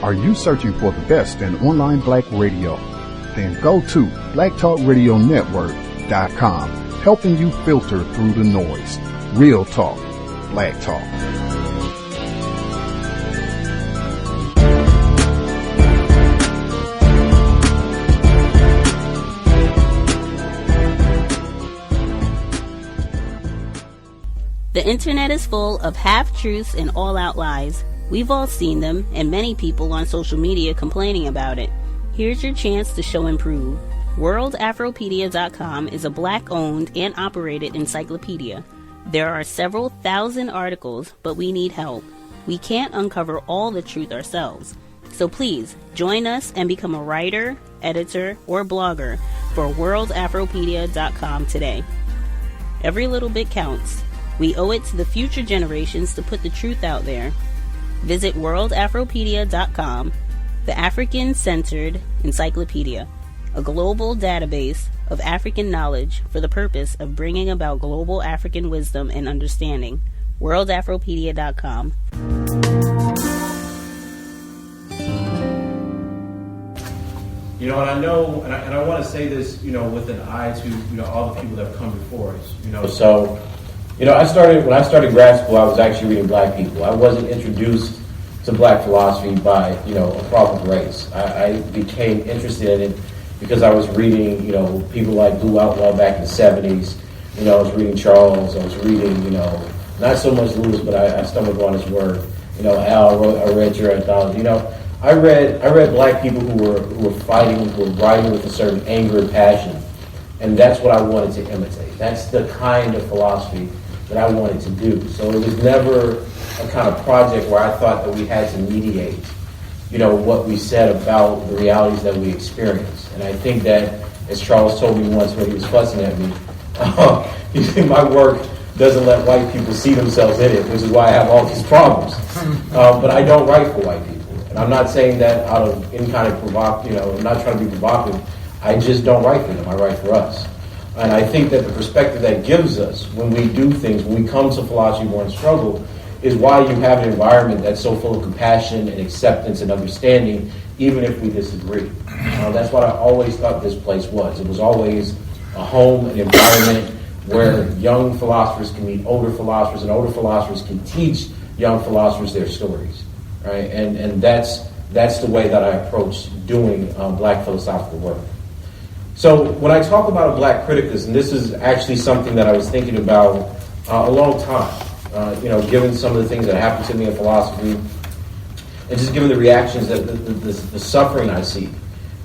Are you searching for the best in online black radio? Then go to blacktalkradionetwork.com, helping you filter through the noise. Real talk, black talk. The internet is full of half-truths and all-out lies. We've all seen them, and many people on social media complaining about it. Here's your chance to show and prove. WorldAfropedia.com is a black-owned and operated encyclopedia. There are several thousand articles, but we need help. We can't uncover all the truth ourselves. So please, join us and become a writer, editor, or blogger for WorldAfropedia.com today. Every little bit counts. We owe it to the future generations to put the truth out there. Visit WorldAfropedia.com, the African-centered encyclopedia, a global database of African knowledge for the purpose of bringing about global African wisdom and understanding. WorldAfropedia.com. You know, and I know, and I want to say this, you know, with an eye to, you know, all the people that have come before us, you know. So, you know, when I started grad school, I was actually reading black people. I wasn't introduced to black philosophy by, you know, a problem of race. I became interested in it because I was reading, you know, people like Lou Outlaw back in the 70s. You know, I was reading Charles. I was reading, you know, not so much Lewis, but I stumbled on his work. You know, Al, I read your anthology. You know, I read black people who were fighting, who were writing with a certain anger and passion. And that's what I wanted to imitate. That's the kind of philosophy that I wanted to do. So it was never a kind of project where I thought that we had to mediate, you know, what we said about the realities that we experience. And I think that, as Charles told me once when he was fussing at me, my work doesn't let white people see themselves in it, which is why I have all these problems. But I don't write for white people. And I'm not saying that out of any kind of I'm not trying to be provocative. I just don't write for them. I write for us. And I think that the perspective that gives us when we do things, when we come to philosophy war and struggle, is why you have an environment that's so full of compassion and acceptance and understanding, even if we disagree. That's what I always thought this place was. It was always a home, an environment where young philosophers can meet older philosophers, and older philosophers can teach young philosophers their stories, right? And that's the way that I approach doing black philosophical work. So when I talk about a black criticus, and this is actually something that I was thinking about a long time, you know, given some of the things that happened to me in philosophy, and just given the reactions, that the suffering I see,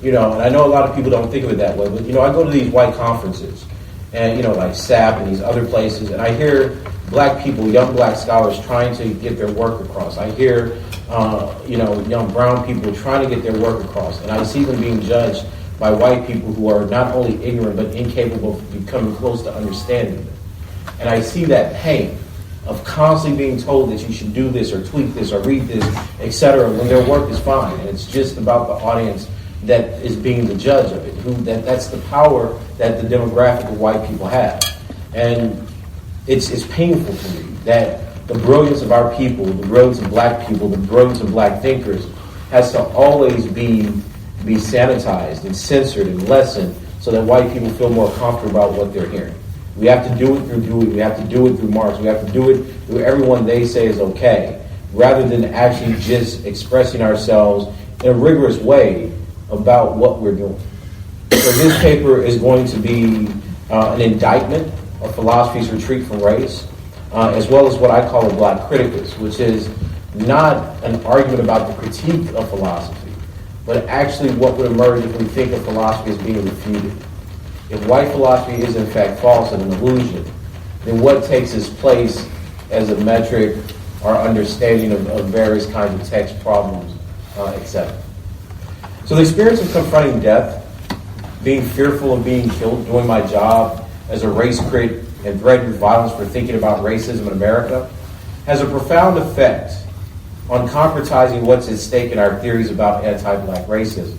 you know, and I know a lot of people don't think of it that way, but, you know, I go to these white conferences, and, you know, like SAP and these other places, and I hear black people, young black scholars trying to get their work across. I hear, you know, young brown people trying to get their work across, and I see them being judged by white people who are not only ignorant but incapable of becoming close to understanding them. And I see that pain of constantly being told that you should do this or tweak this or read this, etc., when their work is fine. And it's just about the audience that is being the judge of it. That's the power that the demographic of white people have. And it's painful to me that the brilliance of our people, the brilliance of black people, the brilliance of black thinkers has to always be sanitized and censored and lessened so that white people feel more comfortable about what they're hearing. We have to do it through Dewey. We have to do it through Marx. We have to do it through everyone they say is okay, rather than actually just expressing ourselves in a rigorous way about what we're doing. So this paper is going to be an indictment of philosophy's retreat from race, as well as what I call a black criticus, which is not an argument about the critique of philosophy, but actually what would emerge if we think of philosophy as being refuted. If white philosophy is in fact false and an illusion, then what takes its place as a metric or understanding of various kinds of text problems, etc. So the experience of confronting death, being fearful of being killed, doing my job as a race crit and threatened violence for thinking about racism in America, has a profound effect on concretizing what's at stake in our theories about anti-black racism.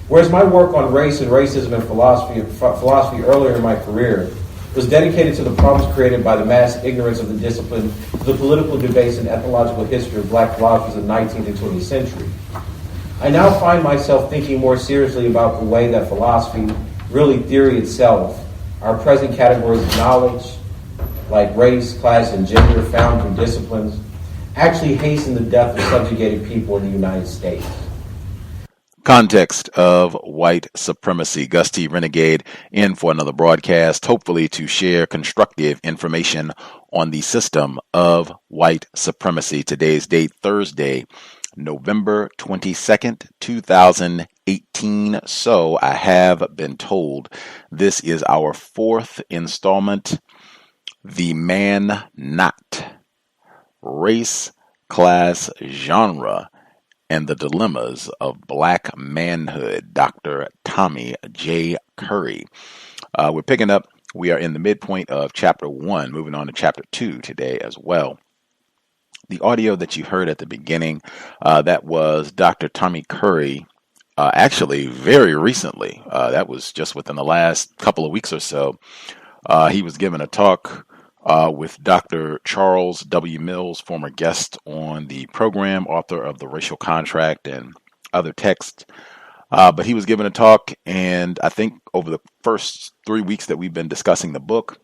Whereas my work on race and racism and philosophy earlier in my career was dedicated to the problems created by the mass ignorance of the discipline, the political debates and ethnological history of black philosophers of the 19th and 20th century. I now find myself thinking more seriously about the way that philosophy, really theory itself, our present categories of knowledge, like race, class, and gender found through disciplines, actually hasten the death of subjugated people in the United States. Context of White Supremacy. Gus T Renegade in for another broadcast, hopefully to share constructive information on the system of white supremacy. Today's date, Thursday, November 22nd, 2018. So I have been told this is our fourth installment, The Man Not, Race, Class, Genre, and the Dilemmas of Black Manhood, Dr. Tommy J. Curry. We're picking up, we are in the midpoint of Chapter 1, moving on to Chapter 2 today as well. The audio that you heard at the beginning, that was Dr. Tommy Curry, actually very recently. That was just within the last couple of weeks or so. He was giving a talk with Dr. Charles W. Mills, former guest on the program, author of The Racial Contract and other texts. But he was giving a talk, and I think over the first 3 weeks that we've been discussing the book,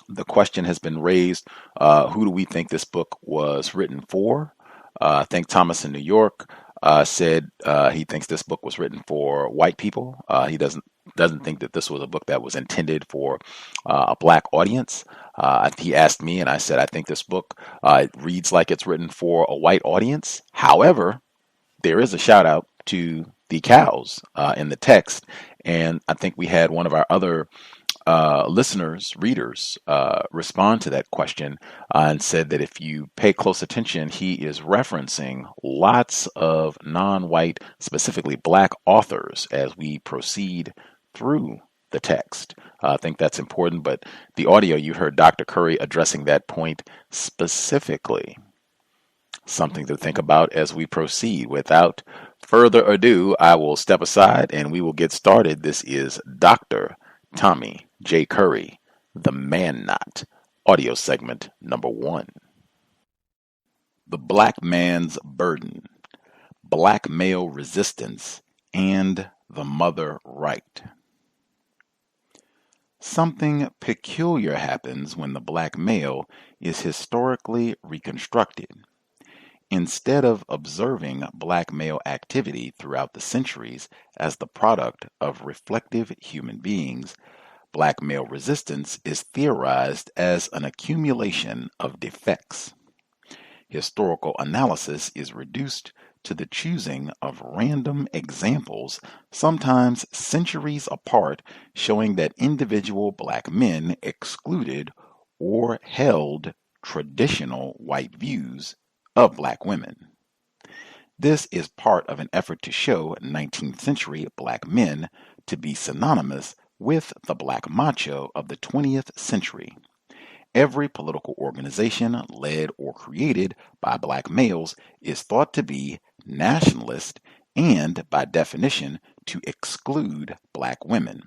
the question has been raised, who do we think this book was written for? I think Thomas in New York said he thinks this book was written for white people. He doesn't think that this was a book that was intended for a black audience. He asked me, and I said, I think this book reads like it's written for a white audience. However, there is a shout out to the cows in the text. And I think we had one of our other listeners, readers, respond to that question and said that if you pay close attention, he is referencing lots of non-white, specifically black authors as we proceed through the text. I think that's important, but the audio you heard Dr. Curry addressing that point specifically. Something to think about as we proceed. Without further ado, I will step aside and we will get started. This is Dr. Tommy J. Curry, The Man Not, audio segment number 1. The Black Man's Burden, Black Male Resistance, and the Mother Right. Something peculiar happens when the black male is historically reconstructed. Instead of observing black male activity throughout the centuries as the product of reflective human beings, black male resistance is theorized as an accumulation of defects. Historical analysis is reduced to the choosing of random examples, sometimes centuries apart, showing that individual black men excluded or held traditional white views of black women. This is part of an effort to show 19th century black men to be synonymous with the black macho of the 20th century. Every political organization led or created by black males is thought to be nationalist and, by definition, to exclude black women.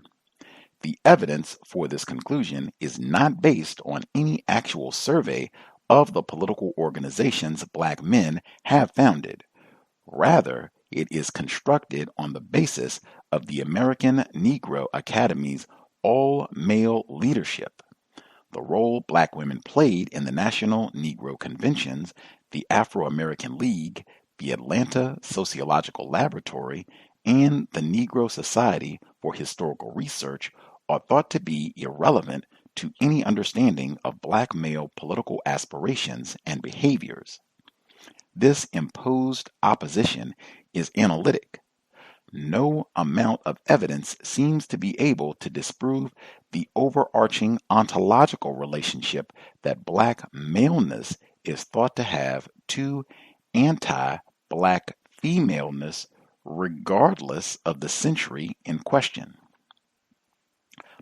The evidence for this conclusion is not based on any actual survey of the political organizations black men have founded. Rather, it is constructed on the basis of the American Negro Academy's all-male leadership. The role black women played in the National Negro Conventions, the Afro-American League, the Atlanta Sociological Laboratory, and the Negro Society for Historical Research are thought to be irrelevant to any understanding of black male political aspirations and behaviors. This imposed opposition is analytic. No amount of evidence seems to be able to disprove the overarching ontological relationship that black maleness is thought to have to anti-black femaleness, regardless of the century in question.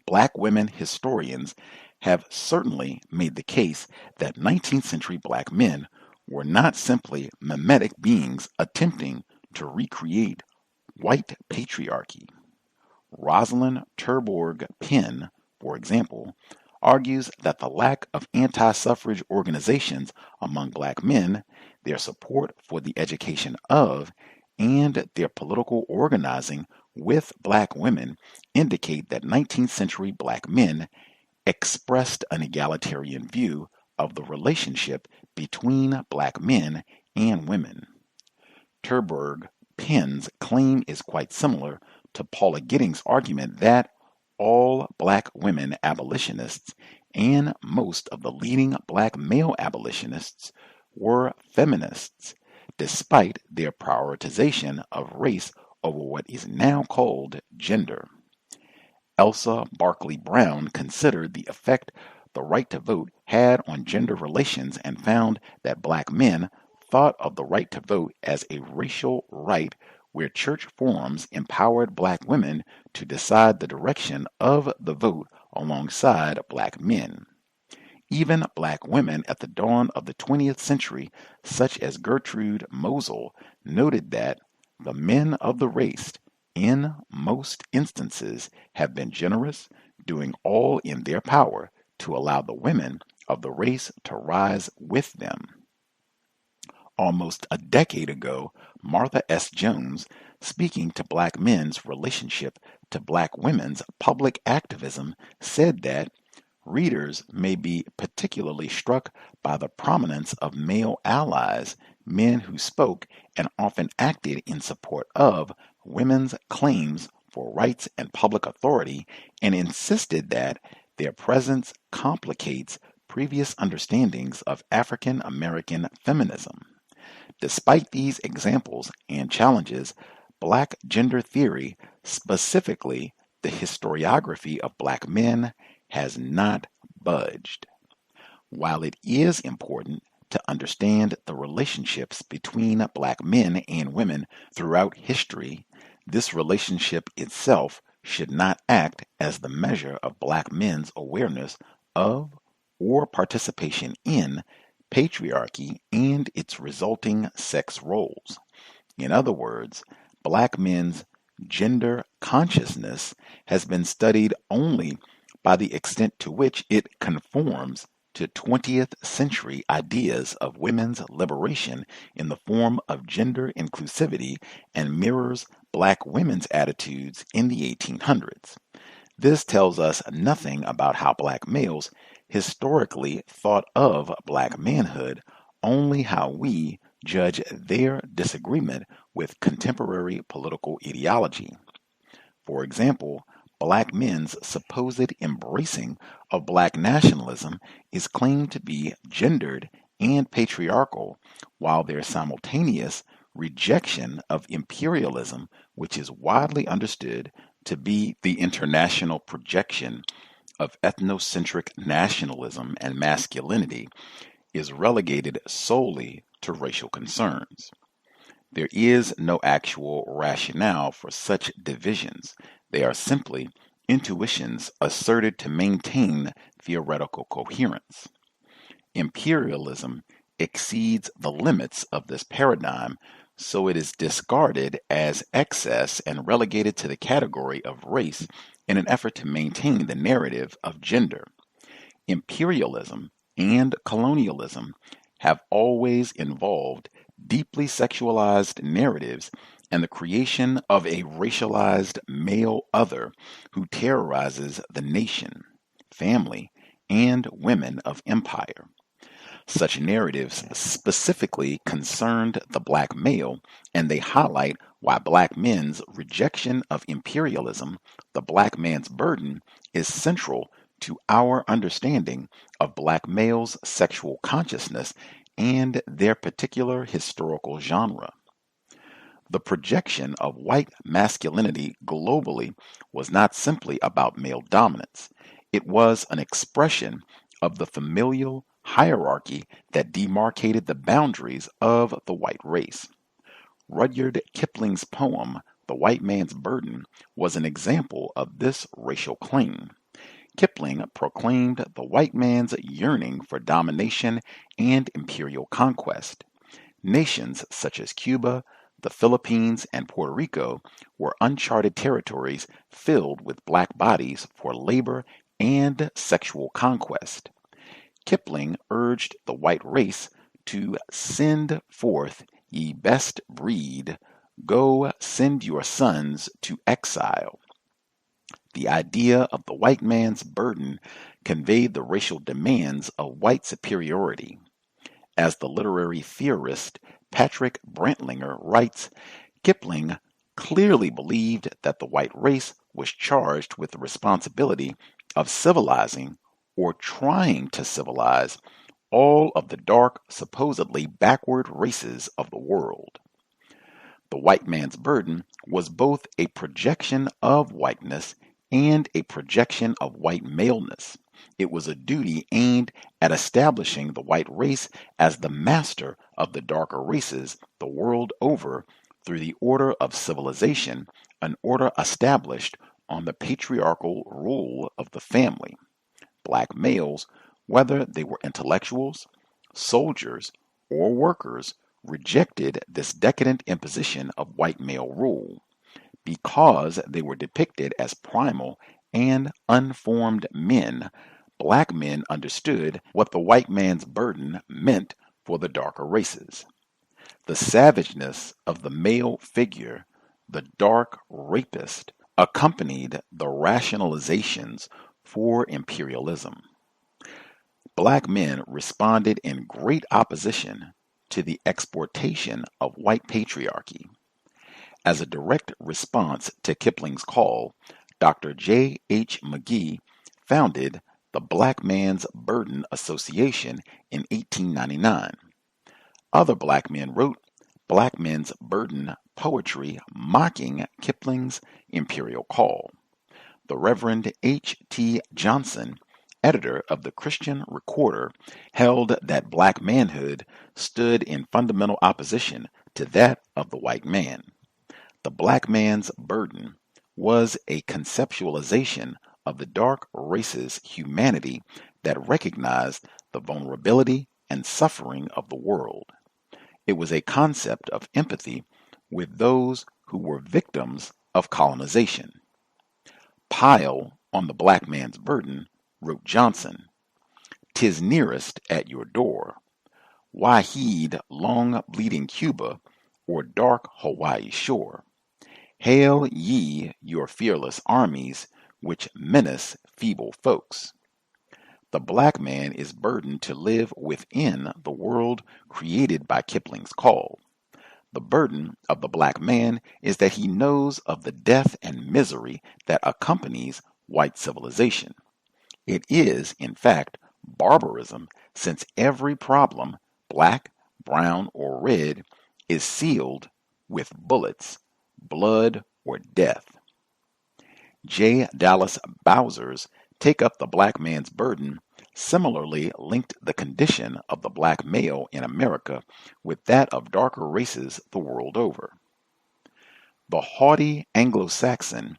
Black women historians have certainly made the case that 19th century black men were not simply mimetic beings attempting to recreate white patriarchy. Rosalind Terborg Penn, for example, argues that the lack of anti-suffrage organizations among black men, their support for the education of, and their political organizing with black women indicate that 19th century black men expressed an egalitarian view of the relationship between black men and women. Terburg Penn's claim is quite similar to Paula Giddings' argument that all black women abolitionists and most of the leading black male abolitionists were feminists, despite their prioritization of race over what is now called gender. Elsa Barkley Brown considered the effect the right to vote had on gender relations and found that black men thought of the right to vote as a racial right where church forums empowered black women to decide the direction of the vote alongside black men. Even black women at the dawn of the 20th century, such as Gertrude Mosel, noted that the men of the race, in most instances, have been generous, doing all in their power to allow the women of the race to rise with them. Almost a decade ago, Martha S. Jones, speaking to black men's relationship to black women's public activism, said that readers may be particularly struck by the prominence of male allies, men who spoke and often acted in support of women's claims for rights and public authority, and insisted that their presence complicates previous understandings of African American feminism. Despite these examples and challenges, black gender theory, specifically the historiography of black men, has not budged. While it is important to understand the relationships between black men and women throughout history, this relationship itself should not act as the measure of black men's awareness of or participation in patriarchy and its resulting sex roles. In other words, black men's gender consciousness has been studied only by the extent to which it conforms to 20th century ideas of women's liberation in the form of gender inclusivity and mirrors black women's attitudes in the 1800s. This tells us nothing about how black males historically thought of black manhood, only how we judge their disagreement with contemporary political ideology. For example, black men's supposed embracing of black nationalism is claimed to be gendered and patriarchal, while their simultaneous rejection of imperialism, which is widely understood to be the international projection of ethnocentric nationalism and masculinity, is relegated solely to racial concerns. There is no actual rationale for such divisions. They are simply intuitions asserted to maintain theoretical coherence. Imperialism exceeds the limits of this paradigm, so it is discarded as excess and relegated to the category of race in an effort to maintain the narrative of gender. Imperialism and colonialism have always involved deeply sexualized narratives and the creation of a racialized male other who terrorizes the nation, family, and women of empire. Such narratives specifically concerned the black male, and they highlight why black men's rejection of imperialism, the black man's burden, is central to our understanding of black males' sexual consciousness and their particular historical genre. The projection of white masculinity globally was not simply about male dominance. It was an expression of the familial hierarchy that demarcated the boundaries of the white race. Rudyard Kipling's poem, The White Man's Burden, was an example of this racial claim. Kipling proclaimed the white man's yearning for domination and imperial conquest. Nations such as Cuba, the Philippines, and Puerto Rico were uncharted territories filled with black bodies for labor and sexual conquest. Kipling urged the white race to send forth ye best breed, go send your sons to exile. The idea of the white man's burden conveyed the racial demands of white superiority. As the literary theorist Patrick Brantlinger writes, Kipling clearly believed that the white race was charged with the responsibility of civilizing or trying to civilize all of the dark, supposedly backward races of the world. The white man's burden was both a projection of whiteness and a projection of white maleness. It was a duty aimed at establishing the white race as the master of the darker races the world over through the order of civilization, an order established on the patriarchal rule of the family. Black males, whether they were intellectuals, soldiers, or workers, rejected this decadent imposition of white male rule. Because they were depicted as primal and unformed men, black men understood what the white man's burden meant for the darker races. The savageness of the male figure, the dark rapist, accompanied the rationalizations for imperialism. Black men responded in great opposition to the exportation of white patriarchy. As a direct response to Kipling's call, Dr. J. H. McGee founded the Black Man's Burden Association in 1899. Other black men wrote Black Men's Burden poetry mocking Kipling's imperial call. The Reverend H. T. Johnson, editor of the Christian Recorder, held that black manhood stood in fundamental opposition to that of the white man. The black man's burden was a conceptualization of the dark race's humanity that recognized the vulnerability and suffering of the world. It was a concept of empathy with those who were victims of colonization. Pile on the black man's burden, wrote Johnson, "'tis nearest at your door. Why heed long bleeding Cuba or dark Hawaii shore? Hail ye your fearless armies which menace feeble folks. The black man is burdened to live within the world created by Kipling's call. The burden of the black man is that he knows of the death and misery that accompanies white civilization. It is, in fact, barbarism, since every problem, black, brown, or red, is sealed with bullets, blood, or death." J. Dallas Bowser's Take Up the Black Man's Burden similarly linked the condition of the black male in America with that of darker races the world over. The haughty Anglo-Saxon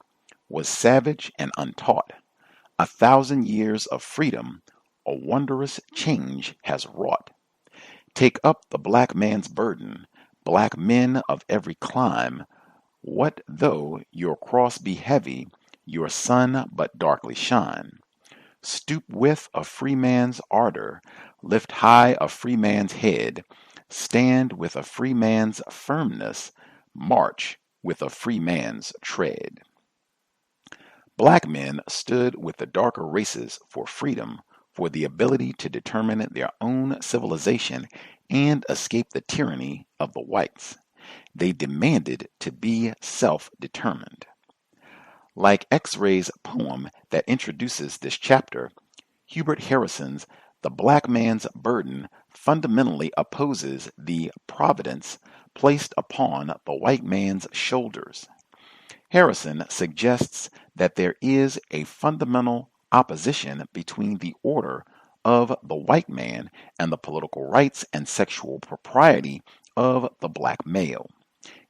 was savage and untaught. 1,000 years of freedom a wondrous change has wrought. Take up the black man's burden, black men of every clime. What though your cross be heavy, your sun but darkly shine? Stoop with a free man's ardor, lift high a free man's head, stand with a free man's firmness, march with a free man's tread. Black men stood with the darker races for freedom, for the ability to determine their own civilization and escape the tyranny of the whites. They demanded to be self-determined. Like X-Ray's poem that introduces this chapter, Hubert Harrison's The Black Man's Burden fundamentally opposes the providence placed upon the white man's shoulders. Harrison suggests that there is a fundamental opposition between the order of the white man and the political rights and sexual propriety of the black male.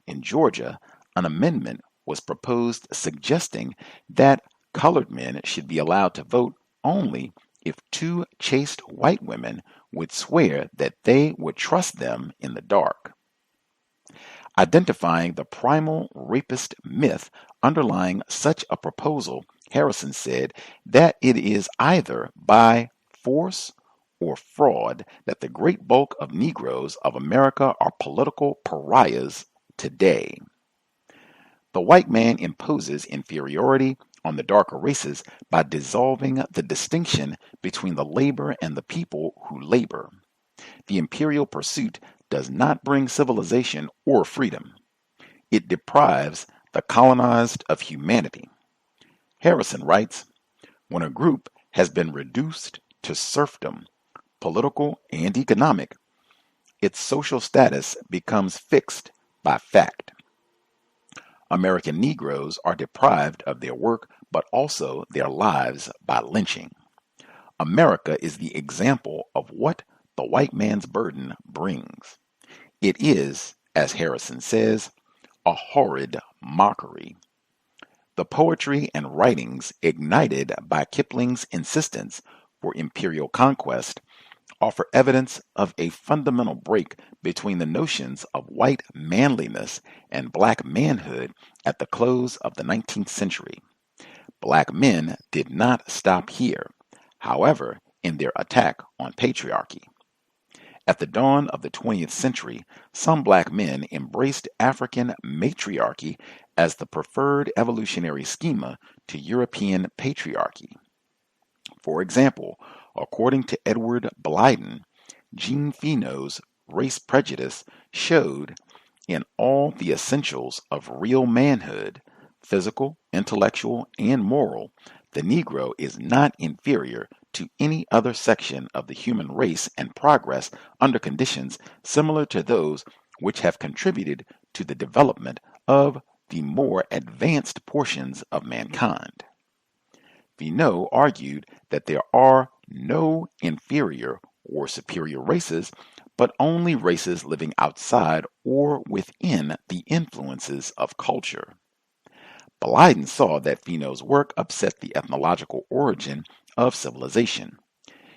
In Georgia, an amendment was proposed suggesting that colored men should be allowed to vote only if two chaste white women would swear that they would trust them in the dark. Identifying the primal rapist myth underlying such a proposal, Harrison said that it is either by force or fraud that the great bulk of Negroes of America are political pariahs today. The white man imposes inferiority on the darker races by dissolving the distinction between the labor and the people who labor. The imperial pursuit does not bring civilization or freedom. It deprives the colonized of humanity. Harrison writes, when a group has been reduced to serfdom, political and economic, its social status becomes fixed by fact. American Negroes are deprived of their work, but also their lives by lynching. America is the example of what the white man's burden brings. It is, as Harrison says, a horrid mockery. The poetry and writings ignited by Kipling's insistence for imperial conquest offer evidence of a fundamental break between the notions of white manliness and black manhood at the close of the 19th century. Black men did not stop here, however, in their attack on patriarchy. At the dawn of the 20th century, some black men embraced African matriarchy as the preferred evolutionary schema to European patriarchy. For example, according to Edward Blyden, Jean Finot's race prejudice showed in all the essentials of real manhood, physical, intellectual, and moral, the Negro is not inferior to any other section of the human race and progress under conditions similar to those which have contributed to the development of the more advanced portions of mankind. Finot argued that there are no inferior or superior races, but only races living outside or within the influences of culture. Blyden saw that Finot's work upset the ethnological origin of civilization.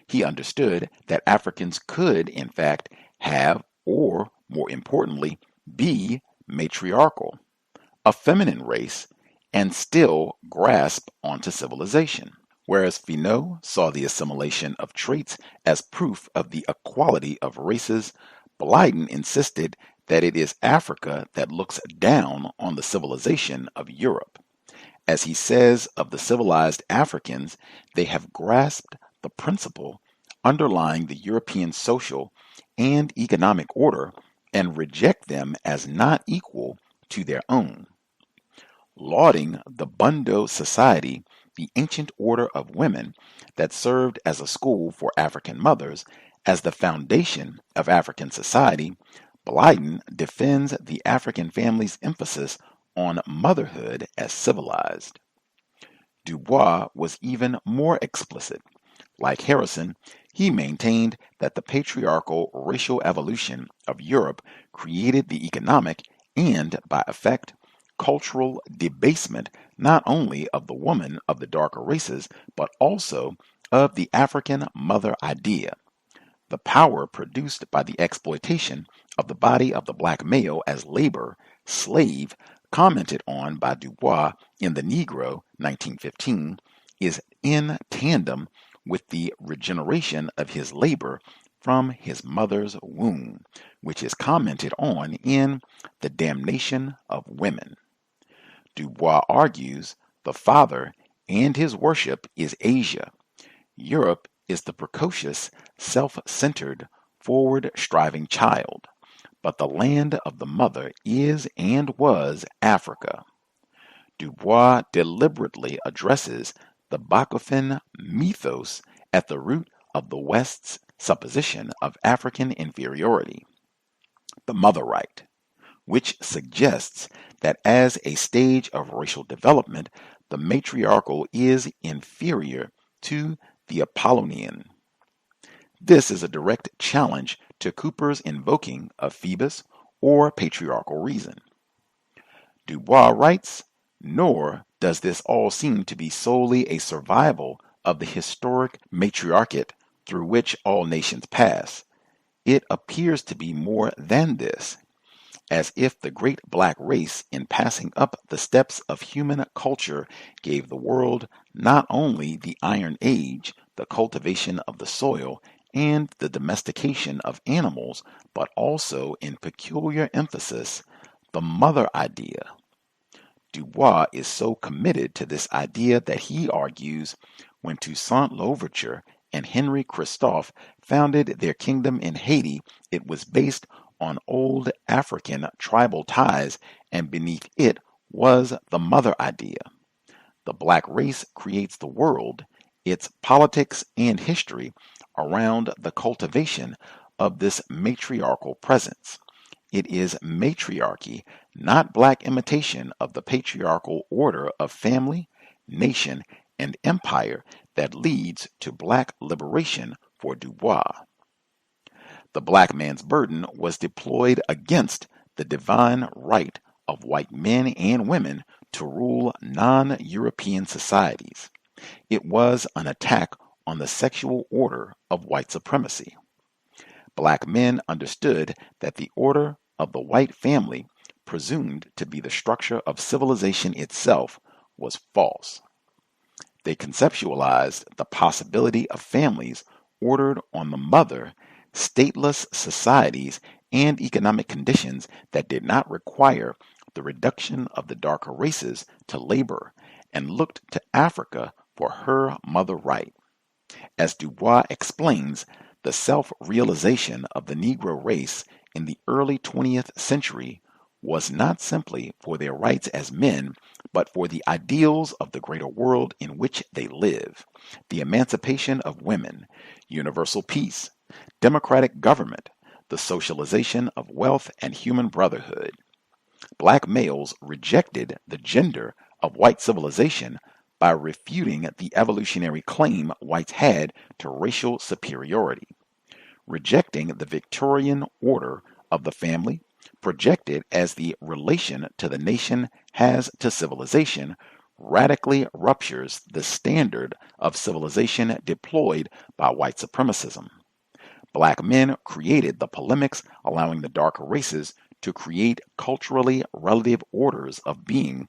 He understood that Africans could, in fact, have, or more importantly, be matriarchal, a feminine race, and still grasp onto civilization. Whereas Finot saw the assimilation of traits as proof of the equality of races, Blyden insisted that it is Africa that looks down on the civilization of Europe. As he says of the civilized Africans, they have grasped the principle underlying the European social and economic order and reject them as not equal to their own. Lauding the Bundo Society, the ancient order of women that served as a school for African mothers, as the foundation of African society, Blyden defends the African family's emphasis on motherhood as civilized. Du Bois was even more explicit. Like Harrison, he maintained that the patriarchal racial evolution of Europe created the economic and, by effect, cultural debasement not only of the woman of the darker races, but also of the African mother idea. The power produced by the exploitation of the body of the black male as labor, slave, commented on by Du Bois in The Negro, 1915, is in tandem with the regeneration of his labor from his mother's womb, which is commented on in The Damnation of Women. Du Bois argues the father and his worship is Asia. Europe is the precocious, self-centered, forward-striving child, but the land of the mother is and was Africa. Du Bois deliberately addresses the Bakofen mythos at the root of the West's supposition of African inferiority, the mother right, which suggests that as a stage of racial development, the matriarchal is inferior to the Apollonian. This is a direct challenge to Cooper's invoking of Phoebus or patriarchal reason. Du Bois writes, nor does this all seem to be solely a survival of the historic matriarchate through which all nations pass. It appears to be more than this. as if the great black race, in passing up the steps of human culture, gave the world not only the Iron Age, the cultivation of the soil, and the domestication of animals, but also, in peculiar emphasis, the mother idea. Du Bois is so committed to this idea that he argues when Toussaint Louverture and Henry Christophe founded their kingdom in Haiti, it was based on old African tribal ties, and beneath it was the mother idea. The black race creates the world, its politics and history, around the cultivation of this matriarchal presence. It is matriarchy, not black imitation of the patriarchal order of family, nation, and empire that leads to black liberation for Du Bois. The black man's burden was deployed against the divine right of white men and women to rule non-European societies. It was an attack on the sexual order of white supremacy. Black men understood that the order of the white family, presumed to be the structure of civilization itself, was false. They conceptualized the possibility of families ordered on the mother, stateless societies, and economic conditions that did not require the reduction of the darker races to labor, and looked to Africa for her mother right. As Du Bois explains, the self-realization of the Negro race in the early 20th century was not simply for their rights as men, but for the ideals of the greater world in which they live, the emancipation of women, universal peace, democratic government, the socialization of wealth and human brotherhood. Black males rejected the gender of white civilization by refuting the evolutionary claim whites had to racial superiority, rejecting the Victorian order of the family, projected as the relation to the nation has to civilization, radically ruptures the standard of civilization deployed by white supremacism. Black men created the polemics, allowing the darker races to create culturally relative orders of being,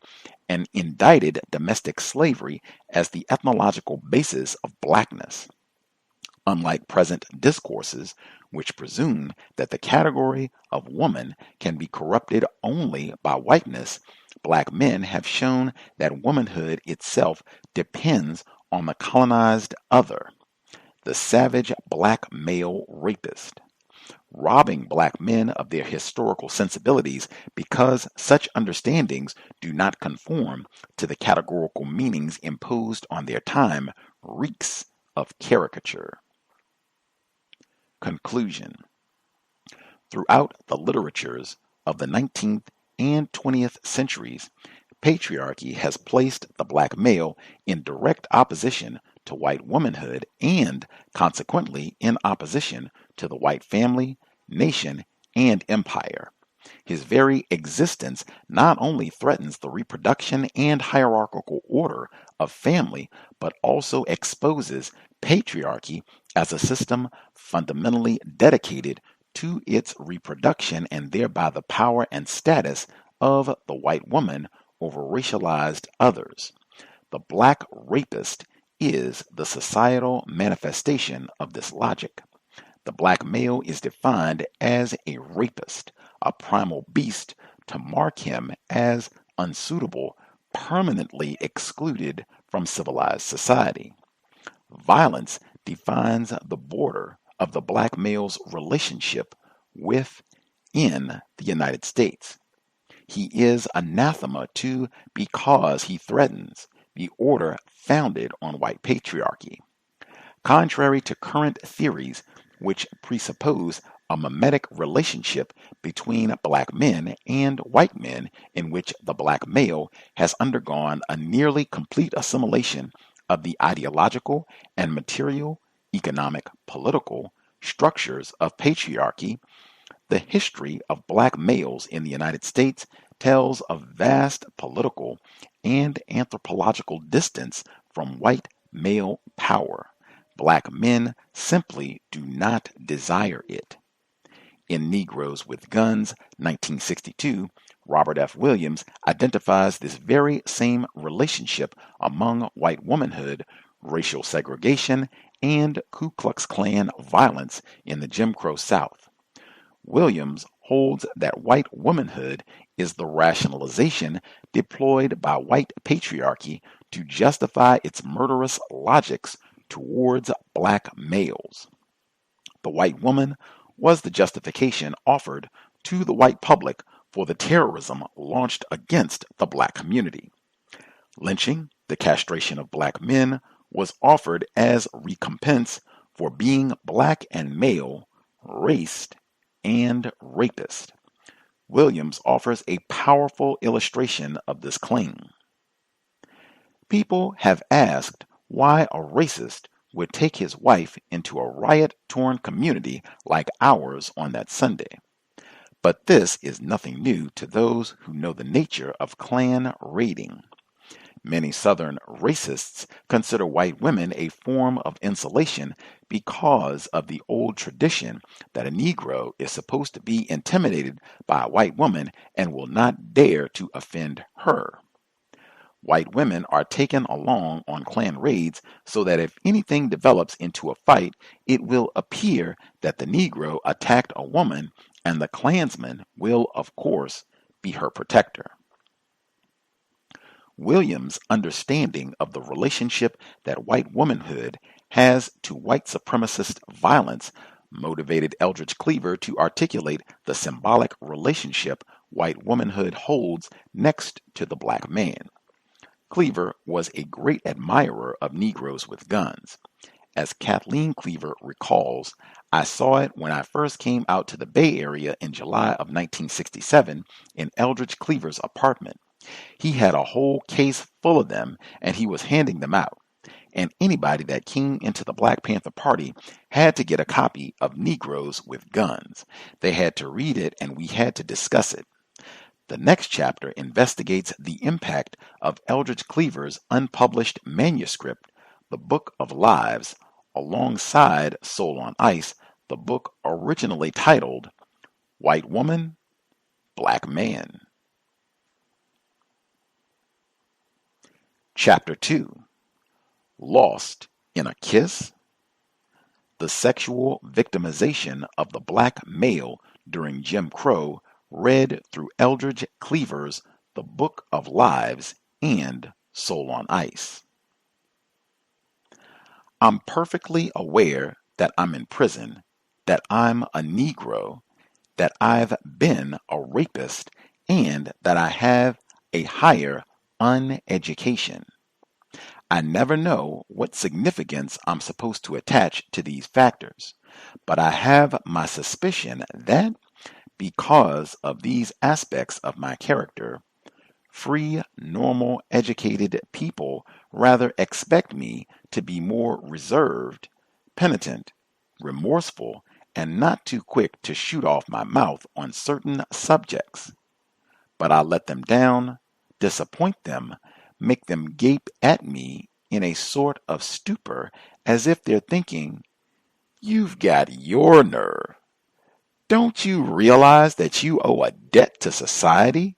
and indicted domestic slavery as the ethnological basis of blackness. Unlike present discourses, which presume that the category of woman can be corrupted only by whiteness, black men have shown that womanhood itself depends on the colonized other, the savage black male rapist, robbing black men of their historical sensibilities because such understandings do not conform to the categorical meanings imposed on their time, reeks of caricature. Conclusion. Throughout the literatures of the 19th and 20th centuries, patriarchy has placed the black male in direct opposition to white womanhood and, consequently, in opposition to the white family, nation, and empire. His very existence not only threatens the reproduction and hierarchical order of family, but also exposes patriarchy as a system fundamentally dedicated to its reproduction and thereby the power and status of the white woman over racialized others. The black rapist is the societal manifestation of this logic. The black male is defined as a rapist, a primal beast, to mark him as unsuitable, permanently excluded from civilized society. Violence defines the border of the black male's relationship within the United States. He is anathema to because he threatens the order founded on white patriarchy. Contrary to current theories which presuppose a mimetic relationship between black men and white men in which the black male has undergone a nearly complete assimilation of the ideological and material, economic, political structures of patriarchy, the history of black males in the United States tells of vast political and anthropological distance from white male power. Black men simply do not desire it. In Negroes with Guns, 1962, Robert F. Williams identifies this very same relationship among white womanhood, racial segregation, and Ku Klux Klan violence in the Jim Crow South. Williams holds that white womanhood is the rationalization deployed by white patriarchy to justify its murderous logics towards black males. The white woman was the justification offered to the white public for the terrorism launched against the black community. Lynching, the castration of black men, was offered as recompense for being black and male, raced, and rapist. Williams offers a powerful illustration of this claim. People have asked why a racist would take his wife into a riot-torn community like ours on that Sunday. But this is nothing new to those who know the nature of Klan raiding. Many Southern racists consider white women a form of insulation because of the old tradition that a Negro is supposed to be intimidated by a white woman and will not dare to offend her. White women are taken along on Klan raids so that if anything develops into a fight, it will appear that the Negro attacked a woman and the Klansman will, of course, be her protector. Williams' understanding of the relationship that white womanhood has to white supremacist violence motivated Eldridge Cleaver to articulate the symbolic relationship white womanhood holds next to the black man. Cleaver was a great admirer of Negroes with Guns. As Kathleen Cleaver recalls, I saw it when I first came out to the Bay Area in July of 1967 in Eldridge Cleaver's apartment. He had a whole case full of them and he was handing them out. And anybody that came into the Black Panther Party had to get a copy of Negroes with Guns. They had to read it and we had to discuss it. The next chapter investigates the impact of Eldridge Cleaver's unpublished manuscript, The Book of Lives, alongside Soul on Ice, the book originally titled White Woman, Black Man. Chapter 2, Lost in a Kiss? The sexual victimization of the black male during Jim Crow, read through Eldridge Cleaver's The Book of Lives and Soul on Ice. I'm perfectly aware that I'm in prison, that I'm a Negro, that I've been a rapist, and that I have a higher uneducation. I never know what significance I'm supposed to attach to these factors, but I have my suspicion that because of these aspects of my character, free, normal, educated people rather expect me to be more reserved, penitent, remorseful, and not too quick to shoot off my mouth on certain subjects. But I let them down, disappoint them, make them gape at me in a sort of stupor as if they're thinking, "You've got your nerve. Don't you realize that you owe a debt to society?"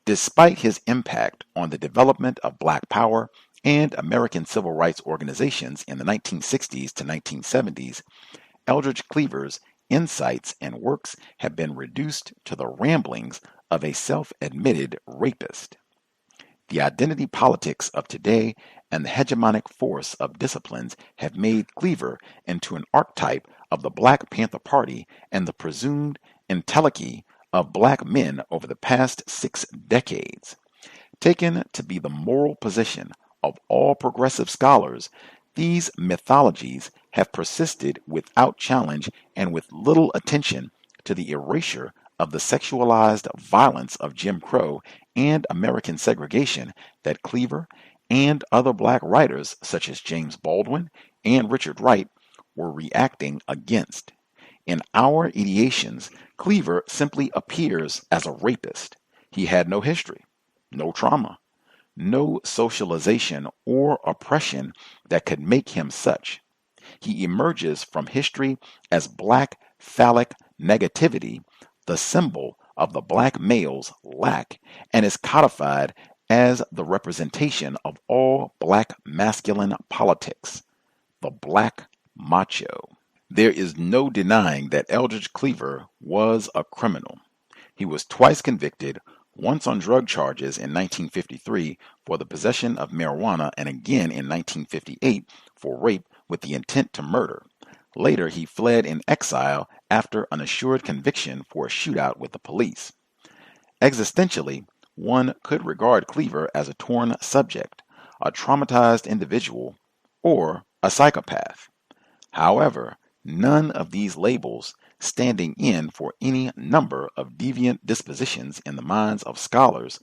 Despite his impact on the development of Black Power and American civil rights organizations in the 1960s to 1970s, Eldridge Cleaver's insights and works have been reduced to the ramblings of a self-admitted rapist. The identity politics of today and the hegemonic force of disciplines have made Cleaver into an archetype of the Black Panther Party and the presumed entelechy of black men over the past 6 decades. Taken to be the moral position of all progressive scholars, these mythologies have persisted without challenge and with little attention to the erasure of the sexualized violence of Jim Crow and American segregation that Cleaver and other black writers such as James Baldwin and Richard Wright were reacting against. In our ideations, Cleaver simply appears as a rapist. He had no history, no trauma, no socialization or oppression that could make him such. He emerges from history as black phallic negativity, the symbol of the black male's lack, and is codified as the representation of all black masculine politics, the black macho. There is no denying that Eldridge Cleaver was a criminal. He was twice convicted, once on drug charges in 1953 for the possession of marijuana and again in 1958 for rape with the intent to murder. Later, he fled in exile after an assured conviction for a shootout with the police. Existentially, one could regard Cleaver as a torn subject, a traumatized individual, or a psychopath. However, none of these labels, standing in for any number of deviant dispositions in the minds of scholars,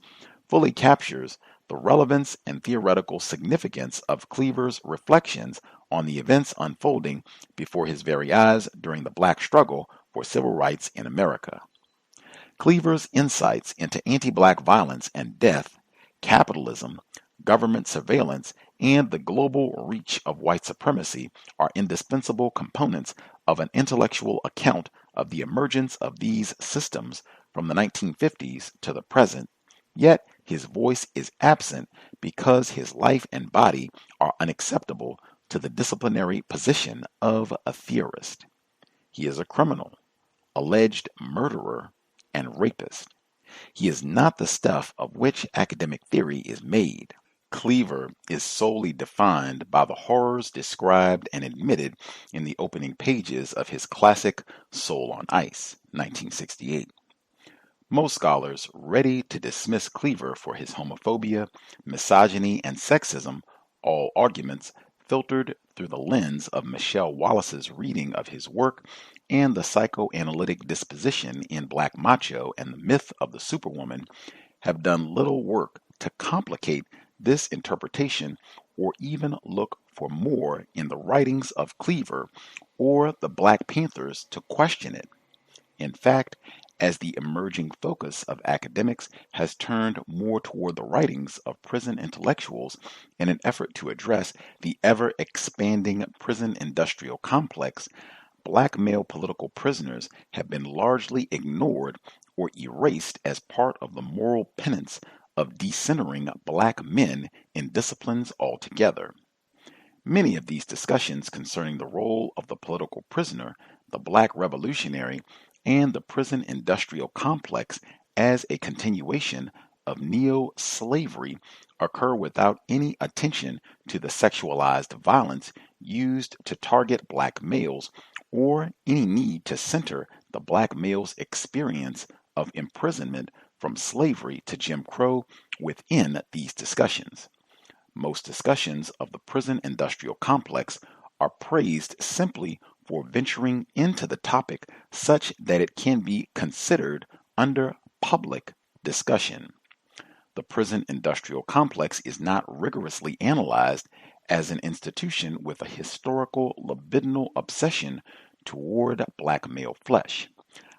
fully captures the relevance and theoretical significance of Cleaver's reflections on the events unfolding before his very eyes during the black struggle for civil rights in America. Cleaver's insights into anti-black violence and death, capitalism, government surveillance, and the global reach of white supremacy are indispensable components of an intellectual account of the emergence of these systems from the 1950s to the present, yet his voice is absent because his life and body are unacceptable to the disciplinary position of a theorist. He is a criminal, alleged murderer, and rapist. He is not the stuff of which academic theory is made. Cleaver is solely defined by the horrors described and admitted in the opening pages of his classic Soul on Ice, 1968. Most scholars ready to dismiss Cleaver for his homophobia, misogyny, and sexism, all arguments filtered through the lens of Michelle Wallace's reading of his work and the psychoanalytic disposition in Black Macho and the Myth of the Superwoman, have done little work to complicate this interpretation or even look for more in the writings of Cleaver or the Black Panthers to question it. In fact, as the emerging focus of academics has turned more toward the writings of prison intellectuals in an effort to address the ever-expanding prison industrial complex, black male political prisoners have been largely ignored or erased as part of the moral penance of decentering black men in disciplines altogether. Many of these discussions concerning the role of the political prisoner, the black revolutionary, and the prison industrial complex as a continuation of neo-slavery occur without any attention to the sexualized violence used to target black males or any need to center the black male's experience of imprisonment from slavery to Jim Crow within these discussions. Most discussions of the prison industrial complex are praised simply for venturing into the topic such that it can be considered under public discussion. The prison industrial complex is not rigorously analyzed as an institution with a historical libidinal obsession toward black male flesh.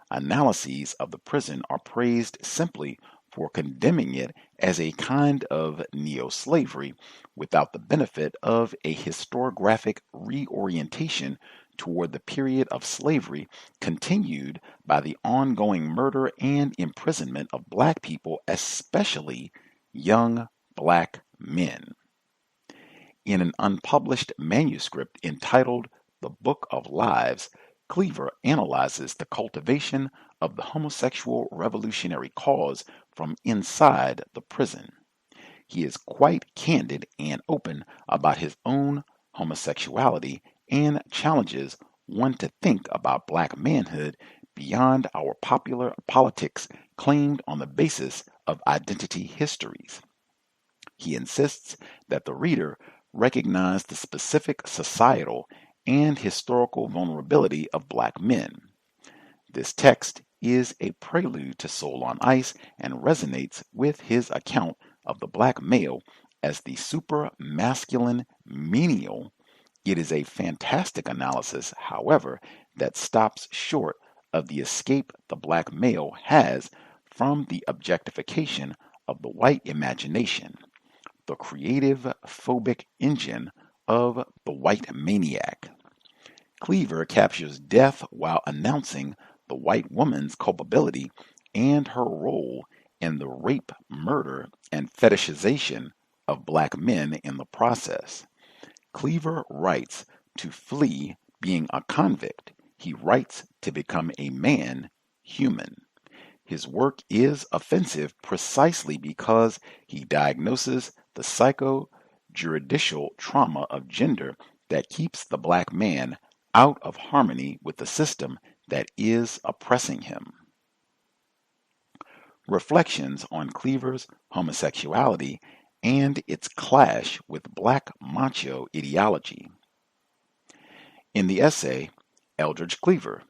Analyses of the prison are praised simply for condemning it as a kind of neo-slavery without the benefit of a historiographic reorientation toward the period of slavery continued by the ongoing murder and imprisonment of black people, especially young black men. In an unpublished manuscript entitled The Book of Lives, Cleaver analyzes the cultivation of the homosexual revolutionary cause from inside the prison. He is quite candid and open about his own homosexuality and challenges one to think about black manhood beyond our popular politics claimed on the basis of identity histories. He insists that the reader recognize the specific societal and historical vulnerability of black men. This text is a prelude to Soul on Ice and resonates with his account of the black male as the super-masculine menial. It is a fantastic analysis, however, that stops short of the escape the black male has from the objectification of the white imagination, the creative phobic engine of the white maniac. Cleaver captures death while announcing the white woman's culpability and her role in the rape, murder, and fetishization of black men in the process. Cleaver writes to flee being a convict. He writes to become a man, human. His work is offensive precisely because he diagnoses the psycho-juridical trauma of gender that keeps the black man out of harmony with the system that is oppressing him. Reflections on Cleaver's homosexuality and its clash with black macho ideology. In the essay, Eldridge Cleaver,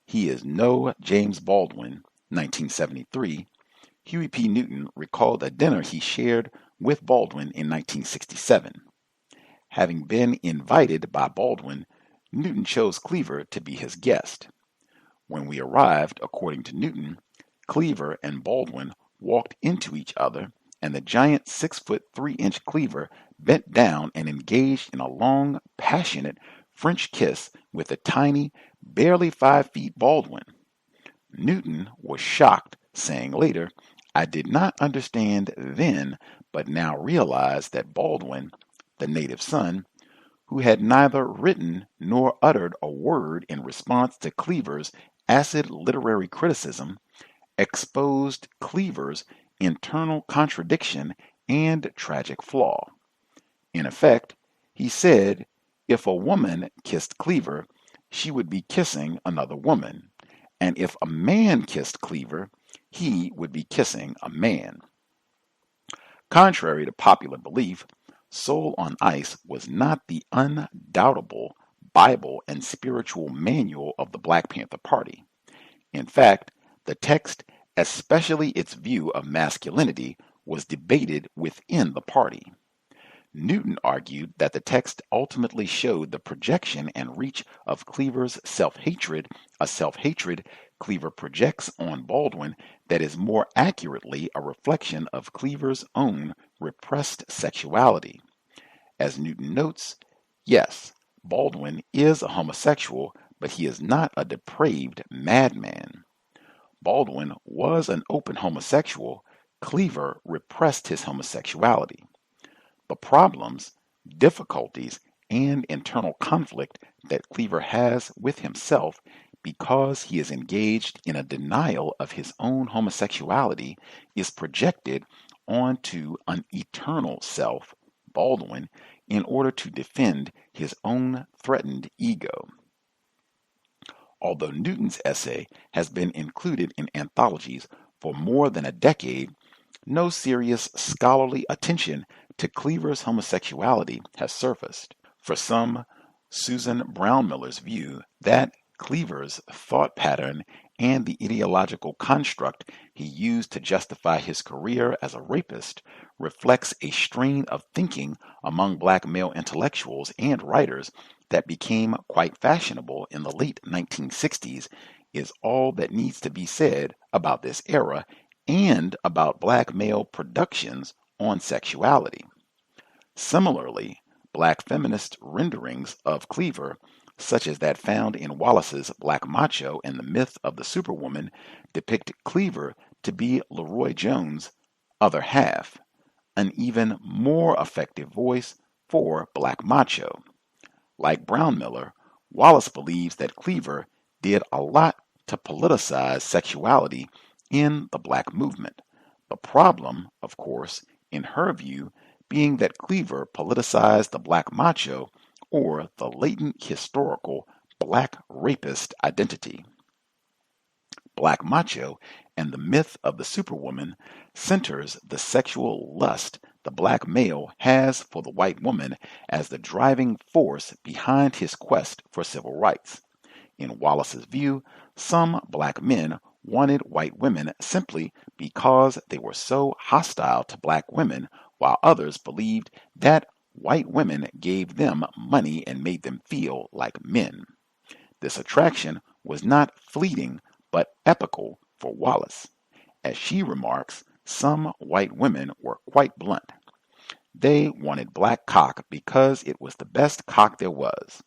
He is no James Baldwin, 1973, Huey P. Newton recalled a dinner he shared with Baldwin in 1967. Having been invited by Baldwin, Newton chose Cleaver to be his guest. When we arrived, according to Newton, Cleaver and Baldwin walked into each other, and the giant 6-foot 3-inch Cleaver bent down and engaged in a long, passionate French kiss with the tiny, barely 5 feet Baldwin. Newton was shocked, saying later, "I did not understand then, but now realize that Baldwin, the native son, who had neither written nor uttered a word in response to Cleaver's acid literary criticism, exposed Cleaver's internal contradiction and tragic flaw. In effect, he said, if a woman kissed Cleaver, she would be kissing another woman, and if a man kissed Cleaver, he would be kissing a man." Contrary to popular belief, Soul on Ice was not the undoubtable Bible and spiritual manual of the Black Panther Party. In fact, the text, especially its view of masculinity, was debated within the party. Newton argued that the text ultimately showed the projection and reach of Cleaver's self-hatred, a self-hatred Cleaver projects on Baldwin that is more accurately a reflection of Cleaver's own repressed sexuality. As Newton notes, yes, Baldwin is a homosexual, but he is not a depraved madman. Baldwin was an open homosexual. Cleaver repressed his homosexuality. The problems, difficulties, and internal conflict that Cleaver has with himself because he is engaged in a denial of his own homosexuality is projected onto an eternal self, Baldwin, in order to defend his own threatened ego. Although Newton's essay has been included in anthologies for more than a decade, no serious scholarly attention to Cleaver's homosexuality has surfaced. For some, Susan Brownmiller's view that Cleaver's thought pattern and the ideological construct he used to justify his career as a rapist reflects a strain of thinking among black male intellectuals and writers that became quite fashionable in the late 1960s is all that needs to be said about this era and about black male productions on sexuality. Similarly, black feminist renderings of Cleaver, such as that found in Wallace's Black Macho and the Myth of the Superwoman, depict Cleaver to be Leroy Jones' other half, an even more effective voice for Black Macho. Like Brownmiller, Wallace believes that Cleaver did a lot to politicize sexuality in the black movement. The problem, of course, in her view, being that Cleaver politicized the black macho or the latent historical black rapist identity. Black Macho and the Myth of the Superwoman centers the sexual lust the black male has for the white woman as the driving force behind his quest for civil rights. In Wallace's view, some black men wanted white women simply because they were so hostile to black women, while others believed that white women gave them money and made them feel like men. This attraction was not fleeting but epical for Wallace. As she remarks, some white women were quite blunt. They wanted black cock because it was the best cock there was.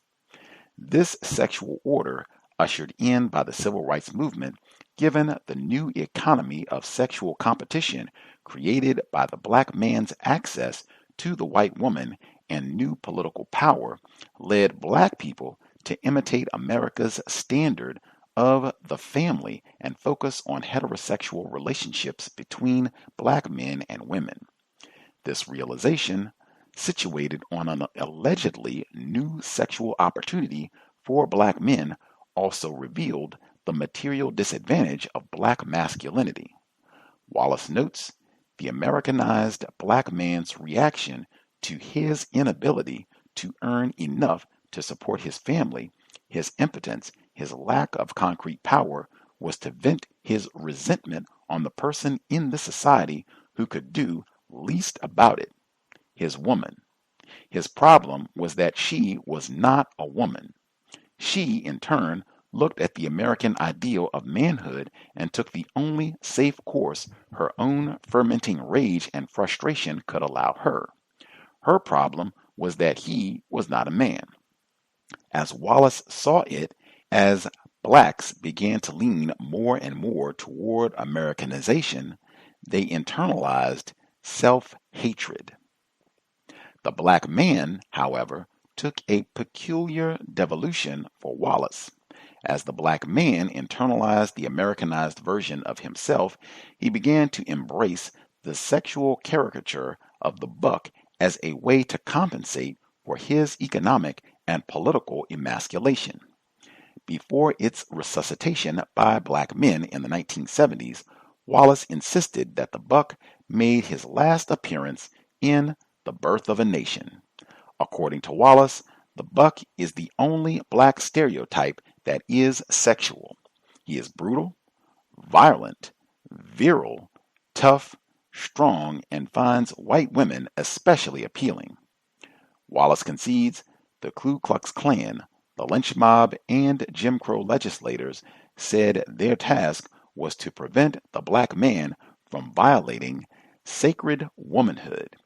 This sexual order, ushered in by the civil rights movement, given the new economy of sexual competition created by the black man's access to the white woman and new political power, led black people to imitate America's standard of the family and focus on heterosexual relationships between black men and women. This realization, situated on an allegedly new sexual opportunity for black men, also revealed the material disadvantage of black masculinity. Wallace notes, the Americanized black man's reaction to his inability to earn enough to support his family, his impotence, his lack of concrete power, was to vent his resentment on the person in the society who could do least about it, his woman. His problem was that she was not a woman. She, in turn, looked at the American ideal of manhood and took the only safe course her own fermenting rage and frustration could allow her. Her problem was that he was not a man. As Wallace saw it, as blacks began to lean more and more toward Americanization, they internalized self-hatred. The black man, however, took a peculiar devolution for Wallace. As the black man internalized the Americanized version of himself, he began to embrace the sexual caricature of the buck as a way to compensate for his economic and political emasculation. Before its resuscitation by black men in the 1970s, Wallace insisted that the buck made his last appearance in The Birth of a Nation. According to Wallace, the buck is the only black stereotype that is sexual. He is brutal, violent, virile, tough, strong, and finds white women especially appealing. Wallace concedes the Ku Klux Klan, the lynch mob, and Jim Crow legislators said their task was to prevent the black man from violating sacred womanhood.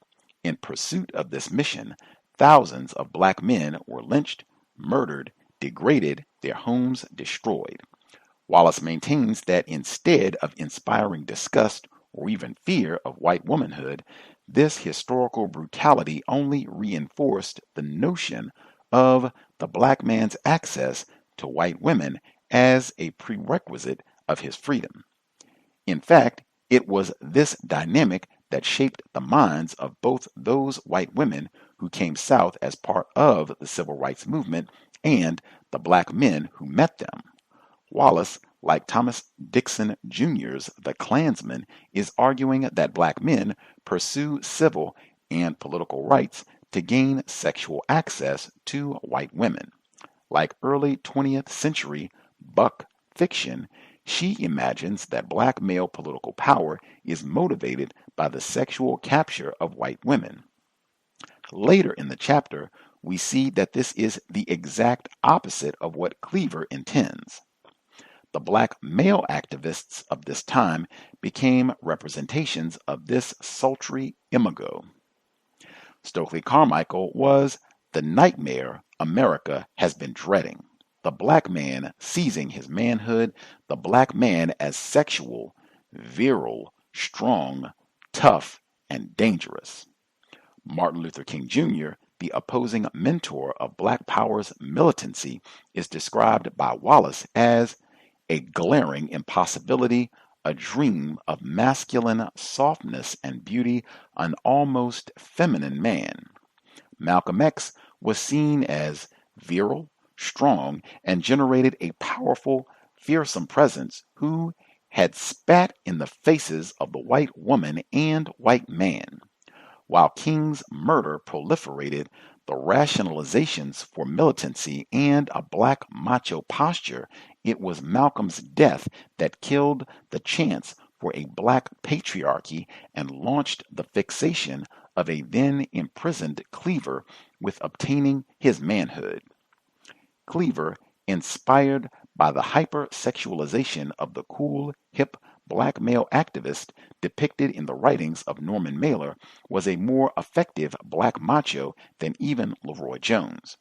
In pursuit of this mission, thousands of black men were lynched, murdered, degraded, their homes destroyed. Wallace maintains that instead of inspiring disgust or even fear of white womanhood, this historical brutality only reinforced the notion of the black man's access to white women as a prerequisite of his freedom. In fact, it was this dynamic that shaped the minds of both those white women who came south as part of the civil rights movement and the black men who met them. Wallace, like Thomas Dixon Jr.'s The Klansman, is arguing that black men pursue civil and political rights to gain sexual access to white women. Like early 20th century buck fiction, she imagines that black male political power is motivated by the sexual capture of white women. Later in the chapter, we see that this is the exact opposite of what Cleaver intends. The black male activists of this time became representations of this sultry imago. Stokely Carmichael was the nightmare America has been dreading. The black man seizing his manhood, the black man as sexual, virile, strong, tough, and dangerous. Martin Luther King Jr., the opposing mentor of Black Power's militancy, is described by Wallace as a glaring impossibility, a dream of masculine softness and beauty, an almost feminine man. Malcolm X was seen as virile, strong, and generated a powerful, fearsome presence who had spat in the faces of the white woman and white man. While King's murder proliferated the rationalizations for militancy and a black macho posture, it was Malcolm's death that killed the chance for a black patriarchy and launched the fixation of a then imprisoned Cleaver with obtaining his manhood. Cleaver, inspired by the hypersexualization of the cool, hip black male activist depicted in the writings of Norman Mailer, was a more effective black macho than even Leroy Jones.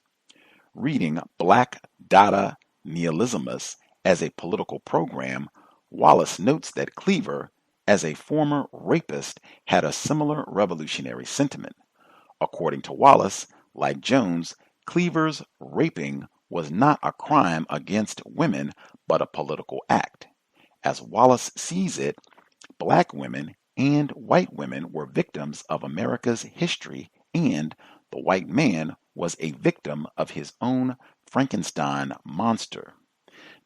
Reading Black Dada Nihilismus as a political program, Wallace notes that Cleaver, as a former rapist, had a similar revolutionary sentiment. According to Wallace, like Jones, Cleaver's raping was not a crime against women, but a political act. As Wallace sees it, black women and white women were victims of America's history, and the white man was a victim of his own Frankenstein monster.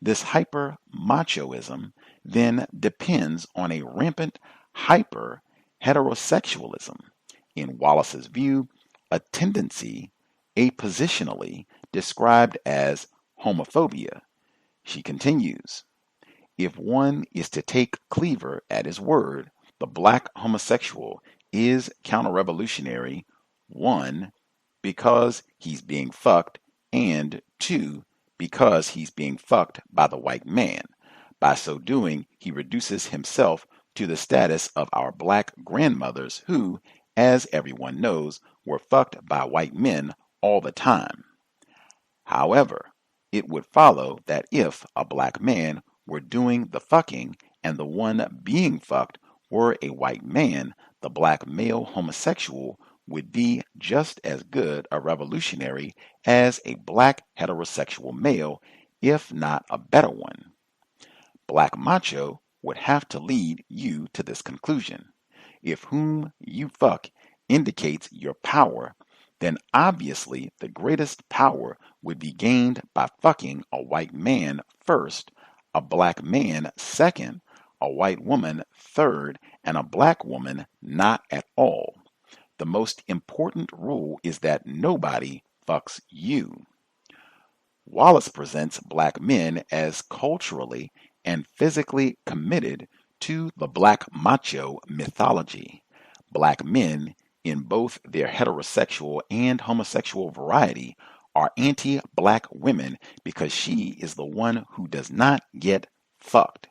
This hyper-machoism then depends on a rampant hyper-heterosexualism. In Wallace's view, a tendency apositionally described as homophobia. She continues, if one is to take Cleaver at his word, the black homosexual is counter-revolutionary, 1, because he's being fucked, and 2, because he's being fucked by the white man. By so doing, he reduces himself to the status of our black grandmothers who, as everyone knows, were fucked by white men all the time. However, it would follow that if a black man were doing the fucking and the one being fucked were a white man, the black male homosexual would be just as good a revolutionary as a black heterosexual male, if not a better one. Black macho would have to lead you to this conclusion. If whom you fuck indicates your power, then obviously the greatest power would be gained by fucking a white man first, a black man second, a white woman third, and a black woman not at all. The most important rule is that nobody fucks you. Wallace presents black men as culturally and physically committed to the black macho mythology. Black men, in both their heterosexual and homosexual variety, are anti-black women because she is the one who does not get fucked.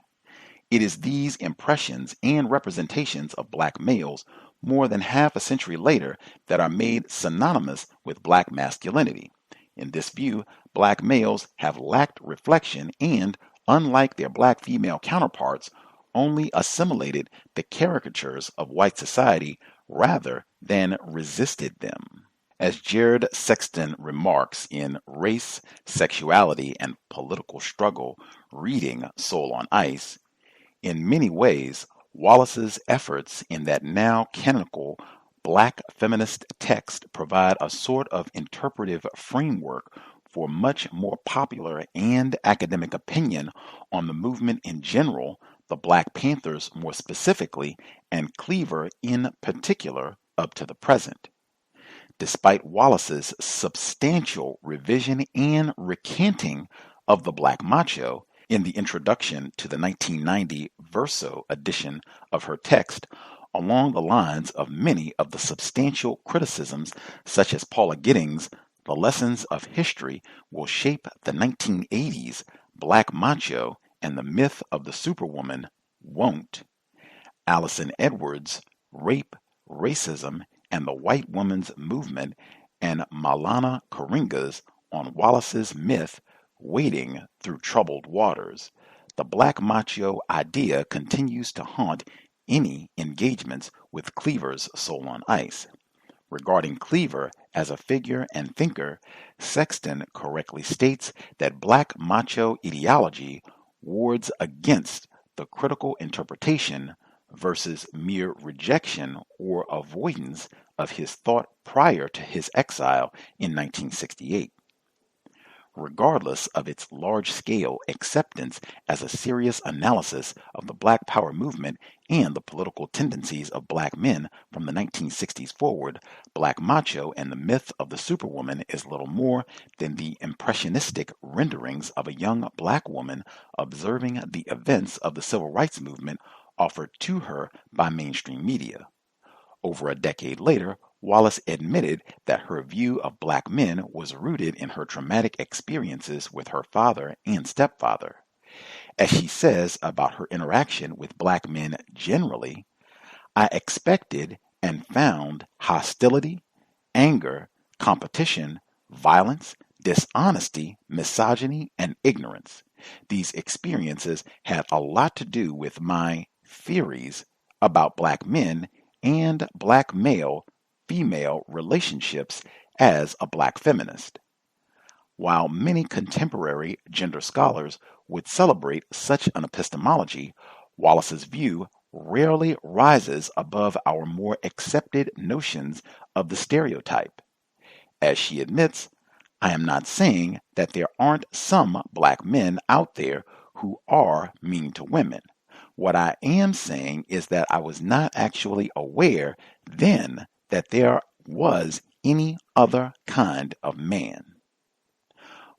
It is these impressions and representations of black males more than half a century later that are made synonymous with black masculinity. In this view, black males have lacked reflection and, unlike their black female counterparts, only assimilated the caricatures of white society rather than resisted them. As Jared Sexton remarks in Race, Sexuality, and Political Struggle, reading Soul on Ice, in many ways, Wallace's efforts in that now canonical black feminist text provide a sort of interpretive framework for much more popular and academic opinion on the movement in general, the Black Panthers more specifically, and Cleaver in particular up to the present. Despite Wallace's substantial revision and recanting of the black macho in the introduction to the 1990 Verso edition of her text, along the lines of many of the substantial criticisms such as Paula Giddings, the lessons of history will shape the 1980s black macho and the myth of the superwoman won't. Allison Edwards, Rape, Racism, and the White Woman's Movement, and Maulana Karinga's on Wallace's myth, Wading Through Troubled Waters. The black macho idea continues to haunt any engagements with Cleaver's Soul on Ice. Regarding Cleaver as a figure and thinker, Sexton correctly states that black macho ideology wards against the critical interpretation versus mere rejection or avoidance of his thought prior to his exile in 1968. Regardless of its large-scale acceptance as a serious analysis of the Black Power movement and the political tendencies of black men from the 1960s forward, black macho and the myth of the superwoman is little more than the impressionistic renderings of a young black woman observing the events of the civil rights movement offered to her by mainstream media. Over a decade later, Wallace admitted that her view of black men was rooted in her traumatic experiences with her father and stepfather. As she says about her interaction with black men generally, I expected and found hostility, anger, competition, violence, dishonesty, misogyny, and ignorance. These experiences had a lot to do with my theories about black men and black male-female relationships as a black feminist. While many contemporary gender scholars would celebrate such an epistemology, Wallace's view rarely rises above our more accepted notions of the stereotype. As she admits, I am not saying that there aren't some black men out there who are mean to women. What I am saying is that I was not actually aware then that there was any other kind of man.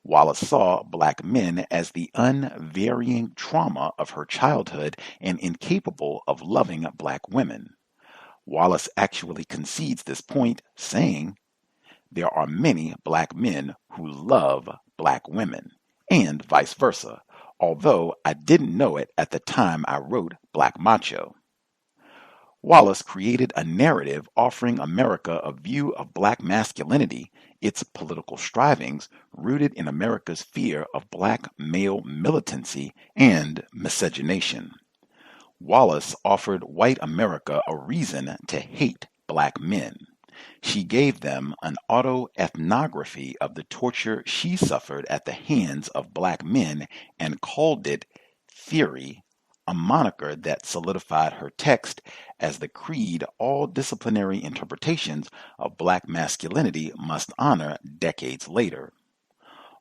Wallace saw black men as the unvarying trauma of her childhood and incapable of loving black women. Wallace actually concedes this point, saying, "There are many black men who love black women, and vice versa, although I didn't know it at the time I wrote Black Macho." Wallace created a narrative offering America a view of black masculinity, its political strivings rooted in America's fear of black male militancy and miscegenation. Wallace offered white America a reason to hate black men. She gave them an autoethnography of the torture she suffered at the hands of black men and called it theory, a moniker that solidified her text as the creed all disciplinary interpretations of black masculinity must honor decades later.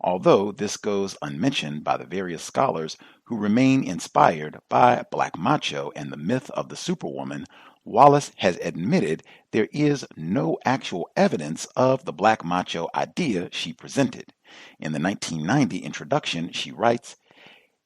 Although this goes unmentioned by the various scholars who remain inspired by Black Macho and the myth of the Superwoman, Wallace has admitted there is no actual evidence of the Black Macho idea she presented. In the 1990 introduction, she writes,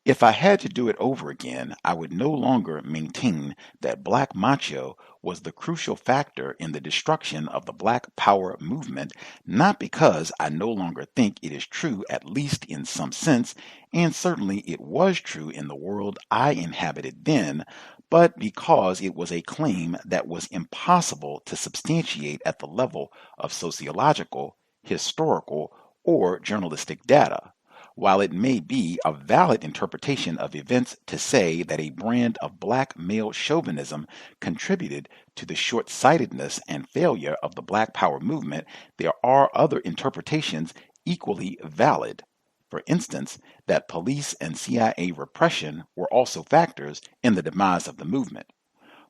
"If I had to do it over again, I would no longer maintain that Black Macho was the crucial factor in the destruction of the Black Power movement, not because I no longer think it is true, at least in some sense, and certainly it was true in the world I inhabited then, but because it was a claim that was impossible to substantiate at the level of sociological, historical, or journalistic data. While it may be a valid interpretation of events to say that a brand of black male chauvinism contributed to the short-sightedness and failure of the Black Power movement, there are other interpretations equally valid. For instance, that police and CIA repression were also factors in the demise of the movement.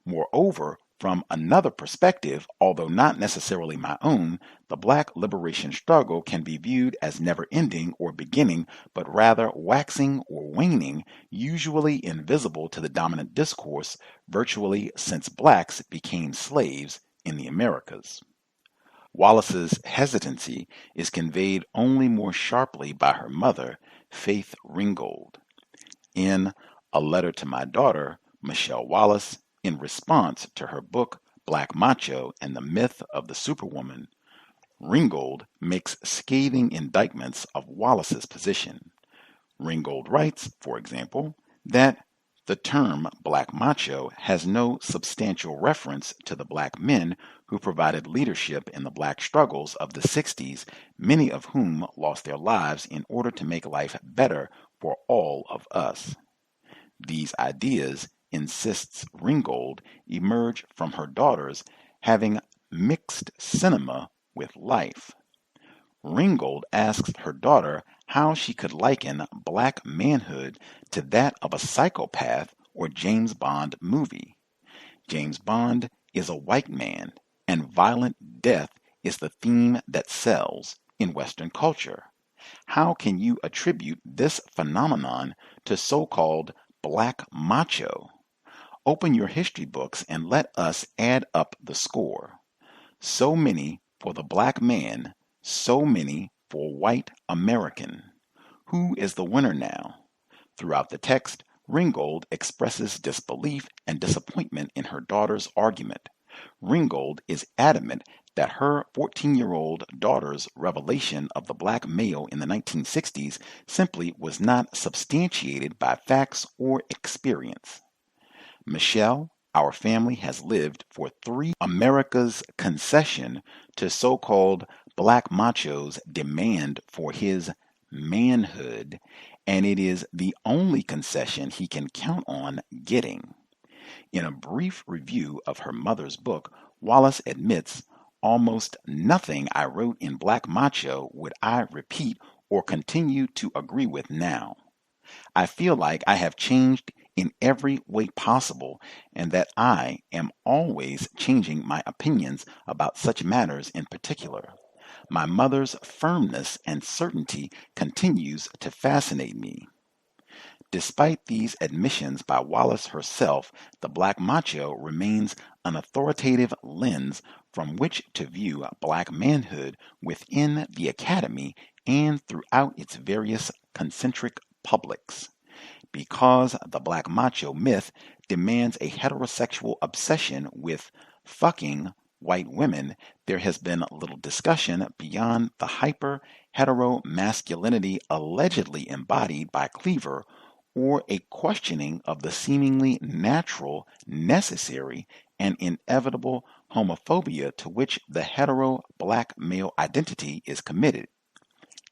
Moreover, from another perspective, although not necessarily my own, the black liberation struggle can be viewed as never ending or beginning, but rather waxing or waning, usually invisible to the dominant discourse, virtually since blacks became slaves in the Americas. Wallace's hesitancy is conveyed only more sharply by her mother, Faith Ringgold. In A Letter to My Daughter, Michelle Wallace, in response to her book Black Macho and the Myth of the Superwoman, Ringgold makes scathing indictments of Wallace's position. Ringgold writes, for example, that the term Black Macho has no substantial reference to the black men who provided leadership in the black struggles of the 60s, many of whom lost their lives in order to make life better for all of us. These ideas, insists Ringgold, emerge from her daughters having mixed cinema with life. Ringgold asks her daughter how she could liken black manhood to that of a psychopath or James Bond movie. James Bond is a white man, and violent death is the theme that sells in Western culture. How can you attribute this phenomenon to so-called black macho? Open your history books and let us add up the score. So many for the black man, so many for white American. Who is the winner now? Throughout the text, Ringgold expresses disbelief and disappointment in her daughter's argument. Ringgold is adamant that her 14-year-old daughter's revelation of the black male in the 1960s simply was not substantiated by facts or experience. Michelle, our family has lived for 3 America's concession to so-called black macho's demand for his manhood, and it is the only concession he can count on getting. In a brief review of her mother's book, Wallace admits, "Almost nothing I wrote in Black Macho would I repeat or continue to agree with now. I feel like I have changed in every way possible, and that I am always changing my opinions about such matters in particular. My mother's firmness and certainty continues to fascinate me." Despite these admissions by Wallace herself, the Black Macho remains an authoritative lens from which to view black manhood within the academy and throughout its various concentric publics. Because the Black Macho myth demands a heterosexual obsession with fucking white women, there has been little discussion beyond the hyper heteromasculinity allegedly embodied by Cleaver, or a questioning of the seemingly natural, necessary, and inevitable homophobia to which the hetero black male identity is committed.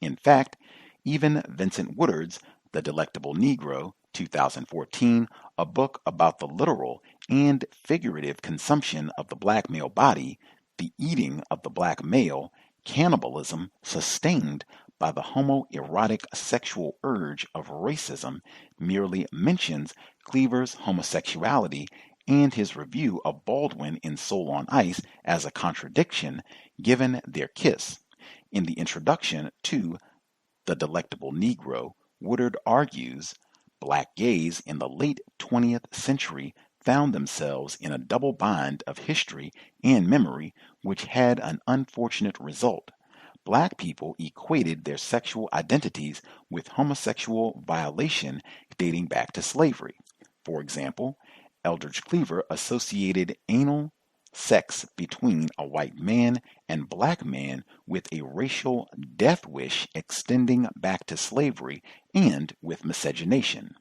In fact, even Vincent Woodard's The Delectable Negro, 2014, a book about the literal and figurative consumption of the black male body, the eating of the black male, cannibalism sustained by the homoerotic sexual urge of racism, merely mentions Cleaver's homosexuality and his review of Baldwin in Soul on Ice as a contradiction, given their kiss. In the introduction to The Delectable Negro, Woodard argues, black gays in the late 20th century found themselves in a double bind of history and memory, which had an unfortunate result. Black people equated their sexual identities with homosexual violation dating back to slavery. For example, Eldridge Cleaver associated anal sex between a white man and black man with a racial death wish extending back to slavery and with miscegenation.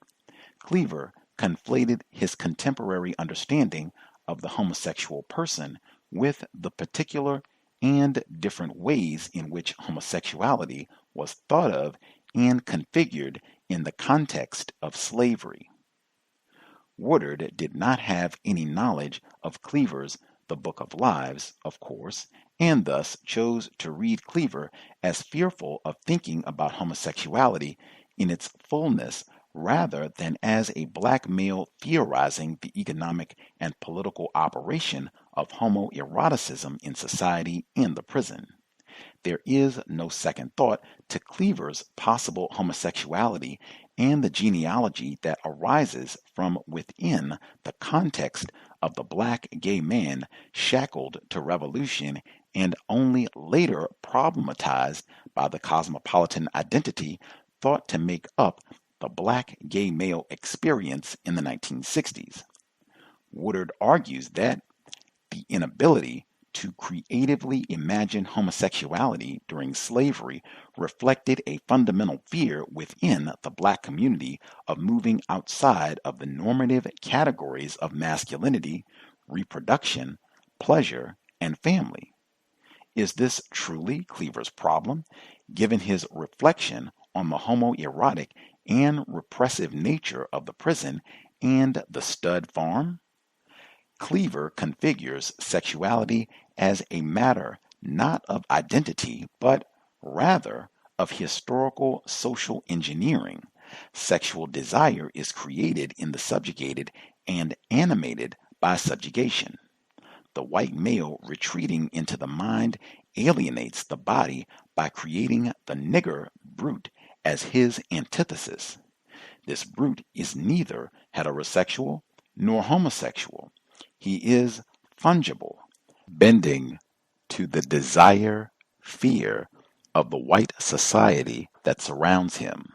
Cleaver conflated his contemporary understanding of the homosexual person with the particular and different ways in which homosexuality was thought of and configured in the context of slavery. Woodard did not have any knowledge of Cleaver's The Book of Lives, of course, and thus chose to read Cleaver as fearful of thinking about homosexuality in its fullness rather than as a black male theorizing the economic and political operation of homoeroticism in society and the prison. There is no second thought to Cleaver's possible homosexuality and the genealogy that arises from within the context of the black gay man shackled to revolution and only later problematized by the cosmopolitan identity thought to make up the black gay male experience in the 1960s. Woodard argues that the inability to creatively imagine homosexuality during slavery reflected a fundamental fear within the black community of moving outside of the normative categories of masculinity, reproduction, pleasure, and family. Is this truly Cleaver's problem, given his reflection on the homoerotic and repressive nature of the prison and the stud farm? Cleaver configures sexuality as a matter not of identity, but rather of historical social engineering. Sexual desire is created in the subjugated and animated by subjugation. The white male retreating into the mind alienates the body by creating the nigger brute as his antithesis. This brute is neither heterosexual nor homosexual. He is fungible, bending to the desire, fear of the white society that surrounds him.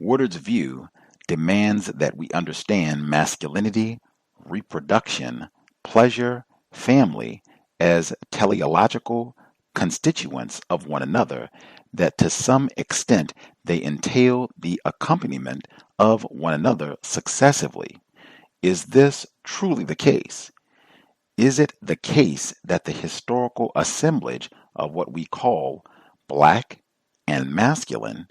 Woodard's view demands that we understand masculinity, reproduction, pleasure, family as teleological constituents of one another, that to some extent they entail the accompaniment of one another successively. Is this truly the case? Is it the case that the historical assemblage of what we call black and masculine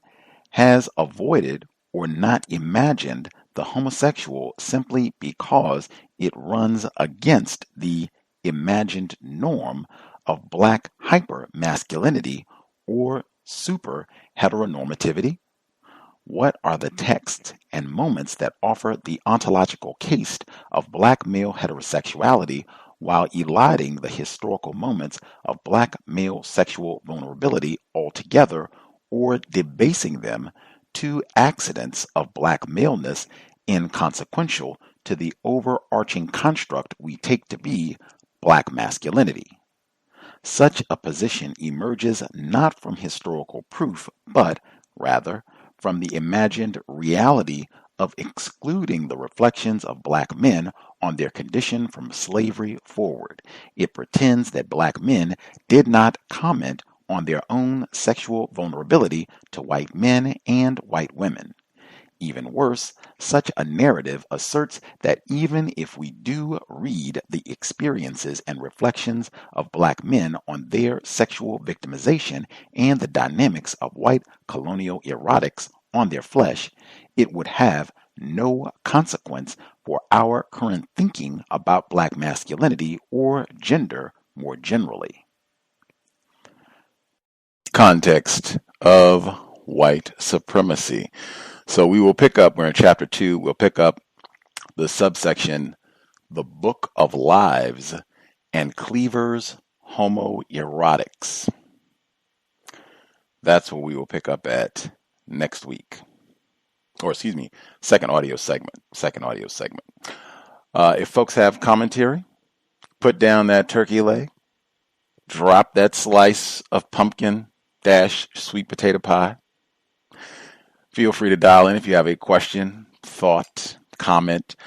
has avoided or not imagined the homosexual simply because it runs against the imagined norm of black hypermasculinity or super heteronormativity? What are the texts and moments that offer the ontological case of black male heterosexuality while eliding the historical moments of black male sexual vulnerability altogether, or debasing them to accidents of black maleness inconsequential to the overarching construct we take to be black masculinity? Such a position emerges not from historical proof, but rather from the imagined reality of excluding the reflections of black men on their condition from slavery forward. It pretends that black men did not comment on their own sexual vulnerability to white men and white women. Even worse, such a narrative asserts that even if we do read the experiences and reflections of black men on their sexual victimization and the dynamics of white colonial erotics on their flesh, it would have no consequence for our current thinking about black masculinity or gender more generally. Context of White Supremacy. So we will pick up, we're in chapter 2, we'll pick up the subsection, The Book of Lives and Cleaver's Homoerotics. That's what we will pick up at next week. Or excuse me, second audio segment. If folks have commentary, put down that turkey leg, drop that slice of pumpkin - sweet potato pie. Feel free to dial in if you have a question, thought, comment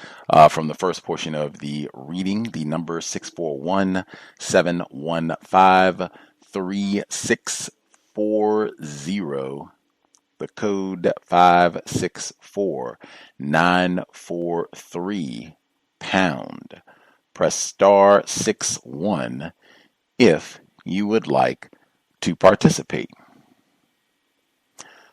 from the first portion of the reading. The number 641-715-3640. The code 564-943 #. Press *61 if you would like to participate.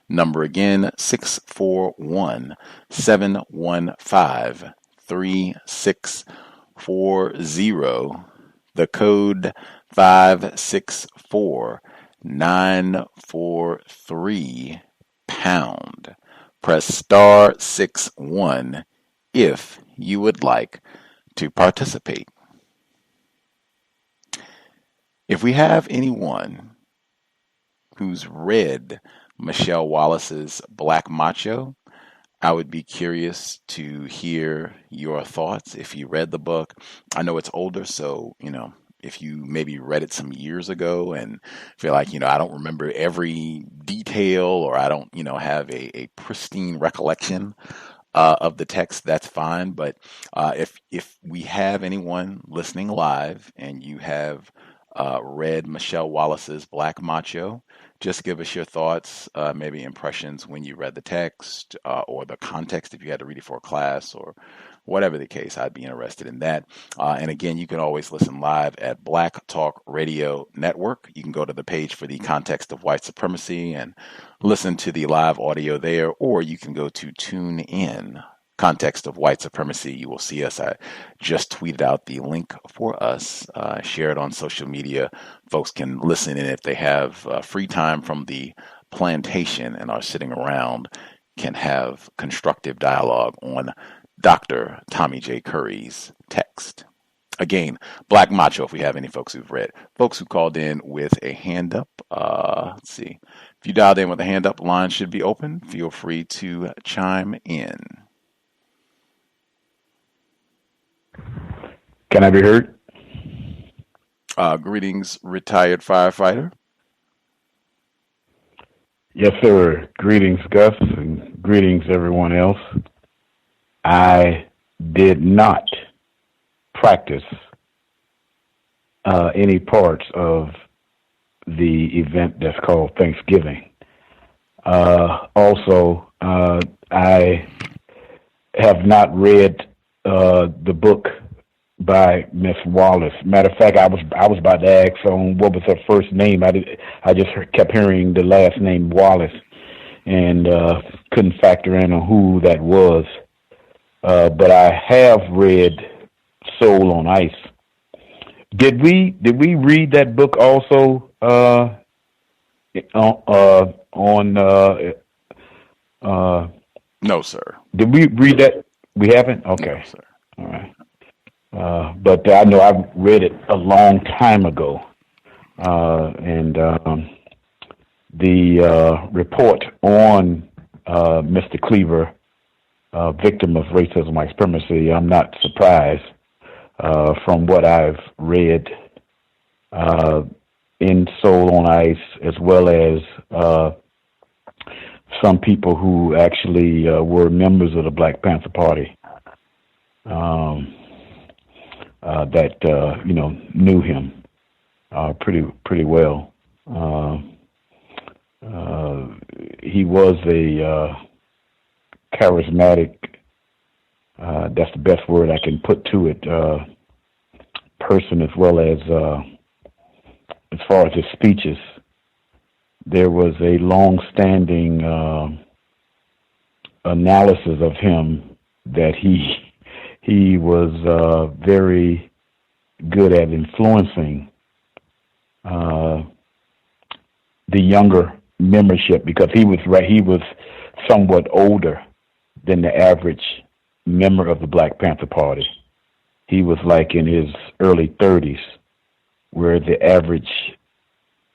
Number again, 641-715-3640. The code 564-943 #. Press *61 if you would like to participate. If we have anyone who's read Michelle Wallace's Black Macho, I would be curious to hear your thoughts. If you read the book, I know it's older, so, if you maybe read it some years ago and feel like, I don't remember every detail, or I don't, have a pristine recollection of the text, that's fine. But if we have anyone listening live and you have read Michelle Wallace's Black Macho, just give us your thoughts, maybe impressions when you read the text, or the context if you had to read it for a class, or whatever the case. I'd be interested in that. And again, you can always listen live at Black Talk Radio Network. You can go to the page for the Context of White Supremacy and listen to the live audio there, or you can go to Tune In, Context of White Supremacy. You will see us. I just tweeted out the link for us, share it on social media. Folks can listen in if they have free time from the plantation and are sitting around, can have constructive dialogue on Dr. Tommy J. Curry's text. Again, Black Macho, if we have any folks who've read. Folks who called in with a hand up, let's see. If you dialed in with a hand up, line should be open. Feel free to chime in. Can I be heard? Greetings, retired firefighter. Yes, sir. Greetings, Gus, and greetings, everyone else. I did not practice any parts of the event that's called Thanksgiving. Also, I have not read the book by Miss Wallace. Matter of fact, I was about to ask on what was her first name. I just kept hearing the last name Wallace, and couldn't factor in on who that was. But I have read Soul on Ice. Did we read that book also on No, sir. did we read that? We haven't? Okay. No, sir. All right. But I know I read it a long time ago. And the report on Mr. Cleaver, victim of racism, white supremacy, I'm not surprised from what I've read in Soul on Ice, as well as some people who actually were members of the Black Panther Party that knew him pretty well. He was a charismatic. That's the best word I can put to it. Person, as well as far as his speeches. There was a long-standing analysis of him that he was very good at influencing the younger membership, because he was somewhat older than the average member of the Black Panther Party. He was like in his early 30s, where the average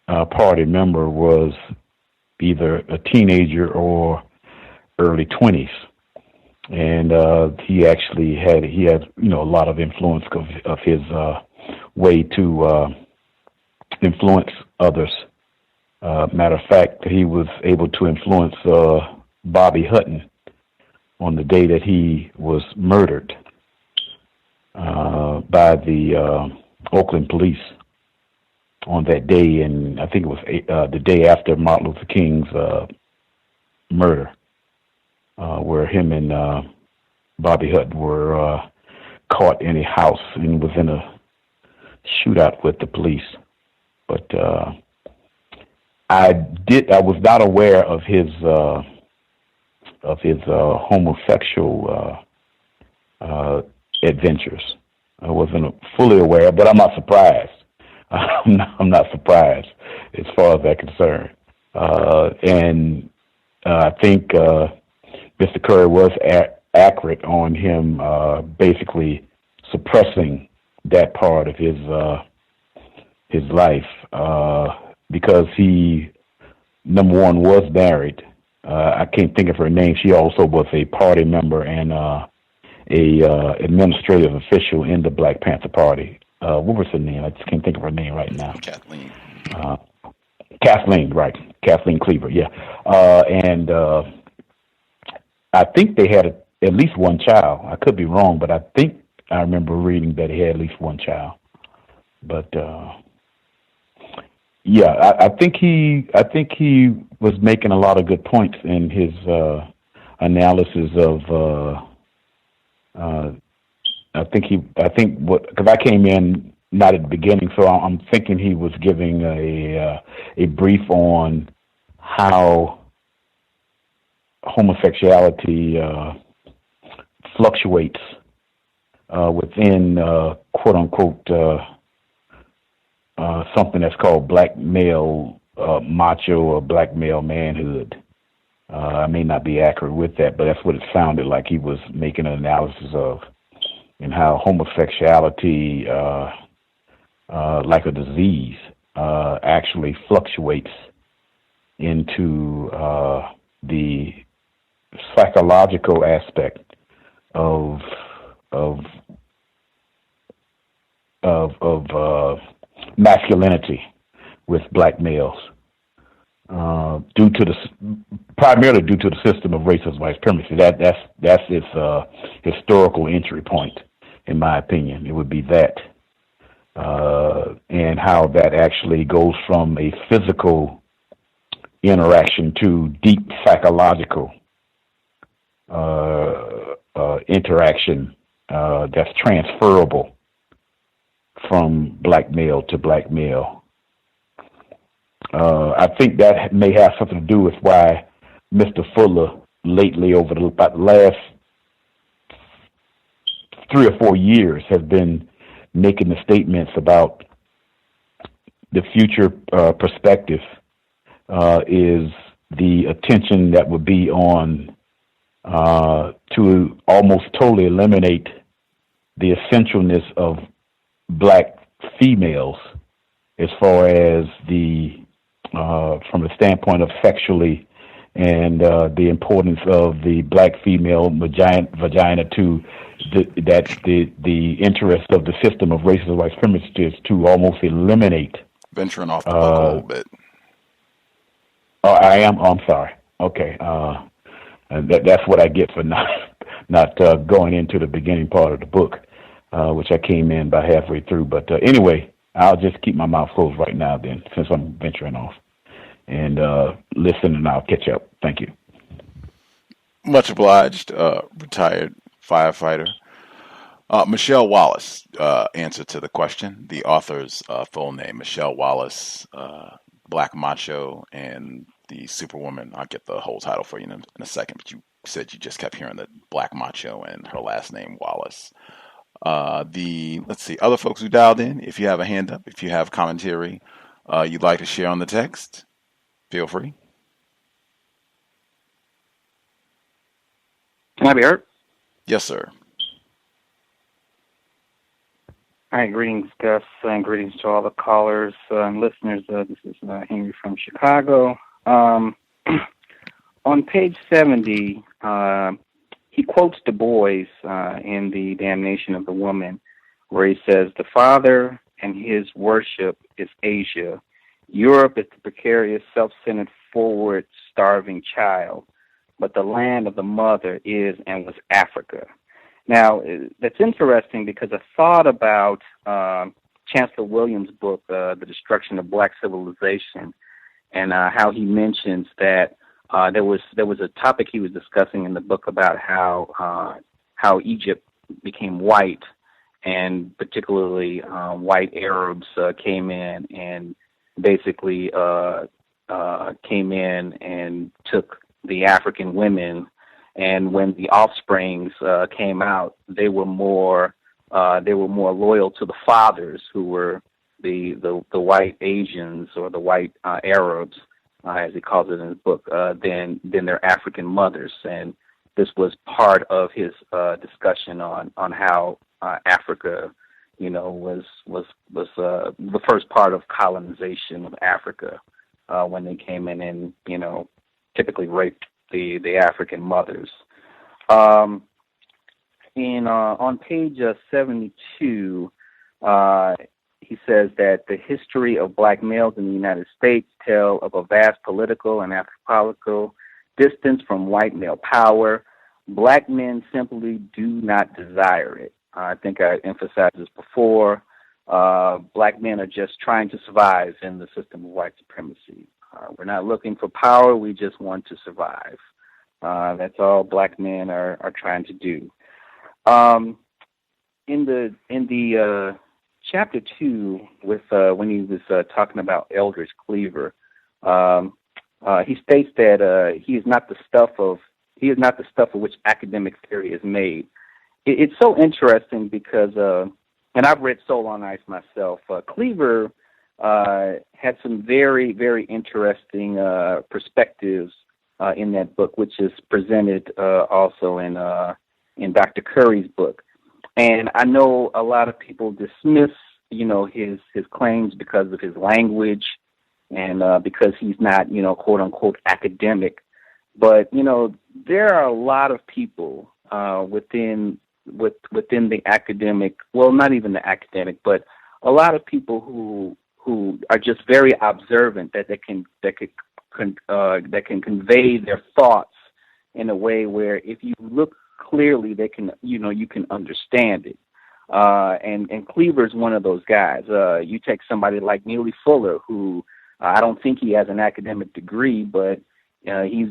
party member was either a teenager or early 20s. And he actually had a lot of influence of his way to influence others. Matter of fact, he was able to influence Bobby Hutton on the day that he was murdered by the Oakland police on that day, and I think it was the day after Martin Luther King's murder, where him and Bobby Hutton were caught in a house and was in a shootout with the police. But I was not aware of his homosexual adventures. I wasn't fully aware, but I'm not surprised. I'm not surprised as far as that's concerned. And I think Mr. Curry was accurate on him basically suppressing that part of his life because he, number one, was married. I can't think of her name. She also was a party member and a administrative official in the Black Panther Party. What was her name? I just can't think of her name right now. Kathleen. Kathleen, right. Kathleen Cleaver, yeah. And I think they had at least one child. I could be wrong, but I think I remember reading that he had at least one child. But yeah, I think he was making a lot of good points in his analysis of. Because I came in not at the beginning, so I'm thinking he was giving a brief on how homosexuality fluctuates within quote unquote something that's called black male macho or black male manhood. I may not be accurate with that, but that's what it sounded like he was making an analysis of, and how homosexuality, like a disease, actually fluctuates into the psychological aspect of masculinity with black males, primarily due to the system of racism, white supremacy. That's its historical entry point, in my opinion. It would be that, and how that actually goes from a physical interaction to deep psychological interaction that's transferable from black male to black male. I think that may have something to do with why Mr. Fuller lately, over about the last 3 or 4 years, has been making the statements about the future perspective is the attention that would be on to almost totally eliminate the essentialness of black females as far as the from the standpoint of sexually and the importance of the black female vagina to the interest of the system of racist white supremacy is to almost eliminate. Venturing off the book a little bit. Oh, I am. Oh, I'm sorry. Okay, that's what I get for not going into the beginning part of the book, which I came in by halfway through. But anyway, I'll just keep my mouth closed right now, then, since I'm venturing off, and listen, and I'll catch up. Thank you. Much obliged, retired firefighter. Michelle Wallace, answer to the question. The author's full name, Michelle Wallace, Black Macho and the Superwoman. I'll get the whole title for you in a second, but you said you just kept hearing the Black Macho and her last name, Wallace. Let's see, other folks who dialed in, if you have a hand up, if you have commentary you'd like to share on the text, feel free. Can I be heard? Yes, sir. All right, greetings, Gus, and greetings to all the callers and listeners. This is Henry from Chicago. On page 70, he quotes Du Bois in The Damnation of the Woman, where he says, "The father and his worship is Asia. Europe is the precarious, self-centered, forward, starving child, but the land of the mother is and was Africa." Now, that's interesting because I thought about Chancellor Williams' book, The Destruction of Black Civilization, and how he mentions that there was a topic he was discussing in the book about how Egypt became white, and particularly white Arabs came in and basically came in and took the African women. And when the offsprings came out, they were more loyal to the fathers, who were the white Asians or the white Arabs, as he calls it in his book, than their African mothers. And this was part of his discussion on how Africa, was the first part of colonization of Africa when they came in and typically raped the African mothers. On page 72, he says that the history of black males in the United States tell of a vast political and anthropological distance from white male power. Black men simply do not desire it. I think I emphasized this before. Black men are just trying to survive in the system of white supremacy. We're not looking for power. We just want to survive. That's all black men are trying to do. In the chapter 2, with when he was talking about Eldridge Cleaver, he states that he is not the stuff of which academic theory is made. It's so interesting because, and I've read Soul on Ice myself. Cleaver had some very, very interesting perspectives in that book, which is presented also in Dr. Curry's book. And I know a lot of people dismiss, his claims because of his language and because he's not, quote unquote academic. But there are a lot of people within the academic, well, not even the academic, but a lot of people who are just very observant, that can convey their thoughts in a way where if you look clearly, they can, you can understand it. And Cleaver's one of those guys. You take somebody like Neely Fuller, who I don't think he has an academic degree, but he's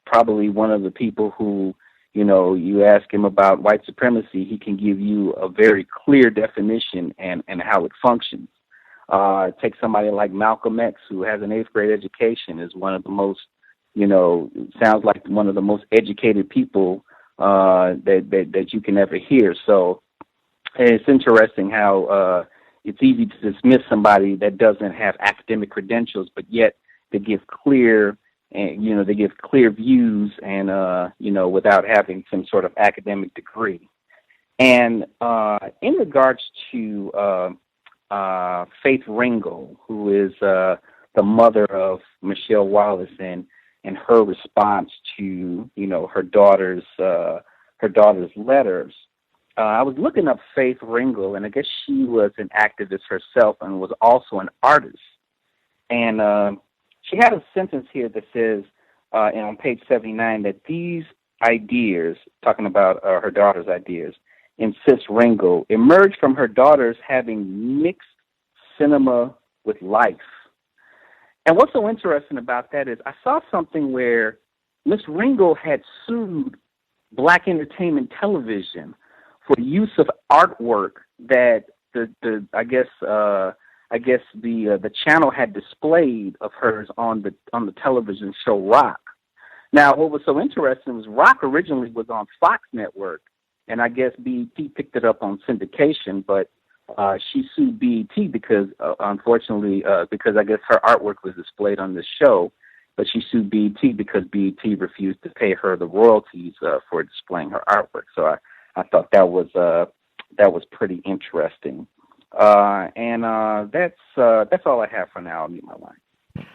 probably one of the people who, you ask him about white supremacy, he can give you a very clear definition and how it functions. Take somebody like Malcolm X, who has an 8th grade education, is one of the most, sounds like one of the most educated people that you can ever hear. So it's interesting how it's easy to dismiss somebody that doesn't have academic credentials, but yet they give clear views and without having some sort of academic degree. And in regards to Faith Ringgold, who is the mother of Michelle Wallace, and her response to her daughter's letters. I was looking up Faith Ringgold, and I guess she was an activist herself and was also an artist. And she had a sentence here that says, on page 79, that these ideas, talking about her daughter's ideas, insists Ringgold, emerged from her daughters having mixed cinema with life. And what's so interesting about that is I saw something where Miss Ringgold had sued Black Entertainment Television for use of artwork that the channel had displayed of hers on the television show Rock. Now, what was so interesting was Rock originally was on Fox Network, and I guess BET picked it up on syndication, but she sued BET because, unfortunately, because I guess her artwork was displayed on the show, but she sued BET because BET refused to pay her the royalties for displaying her artwork. So I thought that was pretty interesting. And that's all I have for now. I'll mute my line.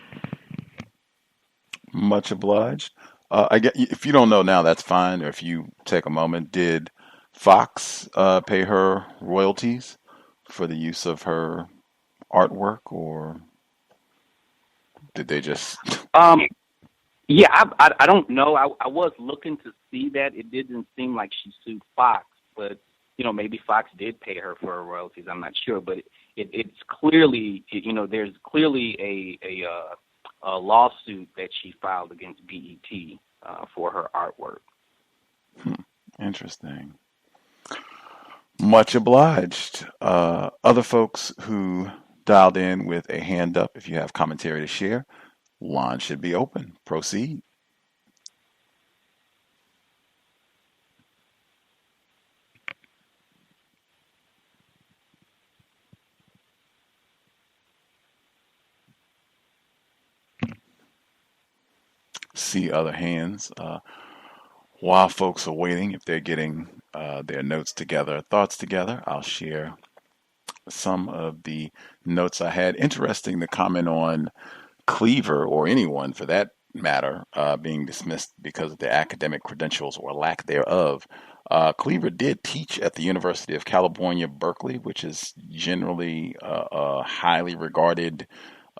Much obliged. I get, if you don't know now, that's fine. Or if you take a moment, did Fox pay her royalties for the use of her artwork, or did they just? Yeah, I don't know. I was looking to see that. It didn't seem like she sued Fox, but maybe Fox did pay her for her royalties. I'm not sure, but it's clearly, there's clearly a lawsuit that she filed against BET for her artwork. Interesting. Much obliged. Other folks who dialed in with a hand up, if you have commentary to share, line should be open. Proceed. See other hands. While folks are waiting, if they're getting their notes together, thoughts together, I'll share some of the notes I had. Interesting to comment on Cleaver, or anyone for that matter, being dismissed because of their academic credentials or lack thereof. Cleaver did teach at the University of California, Berkeley, which is generally a highly regarded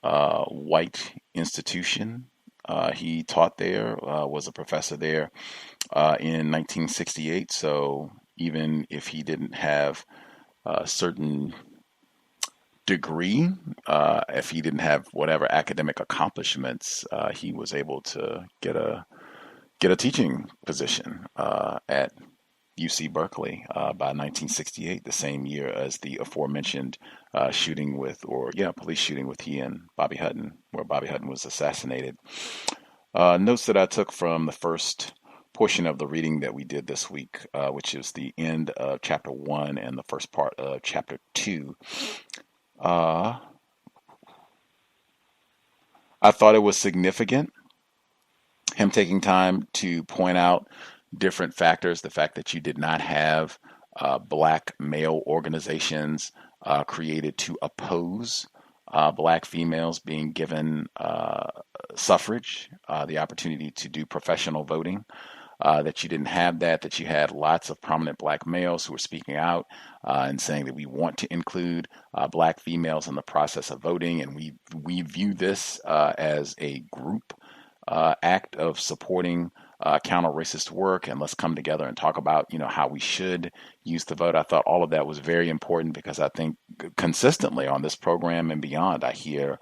white institution. He taught there, was a professor there in 1968. So even if he didn't have a certain degree, if he didn't have whatever academic accomplishments, he was able to get a teaching position at UC Berkeley by 1968, the same year as the aforementioned police shooting with he and Bobby Hutton, where Bobby Hutton was assassinated. Notes that I took from the first portion of the reading that we did this week, which is the end of chapter 1 and the first part of chapter 2. I thought it was significant, him taking time to point out different factors, the fact that you did not have black male organizations created to oppose black females being given suffrage, the opportunity to do professional voting, that you didn't have that you had lots of prominent black males who were speaking out and saying that we want to include black females in the process of voting, and we view this as a group act of supporting counter-racist work, and let's come together and talk about how we should use the vote. I thought all of that was very important, because I think consistently on this program and beyond, I hear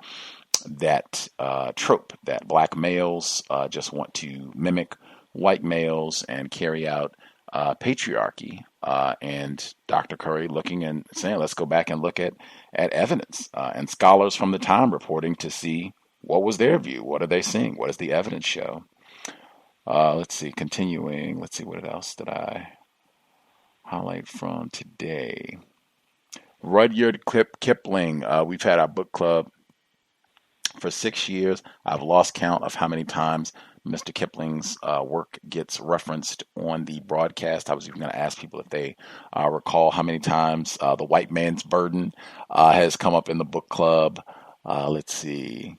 that trope that black males just want to mimic white males and carry out patriarchy. And Dr. Curry looking and saying, let's go back and look at evidence, and scholars from the time reporting to see what was their view. What are they seeing? What does the evidence show? Let's see, continuing. Let's see, what else did I highlight from today? Rudyard Kipling. We've had our book club for 6 years. I've lost count of how many times Mr. Kipling's work gets referenced on the broadcast. I was even going to ask people if they recall how many times The White Man's Burden has come up in the book club. Let's see.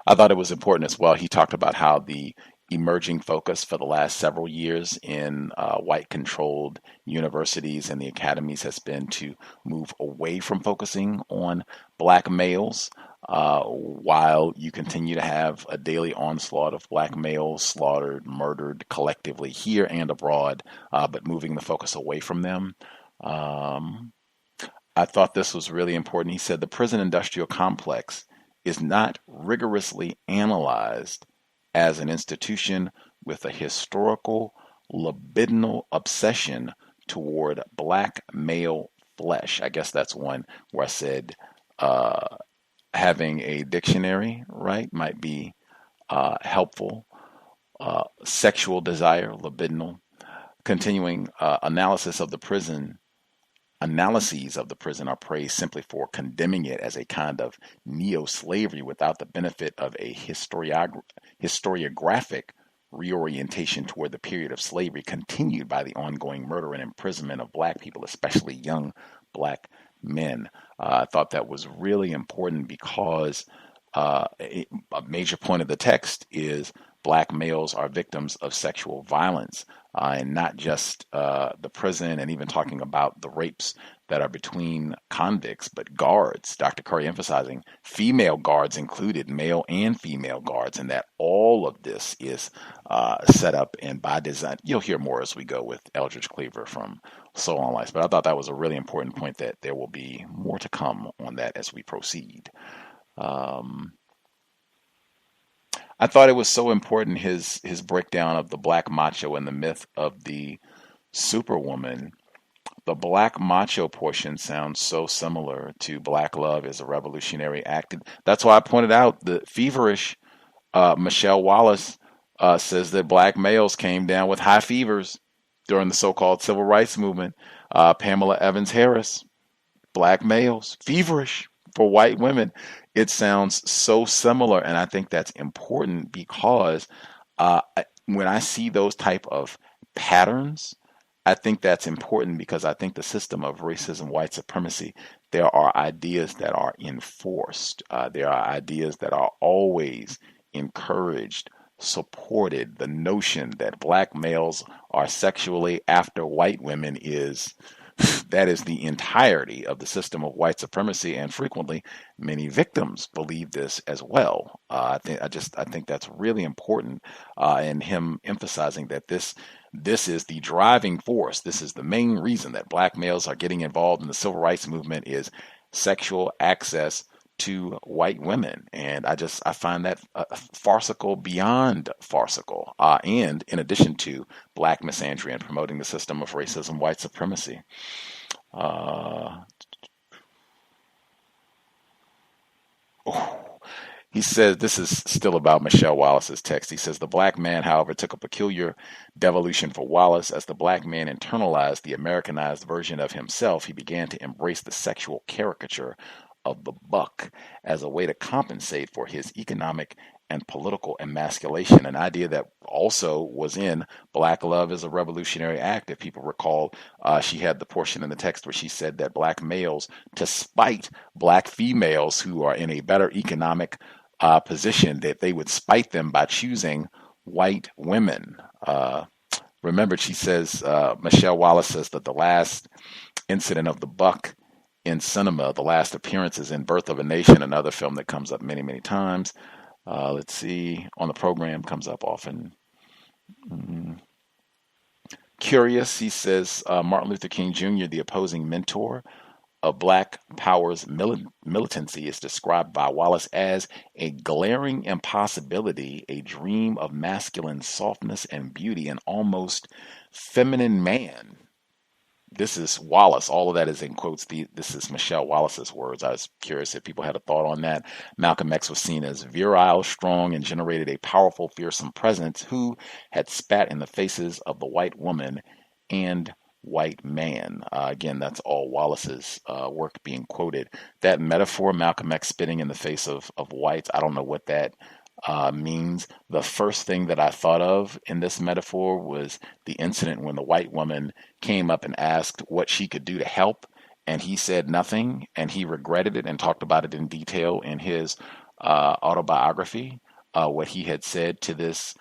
I thought it was important as well. He talked about how the emerging focus for the last several years in white-controlled universities and the academies has been to move away from focusing on black males, while you continue to have a daily onslaught of black males slaughtered, murdered collectively here and abroad, but moving the focus away from them. I thought this was really important. He said the prison industrial complex is not rigorously analyzed as an institution with a historical libidinal obsession toward black male flesh. I guess that's one where I said having a dictionary, right, might be helpful. Sexual desire, libidinal. Continuing analyses of the prison are praised simply for condemning it as a kind of neo-slavery without the benefit of a historiographic reorientation toward the period of slavery continued by the ongoing murder and imprisonment of black people, especially young black men. I thought that was really important because a major point of the text is black males are victims of sexual violence, and not just the prison, and even talking about the rapes that are between convicts, but guards. Dr. Curry emphasizing female guards included, male and female guards, and that all of this is set up and by design. You'll hear more as we go with Eldridge Cleaver from Soul on Life, but I thought that was a really important point, that there will be more to come on that as we proceed. I thought it was so important, his breakdown of the black macho and the myth of the superwoman. The black macho portion sounds so similar to Black Love is a Revolutionary Act. That's why I pointed out the feverish. Michelle Wallace says that black males came down with high fevers during the so-called civil rights movement. Pamela Evans Harris, black males, feverish for white women. It sounds so similar, and I think that's important because when I see those type of patterns, I think that's important because I think the system of racism, white supremacy, there are ideas that are enforced. There are ideas that are always encouraged, supported. The notion that black males are sexually after white women that is the entirety of the system of white supremacy, and frequently many victims believe this as well. I think that's really important, and him emphasizing that this is the driving force. This is the main reason that black males are getting involved in the civil rights movement is sexual access to white women, and I find that farcical beyond farcical, and in addition to black misandry and promoting the system of racism, white supremacy. He says, this is still about Michelle Wallace's text. He says, the black man, however, took a peculiar devolution for Wallace. As the black man internalized the Americanized version of himself, he began to embrace the sexual caricature of the buck as a way to compensate for his economic and political emasculation, an idea that also was in Black Love is a Revolutionary Act. If people recall, she had the portion in the text where she said that black males, to spite black females who are in a better economic position, that they would spite them by choosing white women. Remember, she says, Michelle Wallace says that the last incident of the buck in cinema, the last appearances in Birth of a Nation, another film that comes up many, many times. Let's see, on the program, comes up often. Curious, he says, Martin Luther King Jr., the opposing mentor of Black Power's militancy is described by Wallace as a glaring impossibility, a dream of masculine softness and beauty, an almost feminine man. This is Wallace. All of that is in quotes. This is Michelle Wallace's words. I was curious if people had a thought on that. Malcolm X was seen as virile, strong, and generated a powerful, fearsome presence who had spat in the faces of the white woman and white man. Again, that's all Wallace's work being quoted. That metaphor, Malcolm X spitting in the face of whites, I don't know what that means. The first thing that I thought of in this metaphor was the incident when the white woman came up and asked what she could do to help, and he said nothing, and he regretted it and talked about it in detail in his autobiography, what he had said to this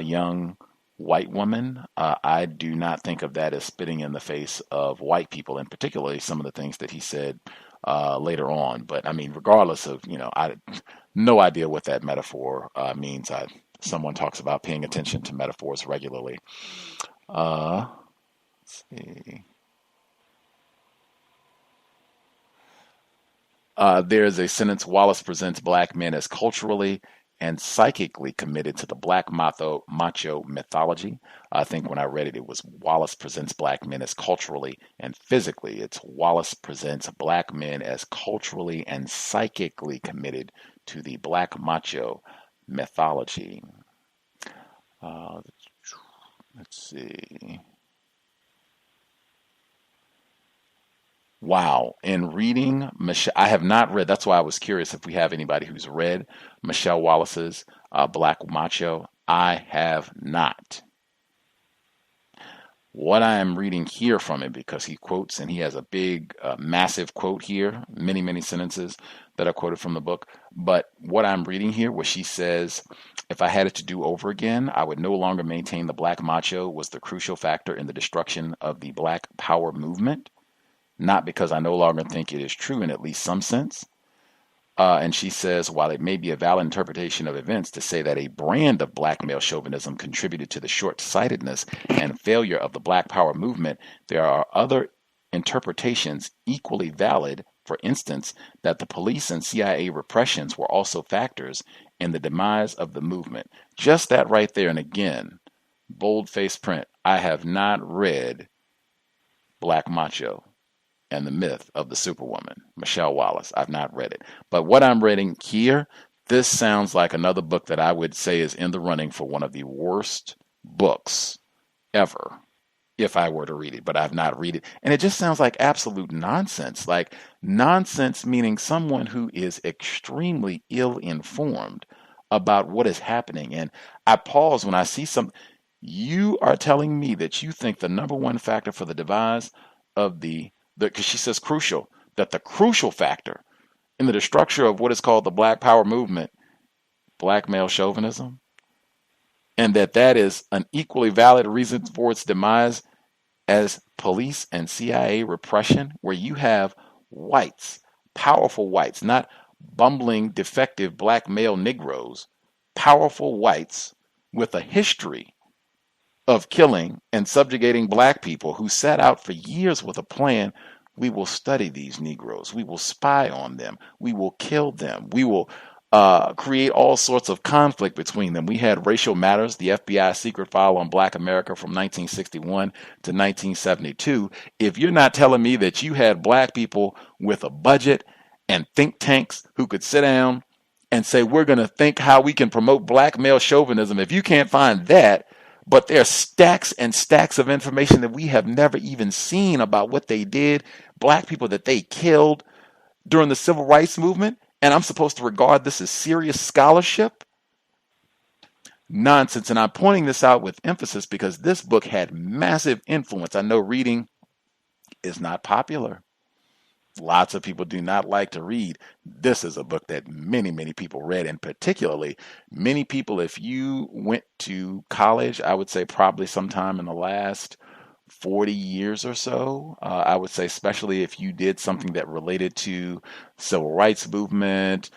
young white woman. I do not think of that as spitting in the face of white people, and particularly some of the things that he said later on. But I mean, regardless of, I no idea what that metaphor means. Someone talks about paying attention to metaphors regularly. Let's see. There's a sentence: Wallace presents black men as culturally and psychically committed to the black macho mythology. I think when I read it, it was Wallace presents black men as culturally and physically. It's Wallace presents black men as culturally and psychically committed to the black macho mythology. Let's see. Wow. In reading Michelle, I have not read, that's why I was curious if we have anybody who's read Michelle Wallace's Black Macho. I have not. What I am reading here from it, because he quotes, and he has a big, massive quote here, many, many sentences that are quoted from the book. But what I'm reading here, where she says, if I had it to do over again, I would no longer maintain the black macho was the crucial factor in the destruction of the Black Power movement. Not because I no longer think it is true in at least some sense. And she says, while it may be a valid interpretation of events to say that a brand of black male chauvinism contributed to the short-sightedness and failure of the Black Power movement, there are other interpretations equally valid. For instance, that the police and CIA repressions were also factors in the demise of the movement. Just that right there. And again, bold-face print. I have not read Black Macho and the Myth of the Superwoman, Michelle Wallace. I've not read it. But what I'm reading here, this sounds like another book that I would say is in the running for one of the worst books ever, if I were to read it, but I've not read it. And it just sounds like absolute nonsense. Like nonsense meaning someone who is extremely ill-informed about what is happening. And I pause when I see some. You are telling me that you think the number one factor for the demise of because she says crucial, that the crucial factor in the destruction of what is called the Black Power movement, black male chauvinism, and that is an equally valid reason for its demise as police and CIA repression, where you have whites, powerful whites, not bumbling, defective black male Negroes, powerful whites with a history of killing and subjugating black people who sat out for years with a plan. We will study these Negroes. We will spy on them. We will kill them. We will create all sorts of conflict between them. We had Racial Matters, the FBI secret file on Black America from 1961 to 1972. If you're not telling me that you had black people with a budget and think tanks who could sit down and say, we're going to think how we can promote black male chauvinism, if you can't find that, but there are stacks and stacks of information that we have never even seen about what they did, black people that they killed during the civil rights movement, and I'm supposed to regard this as serious scholarship? Nonsense. And I'm pointing this out with emphasis because this book had massive influence. I know reading is not popular. Lots of people do not like to read. This is a book that many, many people read, and particularly many people, if you went to college, I would say probably sometime in the last 40 years or so, I would say especially if you did something that related to civil rights movement,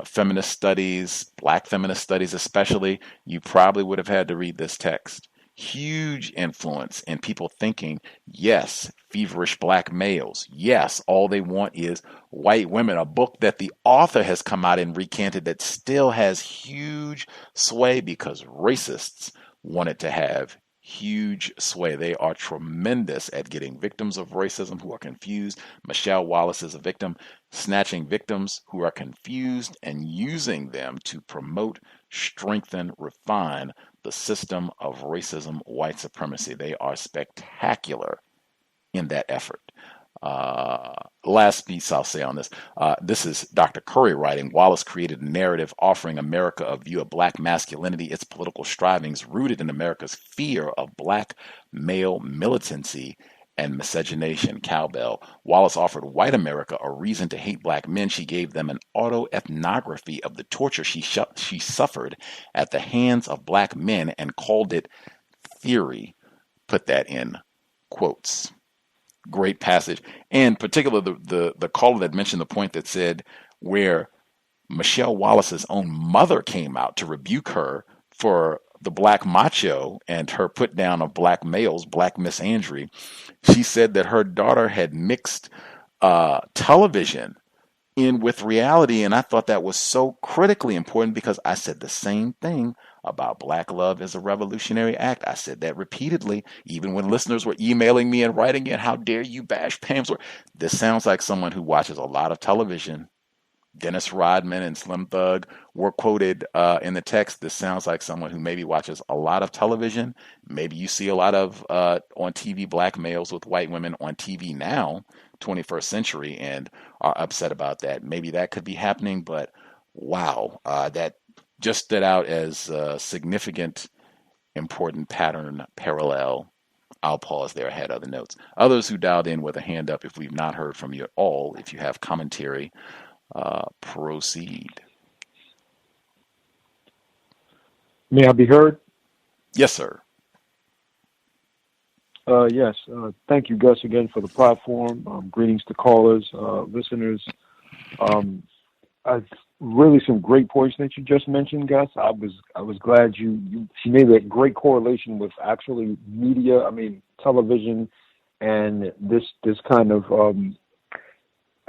feminist studies, black feminist studies especially, you probably would have had to read this text. huge influence in people thinking, yes, feverish black males. Yes, all they want is white women. A book that the author has come out and recanted that still has huge sway because racists want it to have huge sway. They are tremendous at getting victims of racism who are confused. Michelle Wallace is a victim, snatching victims who are confused and using them to promote, strengthen, refine the system of racism, white supremacy. They are spectacular in that effort. Last piece I'll say on this. This is Dr. Curry writing. Wallace created a narrative offering America a view of black masculinity, its political strivings rooted in America's fear of black male militancy and miscegenation. Cowbell. Wallace offered white America a reason to hate black men. She gave them an autoethnography of the torture she suffered at the hands of black men and called it theory. Put that in quotes. Great passage, and particularly the caller that mentioned the point that said where Michelle Wallace's own mother came out to rebuke her for the black macho and her put down of black males, black misandry. She said that her daughter had mixed television in with reality, and I thought that was so critically important because I said the same thing about Black Love is a Revolutionary Act. I said that repeatedly, even when listeners were emailing me and writing in, how dare you bash Pam's work. This sounds like someone who watches a lot of television. Dennis Rodman and Slim Thug were quoted in the text. This sounds like someone who maybe watches a lot of television. Maybe you see a lot of on TV black males with white women on TV now, 21st century, and are upset about that. Maybe that could be happening, but wow, that just stood out as a significant, important pattern parallel. I'll pause there. I had other notes. Others who dialed in with a hand up, if we've not heard from you at all, if you have commentary, proceed. May I be heard? Yes, sir. Yes. Thank you, Gus, again for the platform. Greetings to callers, listeners. Really some great points that you just mentioned, Gus. I was glad she made a great correlation with actually media. I mean, television, and this kind of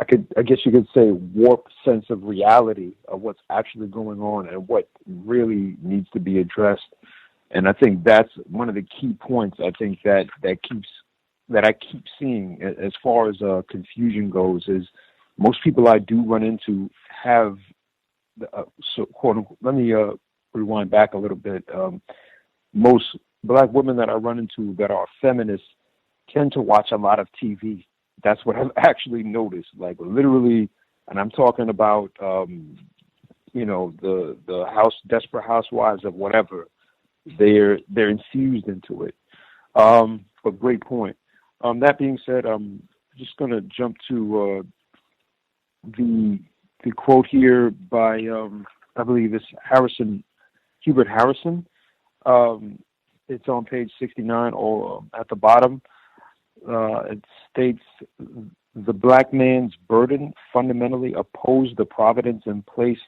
I guess you could say warped sense of reality of what's actually going on and what really needs to be addressed. And I think that's one of the key points. I think that I keep seeing as far as confusion goes is most people I do run into have so quote unquote. Let me rewind back a little bit. Most black women that I run into that are feminists tend to watch a lot of TV. That's what I've actually noticed. Like literally, and I'm talking about the Desperate Housewives of whatever. They're infused into it. A great point. That being said, I'm just going to jump to the quote here by I believe it's Hubert Harrison. It's on page 69 or at the bottom. It states, the black man's burden fundamentally opposed the providence and placed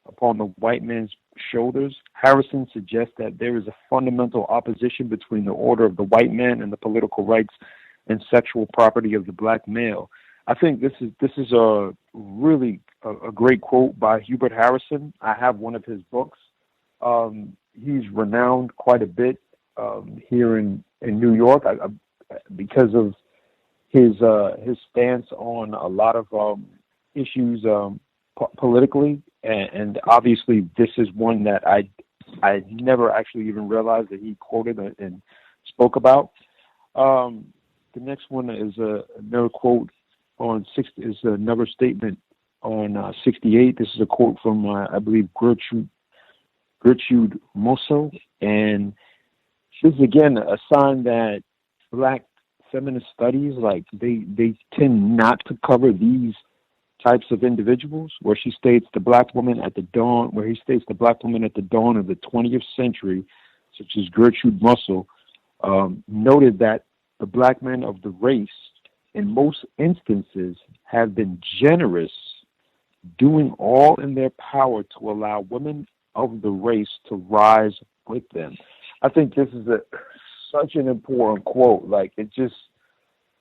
upon the white man's shoulders. Harrison suggests that there is a fundamental opposition between the order of the white man and the political rights and sexual property of the black male. I think this is a really a great quote by Hubert Harrison. I have one of his books. He's renowned quite a bit here in New York because of his stance on a lot of issues politically, and obviously this is one that I never actually even realized that he quoted and spoke about. The next one is another quote on another statement on 68. This is a quote from I believe Gertrude Mosso, and this is again a sign that black feminist studies, like they tend not to cover these types of individuals, where she states the black woman at the dawn of the 20th century, such as Gertrude Mosso, noted that the black men of the race in most instances have been generous, doing all in their power to allow women of the race to rise with them. I think this is such an important quote. Like, it just,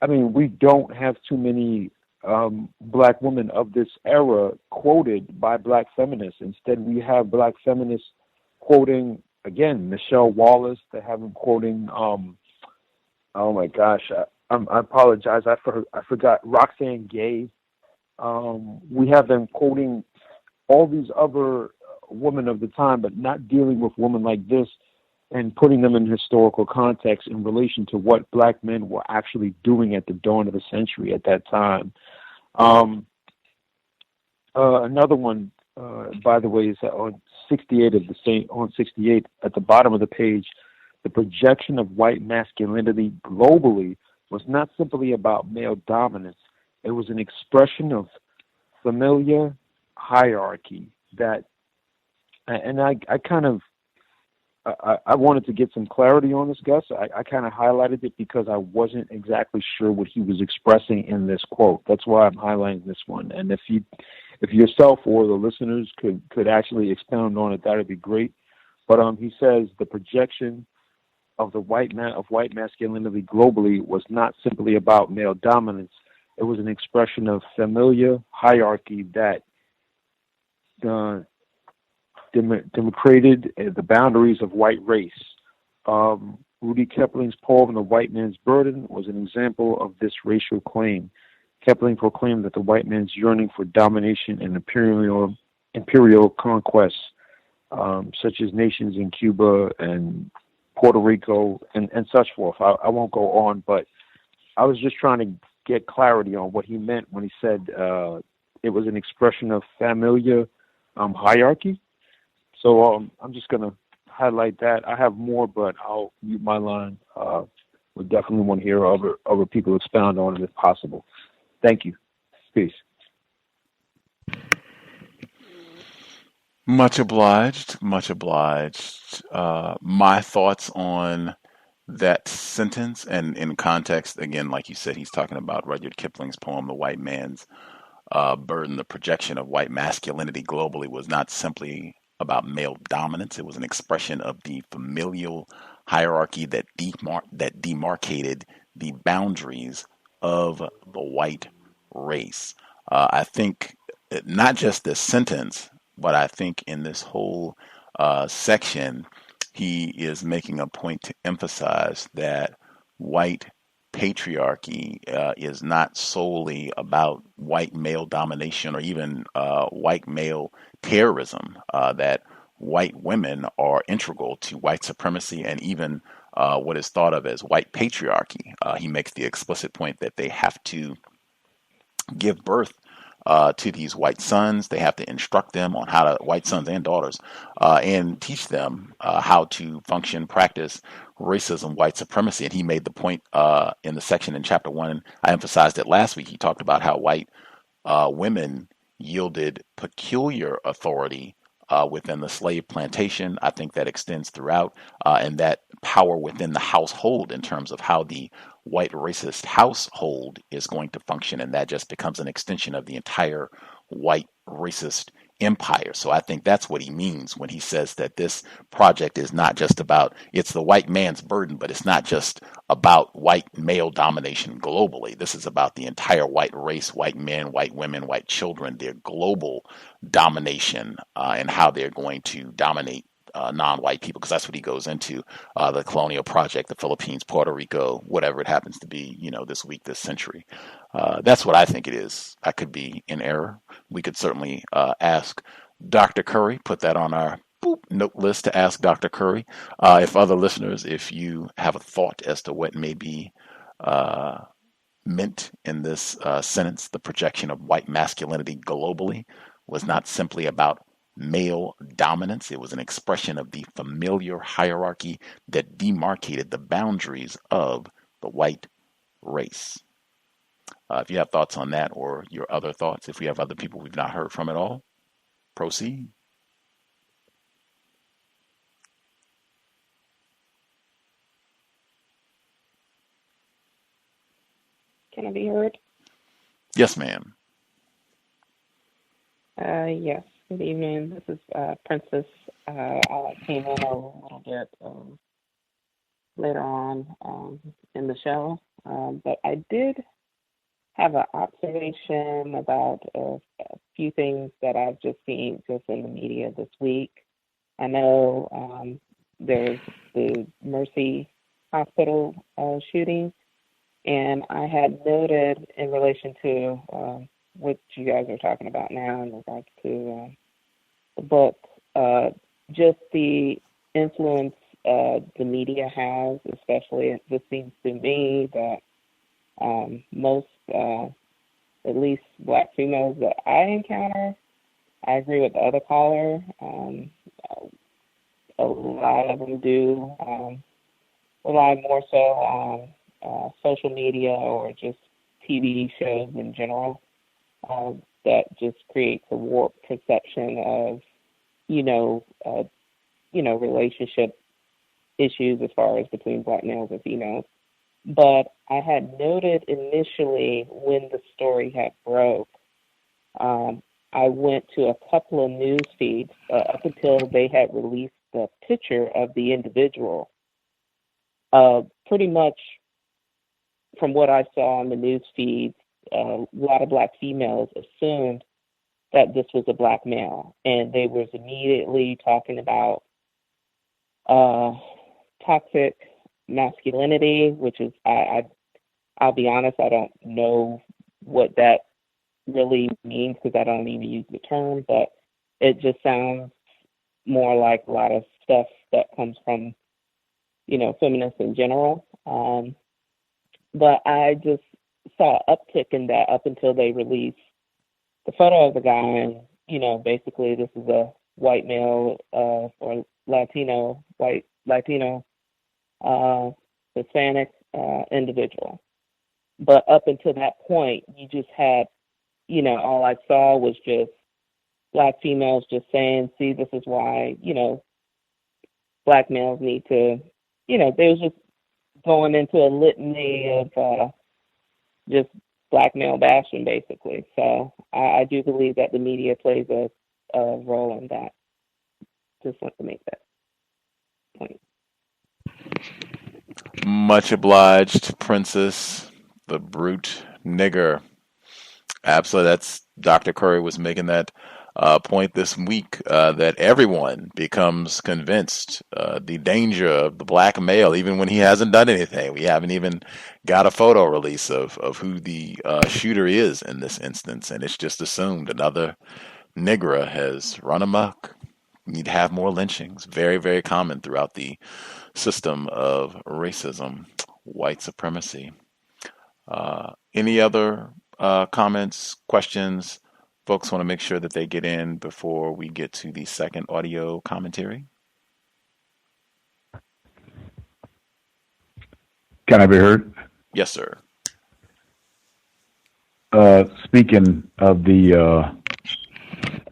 I mean, we don't have too many black women of this era quoted by black feminists. Instead, we have black feminists quoting, again, Michelle Wallace. They have them quoting, oh my gosh, I apologize. I forgot Roxane Gay. We have them quoting all these other women of the time, but not dealing with women like this and putting them in historical context in relation to what black men were actually doing at the dawn of the century at that time. Another one, by the way, is on 68 of the same, on 68 at the bottom of the page. The projection of white masculinity globally was not simply about male dominance. It was an expression of familiar hierarchy that, and I kind of, I wanted to get some clarity on this, Gus. I kind of highlighted it because I wasn't exactly sure what he was expressing in this quote. That's why I'm highlighting this one. And if yourself or the listeners could actually expound on it, that would be great. But he says the projection of the white masculinity globally was not simply about male dominance. It was an expression of familiar hierarchy that democrated the boundaries of white race. Rudy Kipling's poem, The White Man's Burden, was an example of this racial claim. Kipling proclaimed that the white man's yearning for domination and imperial conquests, such as nations in Cuba and Puerto Rico and such forth. I won't go on, but I was just trying to get clarity on what he meant when he said it was an expression of familiar hierarchy. So I'm just going to highlight that. I have more, but I'll mute my line. We definitely want to hear other people expound on it if possible. Thank you. Peace. Much obliged. Much obliged. My thoughts on that sentence, and in context, again, like you said, he's talking about Rudyard Kipling's poem, The White Man's Burden. The projection of white masculinity globally was not simply about male dominance. It was an expression of the familial hierarchy that demarcated the boundaries of the white race. I think not just this sentence, but I think in this whole section, he is making a point to emphasize that white patriarchy is not solely about white male domination or even white male terrorism, that white women are integral to white supremacy and even what is thought of as white patriarchy. He makes the explicit point that they have to give birth to these white sons. They have to instruct them on how to, white sons and daughters, and teach them how to function, practice racism, white supremacy. And he made the point in the section in chapter 1. I emphasized it last week. He talked about how white women yielded peculiar authority within the slave plantation. I think that extends throughout, and that power within the household in terms of how the white racist household is going to function, and that just becomes an extension of the entire white racist empire. So I think that's what he means when he says that this project is not just about, it's the white man's burden, but it's not just about white male domination globally. This is about the entire white race, white men, white women, white children, their global domination, and how they're going to dominate non-white people, because that's what he goes into, the colonial project, the Philippines, Puerto Rico, whatever it happens to be, this week, this century. That's what I think it is. I could be in error. We could certainly ask Dr. Curry, put that on our note list to ask Dr. Curry. If other listeners, if you have a thought as to what may be meant in this sentence, the projection of white masculinity globally was not simply about male dominance. It was an expression of the familiar hierarchy that demarcated the boundaries of the white race. If you have thoughts on that or your other thoughts, if we have other people we've not heard from at all, proceed. Can I be heard? Yes, ma'am. Yes. Good evening. This is Princess. I came in a little bit later on in the show. But I did have an observation about a few things that I've just seen just in the media this week. I know there's the Mercy Hospital shooting, and I had noted in relation to what you guys are talking about now in regards to the book, just the influence the media has, especially it just seems to me that most, at least Black females that I encounter, I agree with the other caller. A lot of them do rely more so on social media or just TV shows in general. That just creates a warped perception of, relationship issues as far as between Black males and females. But I had noted initially when the story had broke, I went to a couple of news feeds up until they had released the picture of the individual. Pretty much from what I saw on the news feeds, a lot of Black females assumed that this was a Black male, and they was immediately talking about toxic masculinity, which is, I'll be honest, I don't know what that really means because I don't even use the term, but it just sounds more like a lot of stuff that comes from, feminists in general. But I just saw an uptick in that up until they released the photo of the guy, and, basically this is a white male or white Latino, Hispanic individual. But up until that point, you just had, all I saw was just Black females just saying, see, this is why, Black males need to, they was just going into a litany of just Black male bashing, basically. So I do believe that the media plays a role in that. Just want to make that point. Much obliged, Princess, the brute nigger. Absolutely. That's Dr. Curry was making that point this week that everyone becomes convinced the danger of the Black male, even when he hasn't done anything. We haven't even got a photo release of who the shooter is in this instance, and it's just assumed another nigger has run amok. We need to have more lynchings. Very, very common throughout the system of racism, white supremacy. Any other comments, questions? Folks want to make sure that they get in before we get to the second audio commentary. Can I be heard? Yes, sir. Speaking of the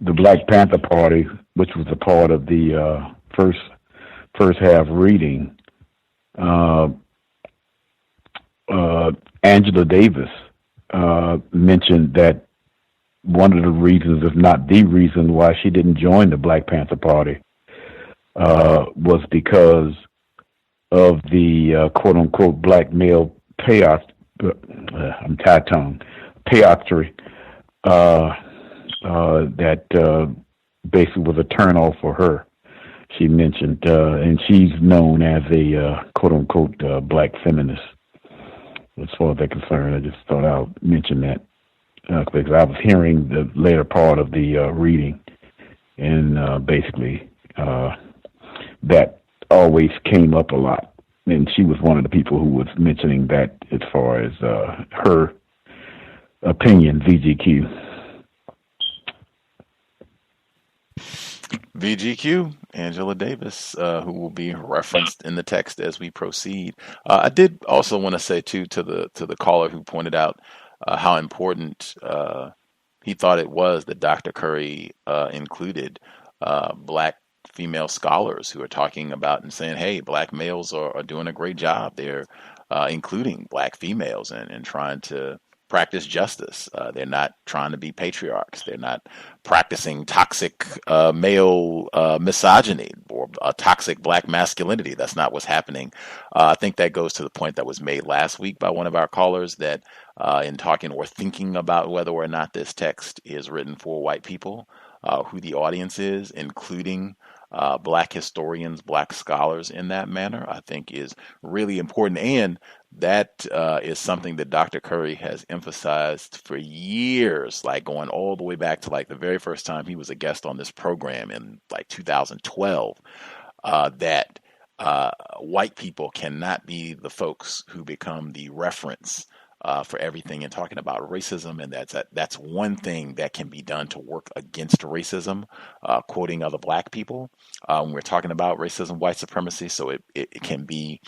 Black Panther Party, which was a part of the first half reading, Angela Davis mentioned that one of the reasons, if not the reason, why she didn't join the Black Panther Party was because of the quote-unquote black male payout. I'm tongue payotry that basically was a turnoff for her. She mentioned, and she's known as a quote-unquote black feminist. As far as they're concerned, I just thought I'll mention that because I was hearing the later part of the reading, and basically that always came up a lot. And she was one of the people who was mentioning that as far as her opinion, VGQ. VGQ, Angela Davis, who will be referenced in the text as we proceed. I did also want to say too to the caller who pointed out how important he thought it was that Dr. Curry included black female scholars who are talking about and saying, hey, black males are doing a great job. They're including black females and trying to practice justice. They're not trying to be patriarchs. They're not practicing toxic male misogyny or toxic black masculinity. That's not what's happening. I think that goes to the point that was made last week by one of our callers that in talking or thinking about whether or not this text is written for white people, who the audience is, including black historians, black scholars in that manner, I think is really important. And that is something that Dr. Curry has emphasized for years, like going all the way back to like the very first time he was a guest on this program in like 2012, that white people cannot be the folks who become the reference for everything and talking about racism, and that's one thing that can be done to work against racism, quoting other black people when we're talking about racism, white supremacy. So it can be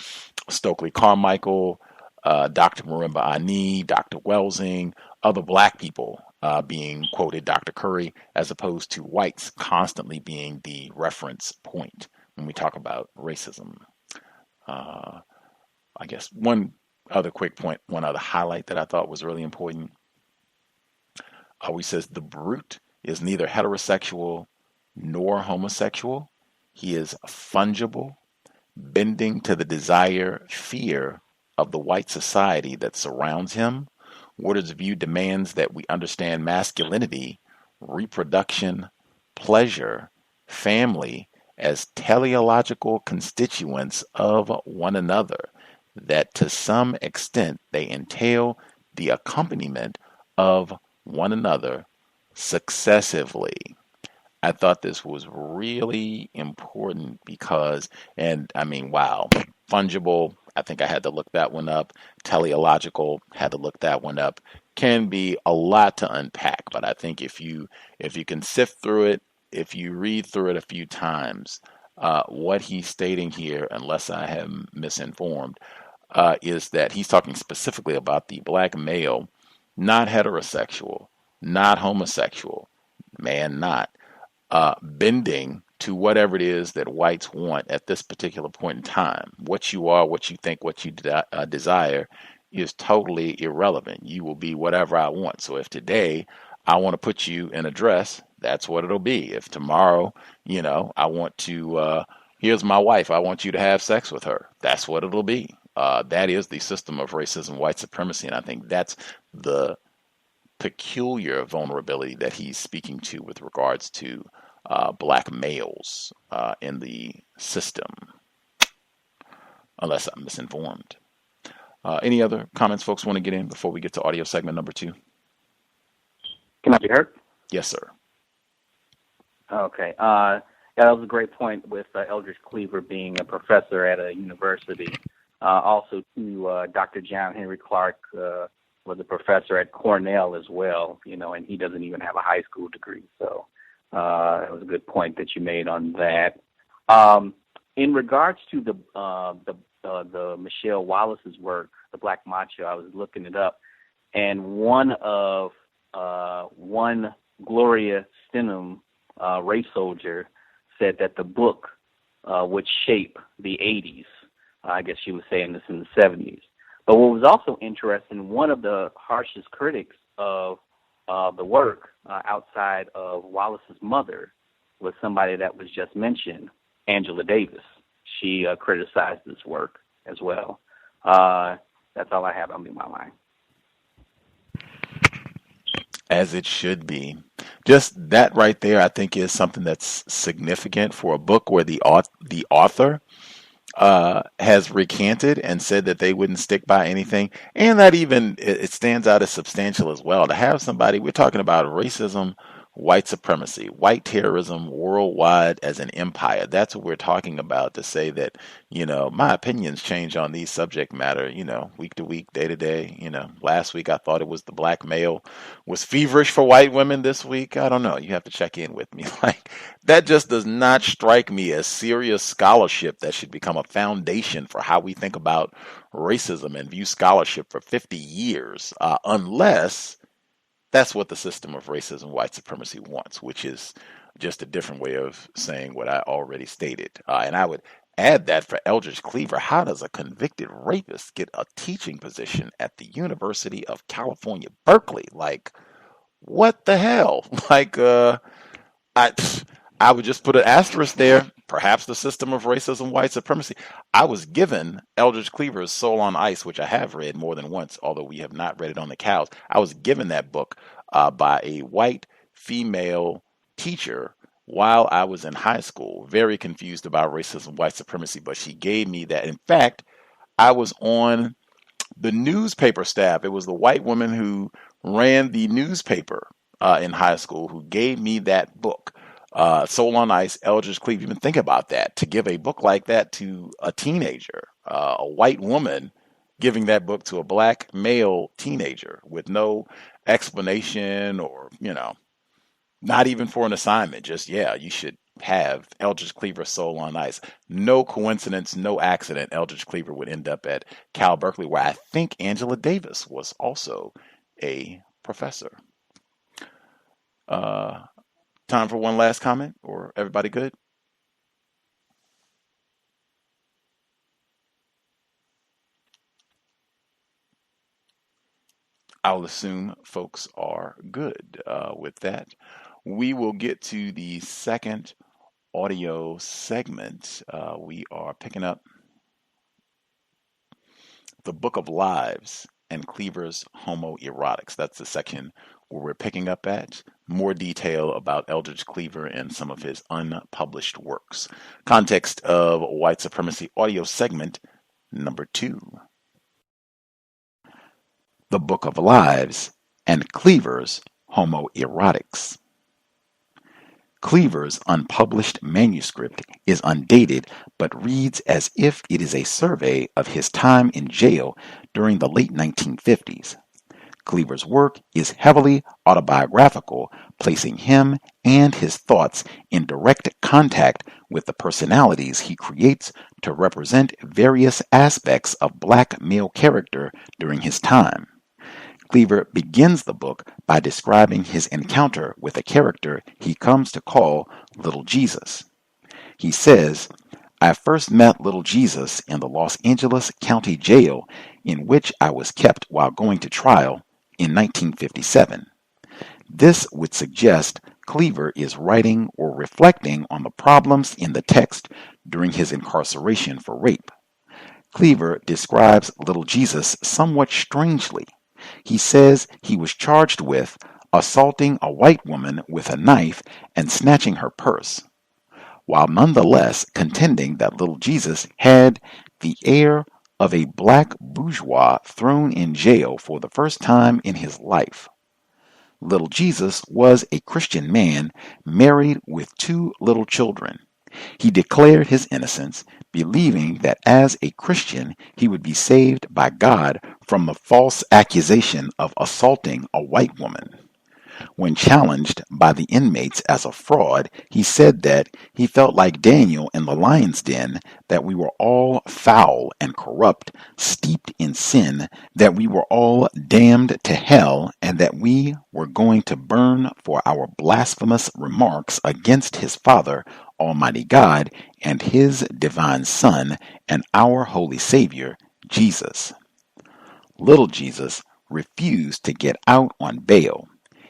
Stokely Carmichael, Dr. Marimba Ani, Dr. Welsing, other black people being quoted, Dr. Curry, as opposed to whites constantly being the reference point when we talk about racism. I guess one other quick point, one other highlight that I thought was really important. He says the brute is neither heterosexual nor homosexual. He is fungible, bending to the desire, fear of the white society that surrounds him. Waters' view demands that we understand masculinity, reproduction, pleasure, family as teleological constituents of one another, that to some extent they entail the accompaniment of one another successively. I thought this was really important because, and I mean, wow, fungible, I think I had to look that one up. Teleological, had to look that one up. Can be a lot to unpack, but I think if you can sift through it, if you read through it a few times, what he's stating here, unless I am misinformed, is that he's talking specifically about the black male, not heterosexual, not homosexual, man not, bending to whatever it is that whites want at this particular point in time. What you are, what you think, what you desire is totally irrelevant. You will be whatever I want. So if today I want to put you in a dress, that's what it'll be. If tomorrow, I want to, here's my wife, I want you to have sex with her, that's what it'll be. That is the system of racism, white supremacy, and I think that's the peculiar vulnerability that he's speaking to with regards to black males in the system, unless I'm misinformed. Any other comments folks want to get in before we get to audio segment number 2? Can I be heard? Yes, sir. Okay. Yeah, that was a great point with Eldridge Cleaver being a professor at a university. Also, too, Dr. John Henry Clark was a professor at Cornell as well, and he doesn't even have a high school degree. So that was a good point that you made on that. In regards to the Michelle Wallace's work, The Black Macho, I was looking it up, and one Gloria Steinem, race soldier, said that the book would shape the 80s. I guess she was saying this in the 70s. But what was also interesting, one of the harshest critics of the work outside of Wallace's mother was somebody that was just mentioned, Angela Davis. She criticized this work as well. That's all I have on my mind. As it should be. Just that right there, I think, is something that's significant for a book where the author has recanted and said that they wouldn't stick by anything. And that even, it stands out as substantial as well. To have somebody, we're talking about racism, white supremacy, white terrorism worldwide as an empire. That's what we're talking about, to say that, my opinions change on these subject matter, week to week, day to day. Last week I thought it was the black male was feverish for white women. This week, I don't know. You have to check in with me. Like, that just does not strike me as serious scholarship that should become a foundation for how we think about racism and view scholarship for 50 years, unless that's what the system of racism, white supremacy wants, which is just a different way of saying what I already stated. And I would add that for Eldridge Cleaver, how does a convicted rapist get a teaching position at the University of California, Berkeley? Like, what the hell? Like, I I would just put an asterisk there. Perhaps the system of racism, white supremacy. I was given Eldridge Cleaver's Soul on Ice, which I have read more than once, although we have not read it on the cows. I was given that book by a white female teacher while I was in high school, very confused about racism, white supremacy, but she gave me that. In fact, I was on the newspaper staff. It was the white woman who ran the newspaper in high school who gave me that book, Soul on Ice, Eldridge Cleaver. Even think about that, to give a book like that to a teenager, a white woman giving that book to a black male teenager with no explanation or, not even for an assignment. Just, yeah, you should have Eldridge Cleaver Soul on Ice. No coincidence, no accident. Eldridge Cleaver would end up at Cal Berkeley, where I think Angela Davis was also a professor. Time for one last comment, or everybody good? I'll assume folks are good. With that, we will get to the second audio segment. We are picking up the Book of Lives and Cleaver's Homoerotics. That's the section where we're picking up at. More detail about Eldridge Cleaver and some of his unpublished works. Context of White Supremacy audio segment number 2. The Book of Lives and Cleaver's Homoerotics. Cleaver's unpublished manuscript is undated but reads as if it is a survey of his time in jail during the late 1950s. Cleaver's work is heavily autobiographical, placing him and his thoughts in direct contact with the personalities he creates to represent various aspects of black male character during his time. Cleaver begins the book by describing his encounter with a character he comes to call Little Jesus. He says, "I first met Little Jesus in the Los Angeles County Jail in which I was kept while going to trial in 1957. This would suggest Cleaver is writing or reflecting on the problems in the text during his incarceration for rape. Cleaver describes Little Jesus somewhat strangely. He says he was charged with assaulting a white woman with a knife and snatching her purse, while nonetheless contending that Little Jesus had the air of a black bourgeois thrown in jail for the first time in his life. Little Jesus was a Christian man married with 2 little children. He declared his innocence, believing that as a Christian he would be saved by God from the false accusation of assaulting a white woman. When challenged by the inmates as a fraud, he said that he felt like Daniel in the lion's den, that we were all foul and corrupt, steeped in sin, that we were all damned to hell, and that we were going to burn for our blasphemous remarks against his Father, Almighty God, and his divine Son, and our Holy Savior, Jesus. Little Jesus refused to get out on bail.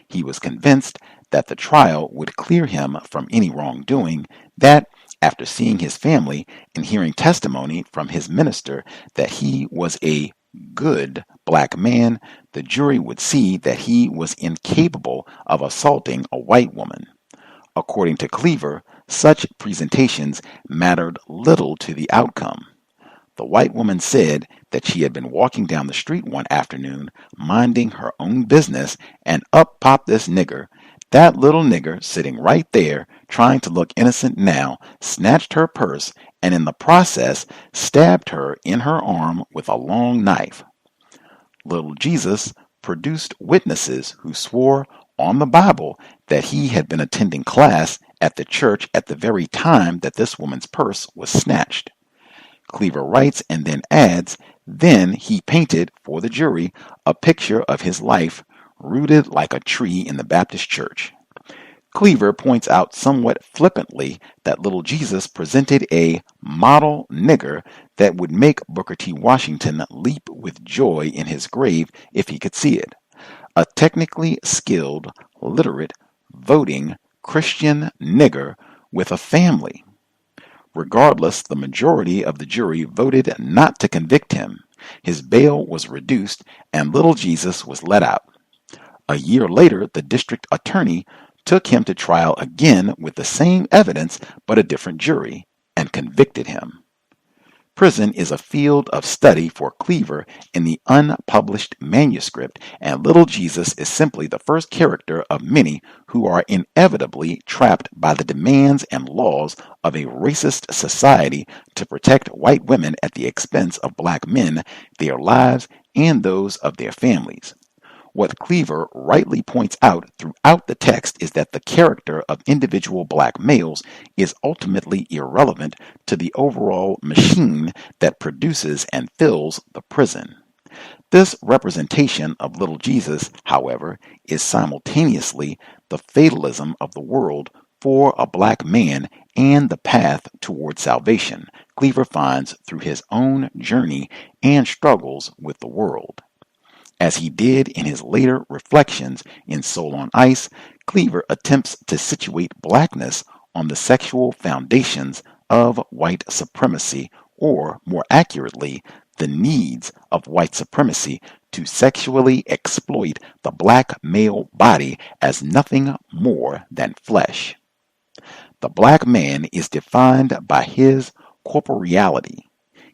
He was convinced that the trial would clear him from any wrongdoing, that after seeing his family and hearing testimony from his minister that he was a good black man, the jury would see that he was incapable of assaulting a white woman. According to Cleaver, such presentations mattered little to the outcome. The white woman said that she had been walking down the street one afternoon, minding her own business, and up popped this nigger. That little nigger, sitting right there, trying to look innocent now, snatched her purse, and in the process stabbed her in her arm with a long knife. Little Jesus produced witnesses who swore on the Bible that he had been attending class at the church at the very time that this woman's purse was snatched. Cleaver writes and then adds, then he painted for the jury a picture of his life rooted like a tree in the Baptist church. Cleaver points out somewhat flippantly that little Jesus presented a model nigger that would make Booker T. Washington leap with joy in his grave if he could see it. A technically skilled, literate, voting Christian nigger with a family. Regardless, the majority of the jury voted not to convict him. His bail was reduced and little Jesus was let out. A year later, the district attorney took him to trial again with the same evidence but a different jury and convicted him. Prison is a field of study for Cleaver in the unpublished manuscript, and little Jesus is simply the first character of many who are inevitably trapped by the demands and laws of a racist society to protect white women at the expense of black men, their lives, and those of their families. What Cleaver rightly points out throughout the text is that the character of individual black males is ultimately irrelevant to the overall machine that produces and fills the prison. This representation of little Jesus, however, is simultaneously the fatalism of the world for a black man and the path toward salvation Cleaver finds through his own journey and struggles with the world. As he did in his later reflections in Soul on Ice, Cleaver attempts to situate blackness on the sexual foundations of white supremacy, or more accurately, the needs of white supremacy to sexually exploit the black male body as nothing more than flesh. The black man is defined by his corporeality.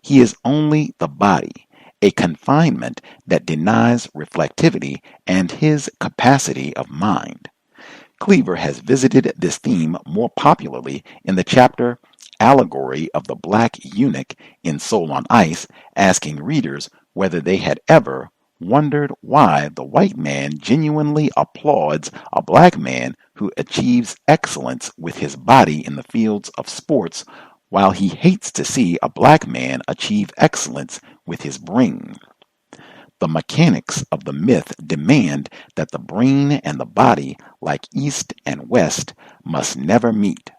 He is only the body, a confinement that denies reflectivity and his capacity of mind. Cleaver has visited this theme more popularly in the chapter Allegory of the Black Eunuch in Soul on Ice, asking readers whether they had ever wondered why the white man genuinely applauds a black man who achieves excellence with his body in the fields of sports, while he hates to see a black man achieve excellence with his brain. The mechanics of the myth demand that the brain and the body, like East and West, must never meet.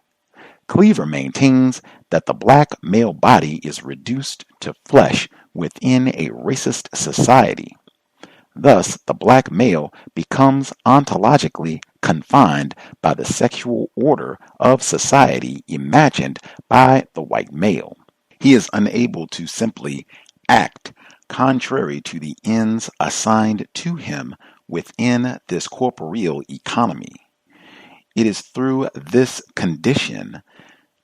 Cleaver maintains that the black male body is reduced to flesh within a racist society. Thus, the black male becomes ontologically confined by the sexual order of society imagined by the white male. He is unable to simply act contrary to the ends assigned to him within this corporeal economy. It is through this condition,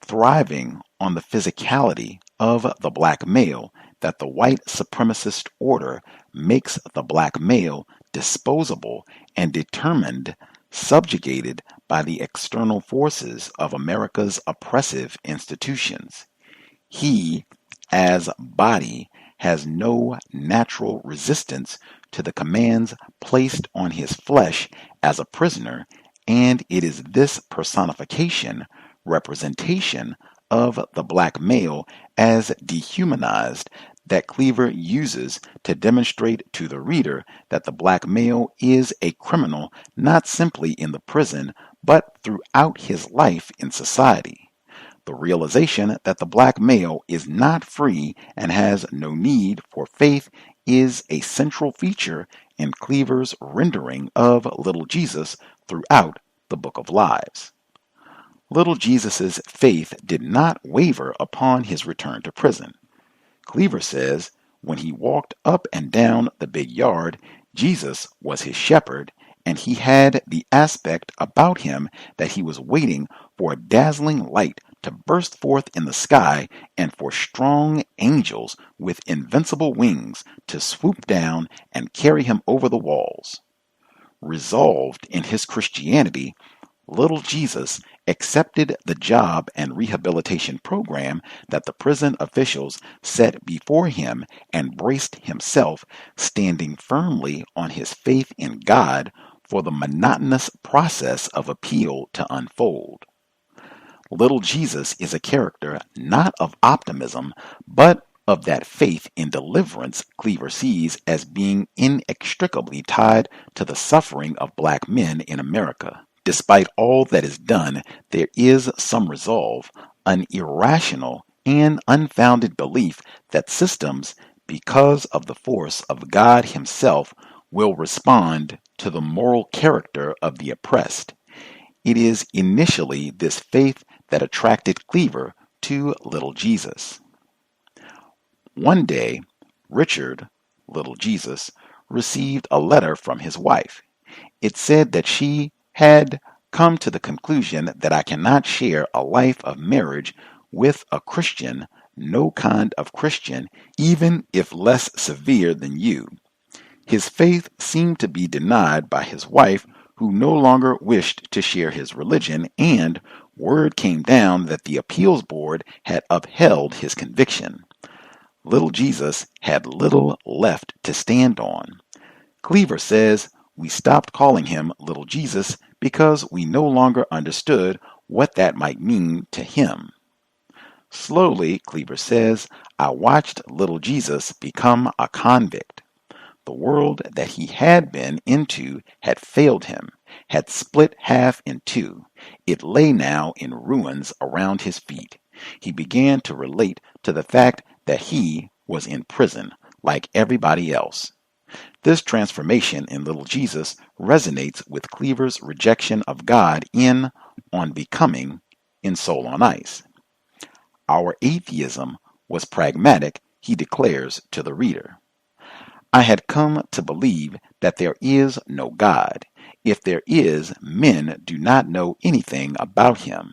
thriving on the physicality of the black male, that the white supremacist order makes the black male disposable and determined, subjugated by the external forces of America's oppressive institutions. He, as body, has no natural resistance to the commands placed on his flesh as a prisoner, and it is this personification, representation of the black male as dehumanized that Cleaver uses to demonstrate to the reader that the black male is a criminal not simply in the prison, but throughout his life in society. The realization that the black male is not free and has no need for faith is a central feature in Cleaver's rendering of little Jesus throughout the Book of Lives. Little Jesus' faith did not waver upon his return to prison. Cleaver says, when he walked up and down the big yard, Jesus was his shepherd, and he had the aspect about him that he was waiting for a dazzling light to burst forth in the sky and for strong angels with invincible wings to swoop down and carry him over the walls. Resolved in his Christianity, little Jesus accepted the job and rehabilitation program that the prison officials set before him and braced himself, standing firmly on his faith in God for the monotonous process of appeal to unfold. Little Jesus is a character not of optimism, but of that faith in deliverance Cleaver sees as being inextricably tied to the suffering of black men in America. Despite all that is done, there is some resolve, an irrational and unfounded belief that systems, because of the force of God Himself, will respond to the moral character of the oppressed. It is initially this faith that attracted Cleaver to Little Jesus. One day, Richard, Little Jesus, received a letter from his wife. It said that she had come to the conclusion that I cannot share a life of marriage with a Christian, no kind of Christian, even if less severe than you. His faith seemed to be denied by his wife, who no longer wished to share his religion, and word came down that the appeals board had upheld his conviction. Little Jesus had little left to stand on. Cleaver says we stopped calling him Little Jesus because we no longer understood what that might mean to him. Slowly, Cleaver says, I watched Little Jesus become a convict. The world that he had been into had failed him, had split half in two. It lay now in ruins around his feet. He began to relate to the fact that he was in prison, like everybody else. This transformation in Little Jesus resonates with Cleaver's rejection of God in On Becoming in Soul on Ice. Our atheism was pragmatic, he declares to the reader. I had come to believe that there is no God. If there is, men do not know anything about him.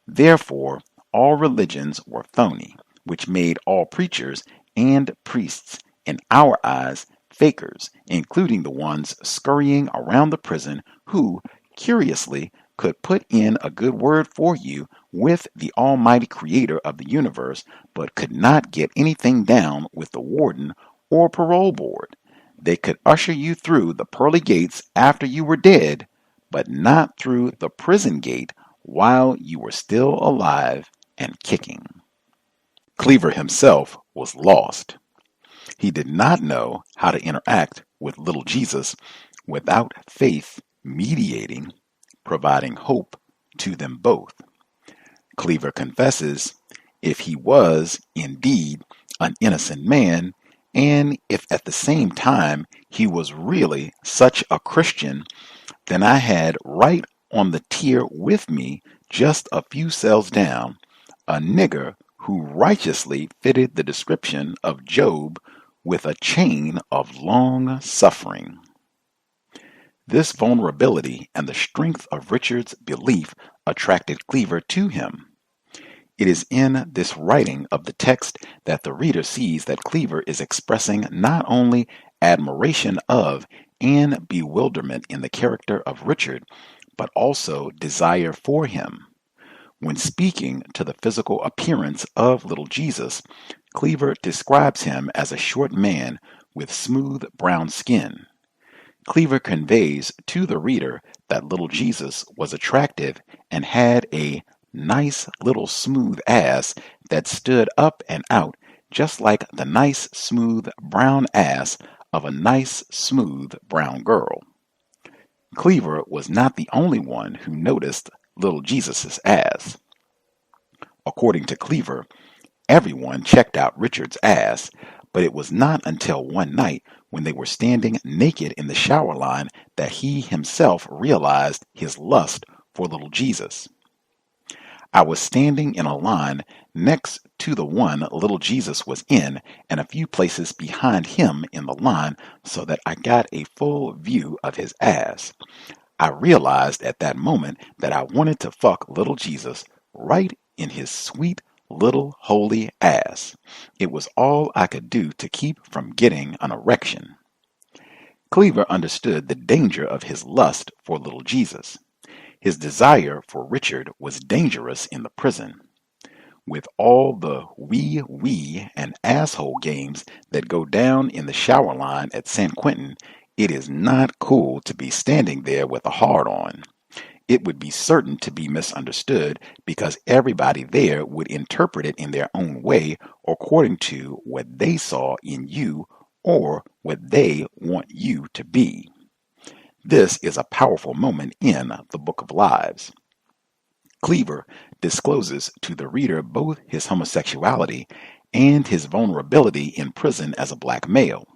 Therefore, all religions were phony, which made all preachers and priests, in our eyes, fakers, including the ones scurrying around the prison who, curiously, could put in a good word for you with the almighty creator of the universe, but could not get anything down with the warden or parole board. They could usher you through the pearly gates after you were dead, but not through the prison gate while you were still alive and kicking. Cleaver himself was lost. He did not know how to interact with Little Jesus without faith mediating, providing hope to them both. Cleaver confesses, if he was indeed an innocent man, and if at the same time he was really such a Christian, then I had right on the tier with me, just a few cells down, a nigger who righteously fitted the description of Job with a chain of long suffering. This vulnerability and the strength of Richard's belief attracted Cleaver to him. It is in this writing of the text that the reader sees that Cleaver is expressing not only admiration of and bewilderment in the character of Richard, but also desire for him. When speaking to the physical appearance of Little Jesus, Cleaver describes him as a short man with smooth brown skin. Cleaver conveys to the reader that Little Jesus was attractive and had a nice little smooth ass that stood up and out just like the nice smooth brown ass of a nice smooth brown girl. Cleaver was not the only one who noticed Little Jesus' ass. According to Cleaver, everyone checked out Richard's ass, but it was not until one night when they were standing naked in the shower line that he himself realized his lust for Little Jesus. I was standing in a line next to the one Little Jesus was in and a few places behind him in the line so that I got a full view of his ass. I realized at that moment that I wanted to fuck Little Jesus right in his sweet little holy ass. It was all I could do to keep from getting an erection. Cleaver understood the danger of his lust for Little Jesus. His desire for Richard was dangerous in the prison. With all the wee and asshole games that go down in the shower line at San Quentin, it is not cool to be standing there with a hard-on. It would be certain to be misunderstood because everybody there would interpret it in their own way according to what they saw in you or what they want you to be. This is a powerful moment in the Book of Lives. Cleaver discloses to the reader both his homosexuality and his vulnerability in prison as a black male.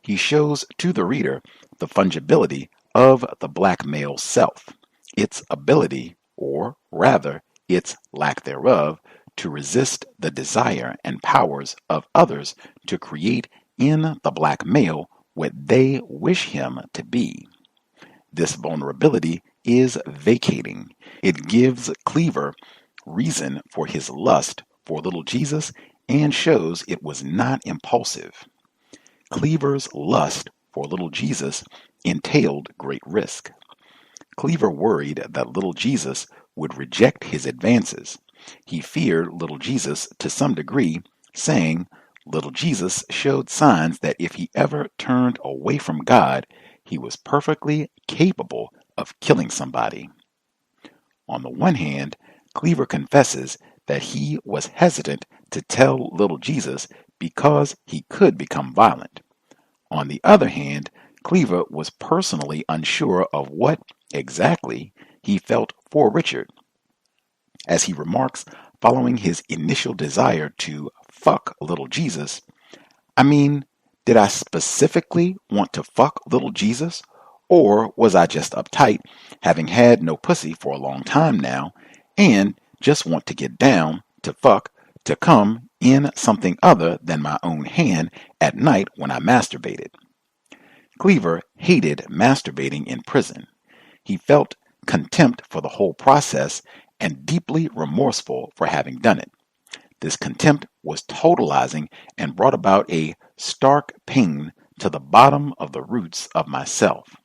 He shows to the reader the fungibility of the black male self, its ability, or rather, its lack thereof, to resist the desire and powers of others to create in the black male what they wish him to be. This vulnerability is vacating. It gives Cleaver reason for his lust for little Jesus and shows it was not impulsive. Cleaver's lust for little Jesus entailed great risk. Cleaver worried that little Jesus would reject his advances. He feared little Jesus to some degree, saying little Jesus showed signs that if he ever turned away from God, he was perfectly capable of killing somebody. On the one hand, Cleaver confesses that he was hesitant to tell little Jesus because he could become violent. On the other hand, Cleaver was personally unsure of what exactly he felt for Richard. As he remarks following his initial desire to fuck little Jesus, I mean, did I specifically want to fuck little Jesus? Or was I just uptight, having had no pussy for a long time now, and just want to get down, to fuck, to come in something other than my own hand at night when I masturbated? Cleaver hated masturbating in prison. He felt contempt for the whole process and deeply remorseful for having done it. This contempt was totalizing and brought about a stark pain to the bottom of the roots of myself.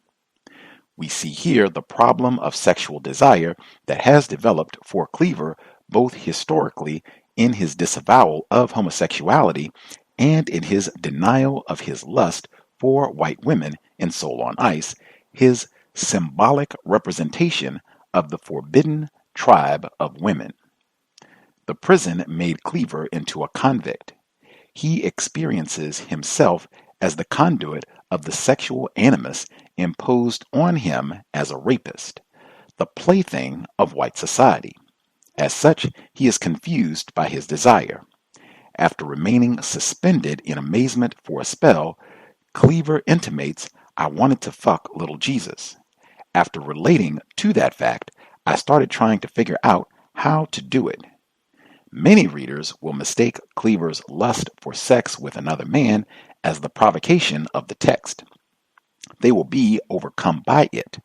We see here the problem of sexual desire that has developed for Cleaver both historically in his disavowal of homosexuality and in his denial of his lust for white women in Soul on Ice, his symbolic representation of the forbidden tribe of women. The prison made Cleaver into a convict. He experiences himself as the conduit of the sexual animus imposed on him as a rapist, the plaything of white society. As such, he is confused by his desire. After remaining suspended in amazement for a spell, Cleaver intimates, I wanted to fuck little Jesus. After relating to that fact, I started trying to figure out how to do it. Many readers will mistake Cleaver's lust for sex with another man as the provocation of the text. They will be overcome by it,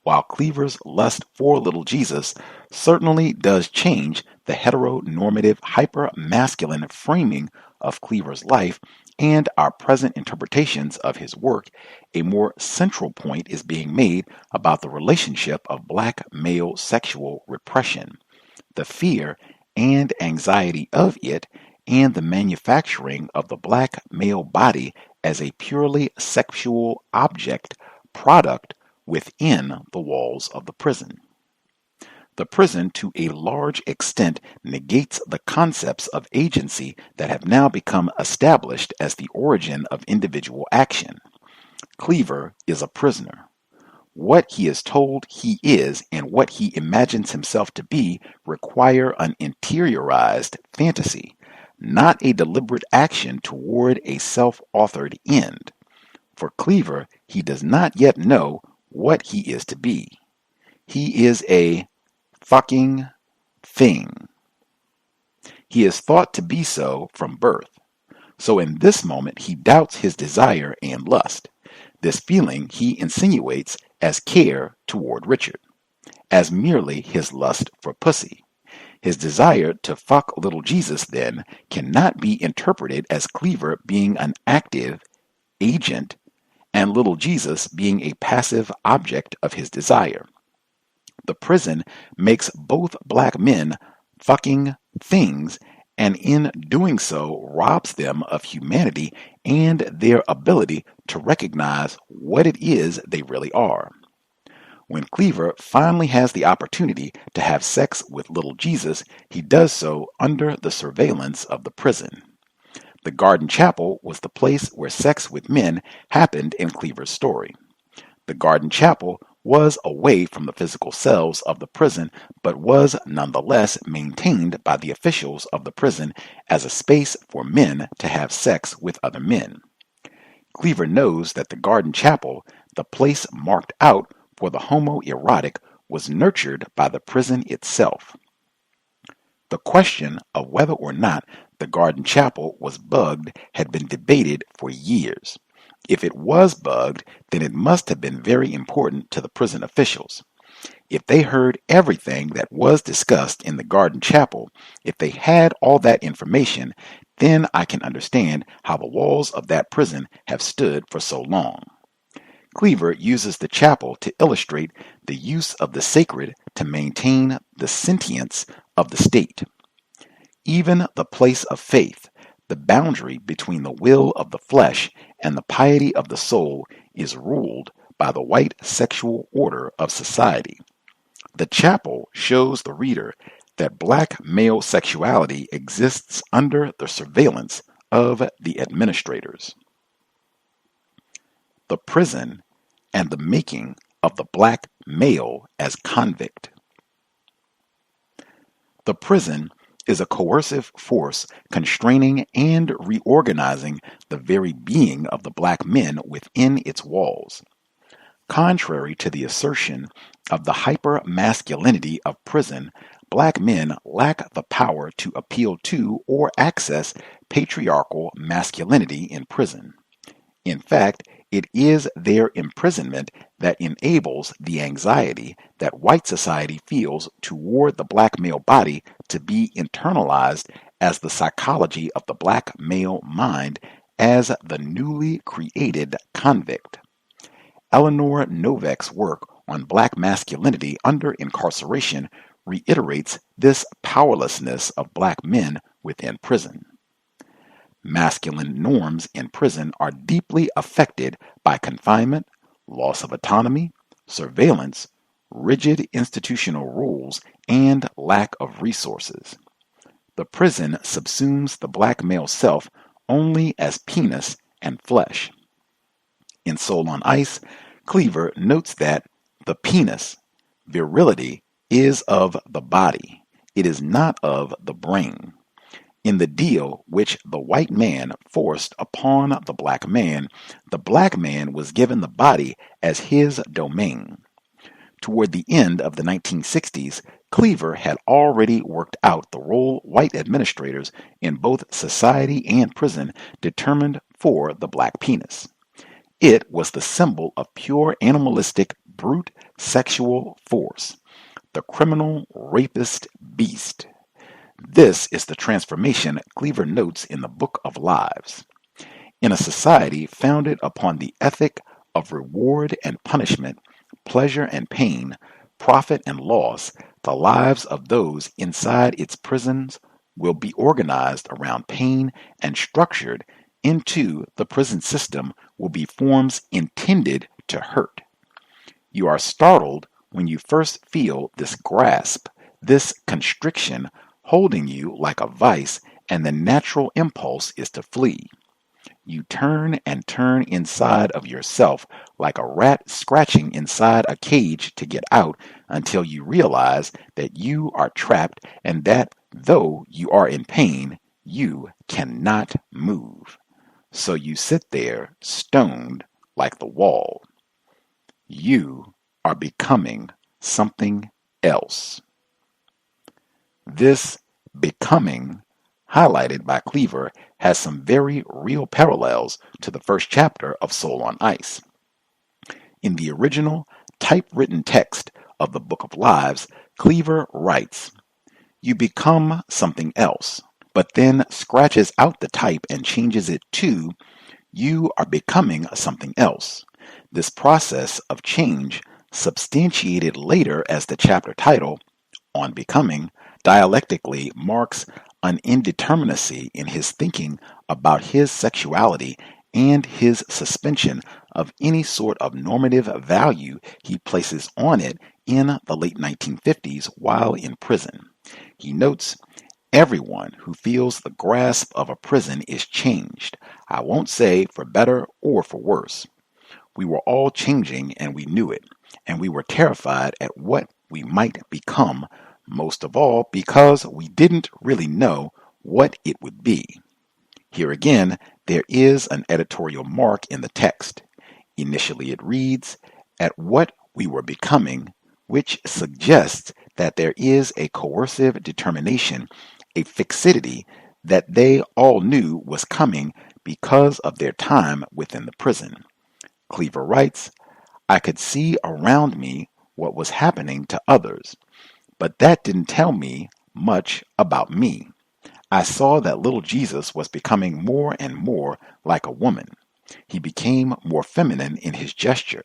while Cleaver's lust for little Jesus certainly does change the heteronormative hyper-masculine framing of Cleaver's life and our present interpretations of his work. A more central point is being made about the relationship of black male sexual repression, the fear and anxiety of it, and the manufacturing of the black male body as a purely sexual object product within the walls of the prison. The prison, to a large extent, negates the concepts of agency that have now become established as the origin of individual action. Cleaver is a prisoner. What he is told he is and what he imagines himself to be require an interiorized fantasy, not a deliberate action toward a self-authored end. For Cleaver, he does not yet know what he is to be. He is a fucking thing. He is thought to be so from birth. So in this moment, he doubts his desire and lust. This feeling he insinuates as care toward Richard, as merely his lust for pussy. His desire to fuck little Jesus, then, cannot be interpreted as Cleaver being an active agent and little Jesus being a passive object of his desire. The prison makes both black men fucking things, and in doing so robs them of humanity and their ability to recognize what it is they really are. When Cleaver finally has the opportunity to have sex with little Jesus, he does so under the surveillance of the prison. The Garden Chapel was the place where sex with men happened in Cleaver's story. The garden chapel was away from the physical cells of the prison, but was nonetheless maintained by the officials of the prison as a space for men to have sex with other men. Cleaver knows that the garden chapel, the place marked out for the homoerotic, was nurtured by the prison itself. The question of whether or not the garden chapel was bugged had been debated for years. If it was bugged, then it must have been very important to the prison officials. If they heard everything that was discussed in the garden chapel, if they had all that information, then I can understand how the walls of that prison have stood for so long. Cleaver uses the chapel to illustrate the use of the sacred to maintain the sentience of the state. Even the place of faith, the boundary between the will of the flesh and the piety of the soul, is ruled by the white sexual order of society. The chapel shows the reader that black male sexuality exists under the surveillance of the administrators. The prison and the making of the black male as convict. The prison is a coercive force constraining and reorganizing the very being of the black men within its walls. Contrary to the assertion of the hyper-masculinity of prison, black men lack the power to appeal to or access patriarchal masculinity in prison. In fact, it is their imprisonment that enables the anxiety that white society feels toward the black male body to be internalized as the psychology of the black male mind as the newly created convict. Eleanor Noveck's work on black masculinity under incarceration reiterates this powerlessness of black men within prison. Masculine norms in prison are deeply affected by confinement, loss of autonomy, surveillance, rigid institutional rules, and lack of resources. The prison subsumes the black male self only as penis and flesh. In Soul on Ice, Cleaver notes that the penis, virility, is of the body. It is not of the brain. In the deal which the white man forced upon the black man was given the body as his domain. Toward the end of the 1960s, Cleaver had already worked out the role white administrators in both society and prison determined for the black penis. It was the symbol of pure animalistic, brute sexual force, the criminal rapist beast. This is the transformation Cleaver notes in the Book of Lives. In a society founded upon the ethic of reward and punishment, pleasure and pain, profit and loss, the lives of those inside its prisons will be organized around pain and structured into the prison system will be forms intended to hurt. You are startled when you first feel this grasp, this constriction holding you like a vice, and the natural impulse is to flee. You turn and turn inside of yourself like a rat scratching inside a cage to get out until you realize that you are trapped and that though you are in pain, you cannot move. So you sit there stoned like the wall. You are becoming something else. This becoming, highlighted by Cleaver, has some very real parallels to the first chapter of Soul on Ice. In the original typewritten text of the Book of Lives, Cleaver writes, "You become something else," but then scratches out the type and changes it to, "You are becoming something else." This process of change, substantiated later as the chapter title, On Becoming, dialectically marks an indeterminacy in his thinking about his sexuality and his suspension of any sort of normative value he places on it in the late 1950s while in prison. He notes, "Everyone who feels the grasp of a prison is changed. I won't say for better or for worse. We were all changing and we knew it, and we were terrified at what we might become, most of all because we didn't really know what it would be. Here again, there is an editorial mark in the text. Initially it reads, "At what we were becoming," which suggests that there is a coercive determination, a fixity that they all knew was coming because of their time within the prison. Cleaver writes, "I could see around me what was happening to others, but that didn't tell me much about me. I saw that little Jesus was becoming more and more like a woman. He became more feminine in his gesture.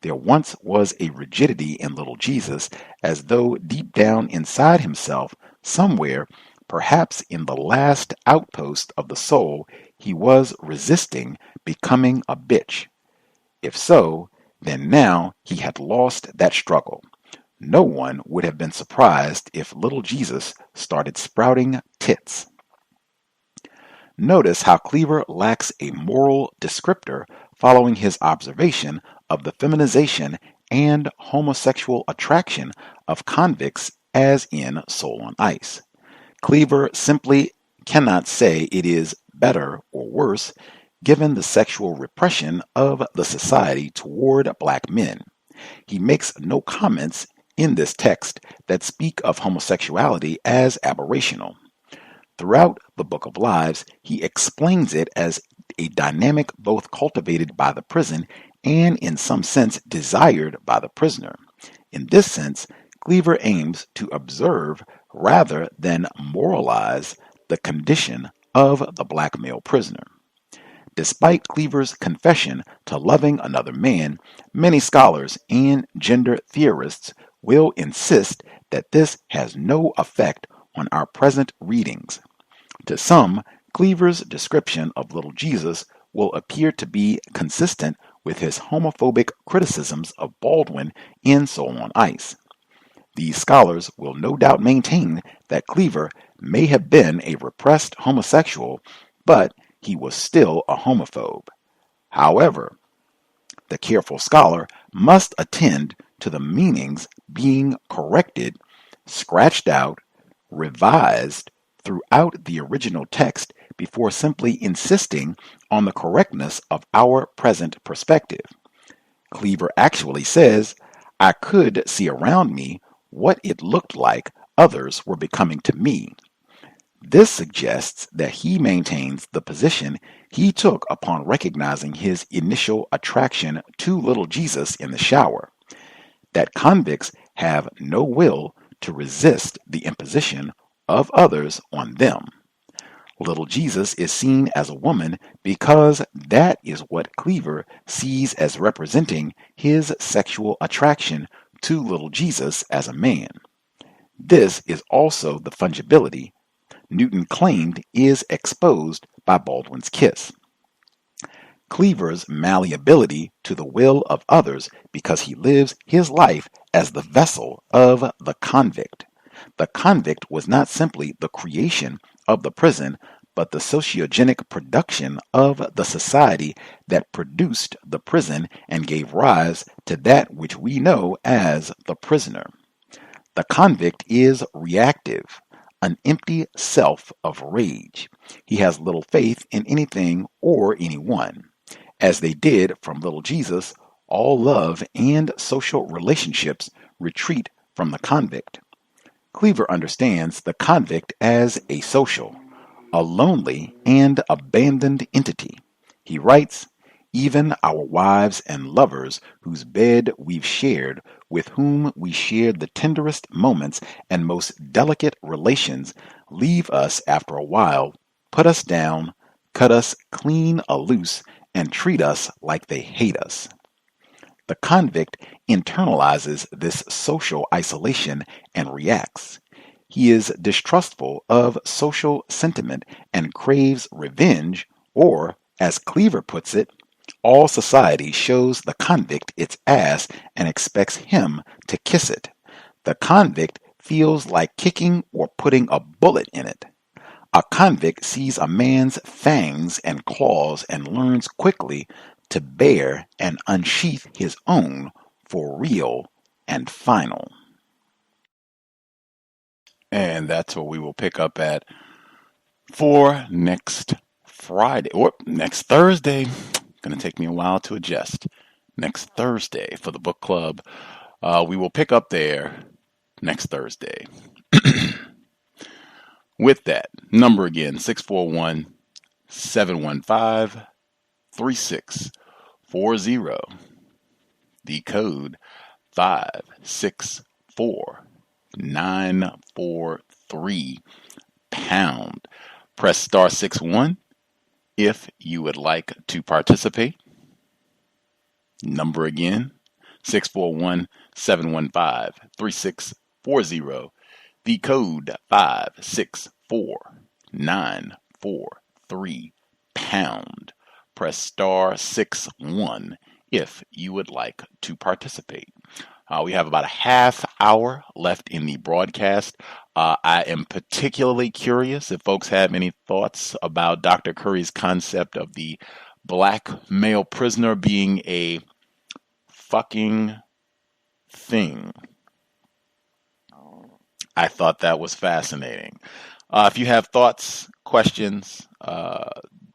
There once was a rigidity in little Jesus, as though deep down inside himself, somewhere, perhaps in the last outpost of the soul, he was resisting becoming a bitch. If so, then now he had lost that struggle. No one would have been surprised if little Jesus started sprouting tits." Notice how Cleaver lacks a moral descriptor following his observation of the feminization and homosexual attraction of convicts as in Soul on Ice. Cleaver simply cannot say it is better or worse given the sexual repression of the society toward black men. He makes no comments in this text that speak of homosexuality as aberrational. Throughout the Book of Lives, he explains it as a dynamic both cultivated by the prison and in some sense desired by the prisoner. In this sense, Cleaver aims to observe rather than moralize the condition of the black male prisoner. Despite Cleaver's confession to loving another man, many scholars and gender theorists will insist that this has no effect on our present readings. To some, Cleaver's description of little Jesus will appear to be consistent with his homophobic criticisms of Baldwin in Soul on Ice. These scholars will no doubt maintain that Cleaver may have been a repressed homosexual, but he was still a homophobe. However, the careful scholar must attend to the meanings being corrected, scratched out, revised throughout the original text before simply insisting on the correctness of our present perspective. Cleaver actually says, "I could see around me what it looked like others were becoming to me." This suggests that he maintains the position he took upon recognizing his initial attraction to little Jesus in the shower, that convicts have no will to resist the imposition of others on them. Little Jesus is seen as a woman because that is what Cleaver sees as representing his sexual attraction to little Jesus as a man. This is also the fungibility Newton claimed is exposed by Baldwin's kiss. Cleaver's malleability to the will of others because he lives his life as the vessel of the convict. The convict was not simply the creation of the prison, but the sociogenic production of the society that produced the prison and gave rise to that which we know as the prisoner. The convict is reactive, an empty self of rage. He has little faith in anything or anyone. As they did from little Jesus, all love and social relationships retreat from the convict. Cleaver understands the convict as asocial, a lonely and abandoned entity. He writes, "Even our wives and lovers whose bed we've shared, with whom we shared the tenderest moments and most delicate relations, leave us after a while, put us down, cut us clean loose, and treat us like they hate us." The convict internalizes this social isolation and reacts. He is distrustful of social sentiment and craves revenge, or, as Cleaver puts it, all society shows the convict its ass and expects him to kiss it. The convict feels like kicking or putting a bullet in it. A convict sees a man's fangs and claws and learns quickly to bear and unsheath his own for real and final. And that's what we will pick up at for next Friday, or next Thursday. Going to take me a while to adjust. Next Thursday for the book club. We will pick up there next Thursday. With that, number again, 641-715-3640. The code 564943 pound. Press star 61 if you would like to participate. Number again, 641-715-3640. The code 564943 pound. Press star 61 if you would like to participate. We have about a half hour left in the broadcast. I am particularly curious if folks have any thoughts about Dr. Curry's concept of the black male prisoner being a fucking thing. I thought that was fascinating. If you have thoughts, questions,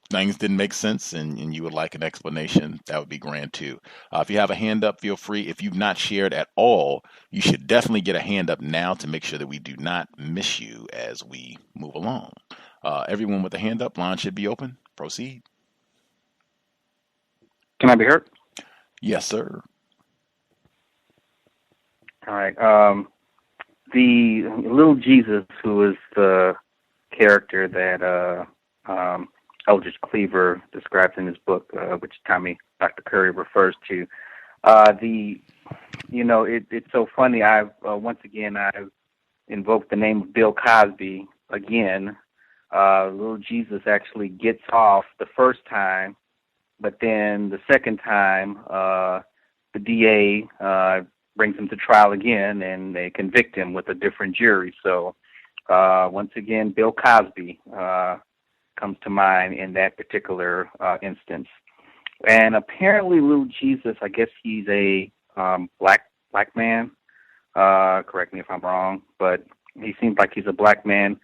things didn't make sense and you would like an explanation, that would be grand too. If you have a hand up, feel free. If you've not shared at all, you should definitely get a hand up now to make sure that we do not miss you as we move along. Everyone with a hand up, line should be open. Proceed. Can I be heard? Yes, sir. All right. The little Jesus, who is the character that Eldridge Cleaver describes in his book, which Dr. Curry refers to. It's so funny. I've invoked the name of Bill Cosby again. Little Jesus actually gets off the first time, but then the second time, the DA brings him to trial again, and they convict him with a different jury. So once again, Bill Cosby comes to mind in that particular instance. And apparently little Jesus, I guess he's a black man. Correct me if I'm wrong, but he seems like he's a black man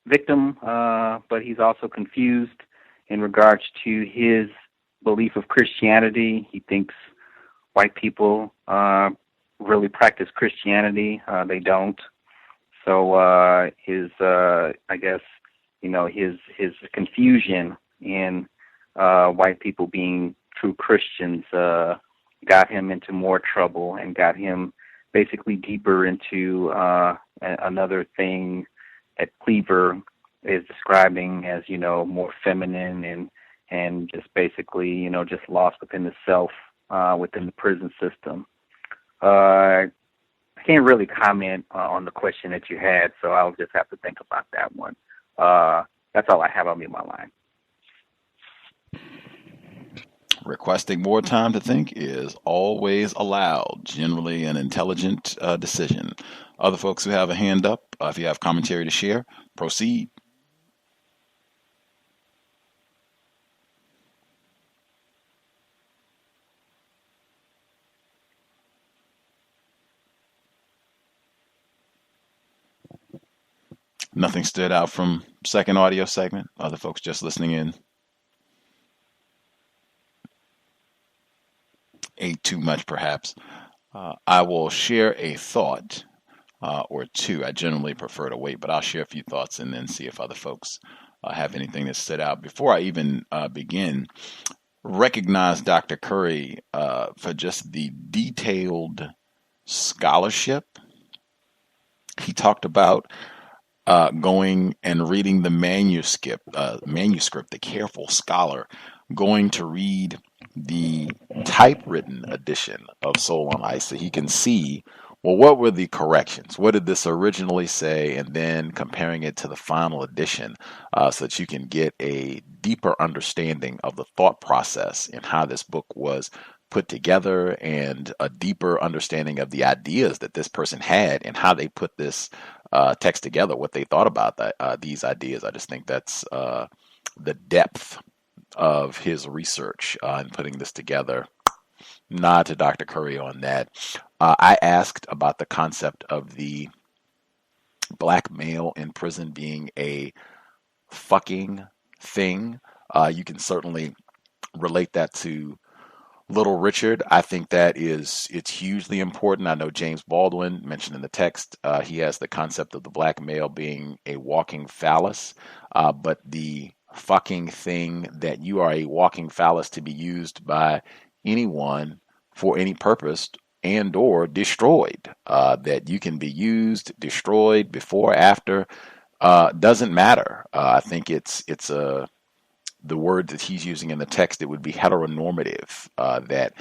victim, but he's also confused in regards to his belief of Christianity. He thinks white people really practice Christianity. They don't. So his confusion in white people being true Christians got him into more trouble and got him basically deeper into another thing that Cleaver is describing as, more feminine and just basically, just lost within the self within the prison system. I can't really comment on the question that you had, so I'll just have to think about that one. That's all I have on me in my line. Requesting more time to think is always allowed, generally an intelligent decision. Other folks who have a hand up, if you have commentary to share, proceed. Nothing stood out from second audio segment. Other folks just listening in. Ate too much, perhaps. I will share a thought or two. I generally prefer to wait, but I'll share a few thoughts and then see if other folks have anything that stood out. Before I even begin, recognize Dr. Curry for just the detailed scholarship. He talked about going and reading the manuscript, the careful scholar, going to read the typewritten edition of Soul on Ice so he can see, well, what were the corrections? What did this originally say? And then comparing it to the final edition so that you can get a deeper understanding of the thought process and how this book was put together and a deeper understanding of the ideas that this person had and how they put this text together, what they thought about these ideas. I just think that's the depth of his research in putting this together. Nod to Dr. Curry on that. I asked about the concept of the black male in prison being a fucking thing. You can certainly relate that to Little Richard. I think it's hugely important. I know James Baldwin mentioned in the text, he has the concept of the black male being a walking phallus, but the fucking thing, that you are a walking phallus to be used by anyone for any purpose and or destroyed, that you can be used, destroyed, before, after, doesn't matter. I think it's the word that he's using in the text, it would be heteronormative, that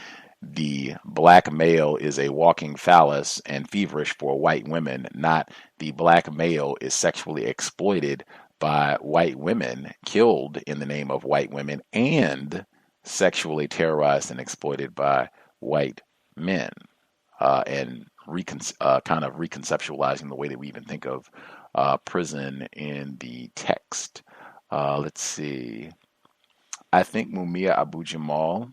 the black male is a walking phallus and feverish for white women, not the black male is sexually exploited by white women, killed in the name of white women, and sexually terrorized and exploited by white men, and kind of reconceptualizing the way that we even think of prison in the text. Let's see. I think Mumia Abu Jamal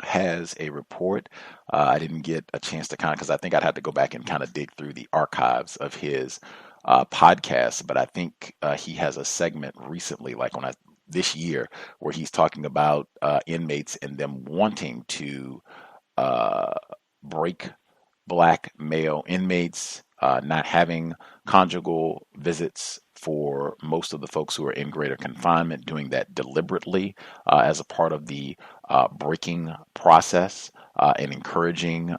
has a report. I didn't get a chance to because I think I'd have to go back and kind of dig through the archives of his podcast, but I think he has a segment recently, like this year, where he's talking about inmates and them wanting to break black male inmates, not having conjugal visits for most of the folks who are in greater confinement, doing that deliberately as a part of the breaking process, and encouraging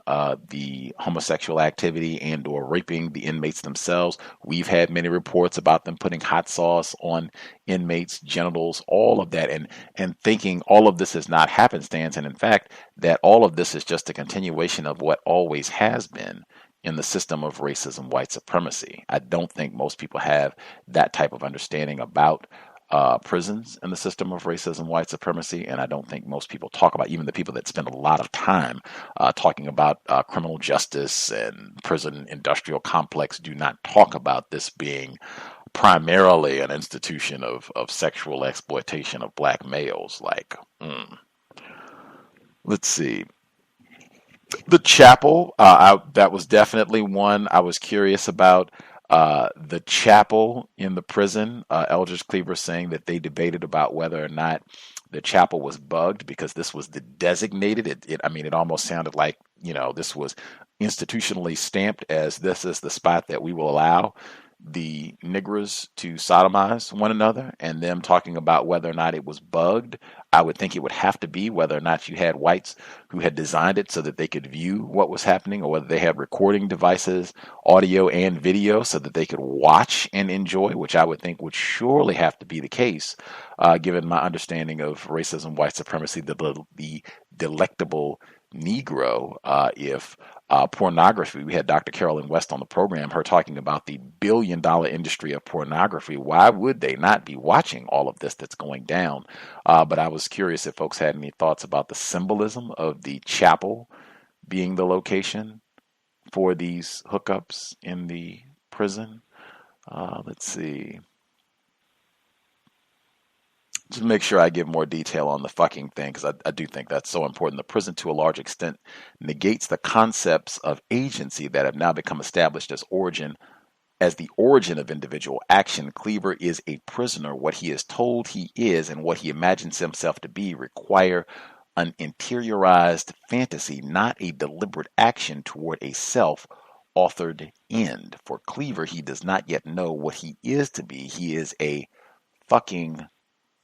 the homosexual activity and or raping the inmates themselves. We've had many reports about them putting hot sauce on inmates' genitals, all of that, and thinking all of this is not happenstance, and in fact that all of this is just a continuation of what always has been in the system of racism, white supremacy. I don't think most people have that type of understanding about prisons and the system of racism, white supremacy, and I don't think most people talk about, even the people that spend a lot of time talking about criminal justice and prison industrial complex, do not talk about this being primarily an institution of sexual exploitation of black males. Let's see. The chapel, that was definitely one I was curious about. The chapel in the prison, Eldridge Cleaver saying that they debated about whether or not the chapel was bugged because this was the designated. It almost sounded like, this was institutionally stamped as this is the spot that we will allow the niggers to sodomize one another, and them talking about whether or not it was bugged. I would think it would have to be whether or not you had whites who had designed it so that they could view what was happening, or whether they had recording devices, audio and video, so that they could watch and enjoy, which I would think would surely have to be the case, given my understanding of racism, white supremacy, the delectable Negro, if pornography, we had Dr. Carolyn West on the program, her talking about the billion-dollar industry of pornography. Why would they not be watching all of this that's going down? But I was curious if folks had any thoughts about the symbolism of the chapel being the location for these hookups in the prison. Let's see. Just make sure I give more detail on the fucking thing, because I do think that's so important. The prison, to a large extent, negates the concepts of agency that have now become established as the origin of individual action. Cleaver is a prisoner. What he is told he is and what he imagines himself to be require an interiorized fantasy, not a deliberate action toward a self-authored end. For Cleaver, he does not yet know what he is to be. He is a fucking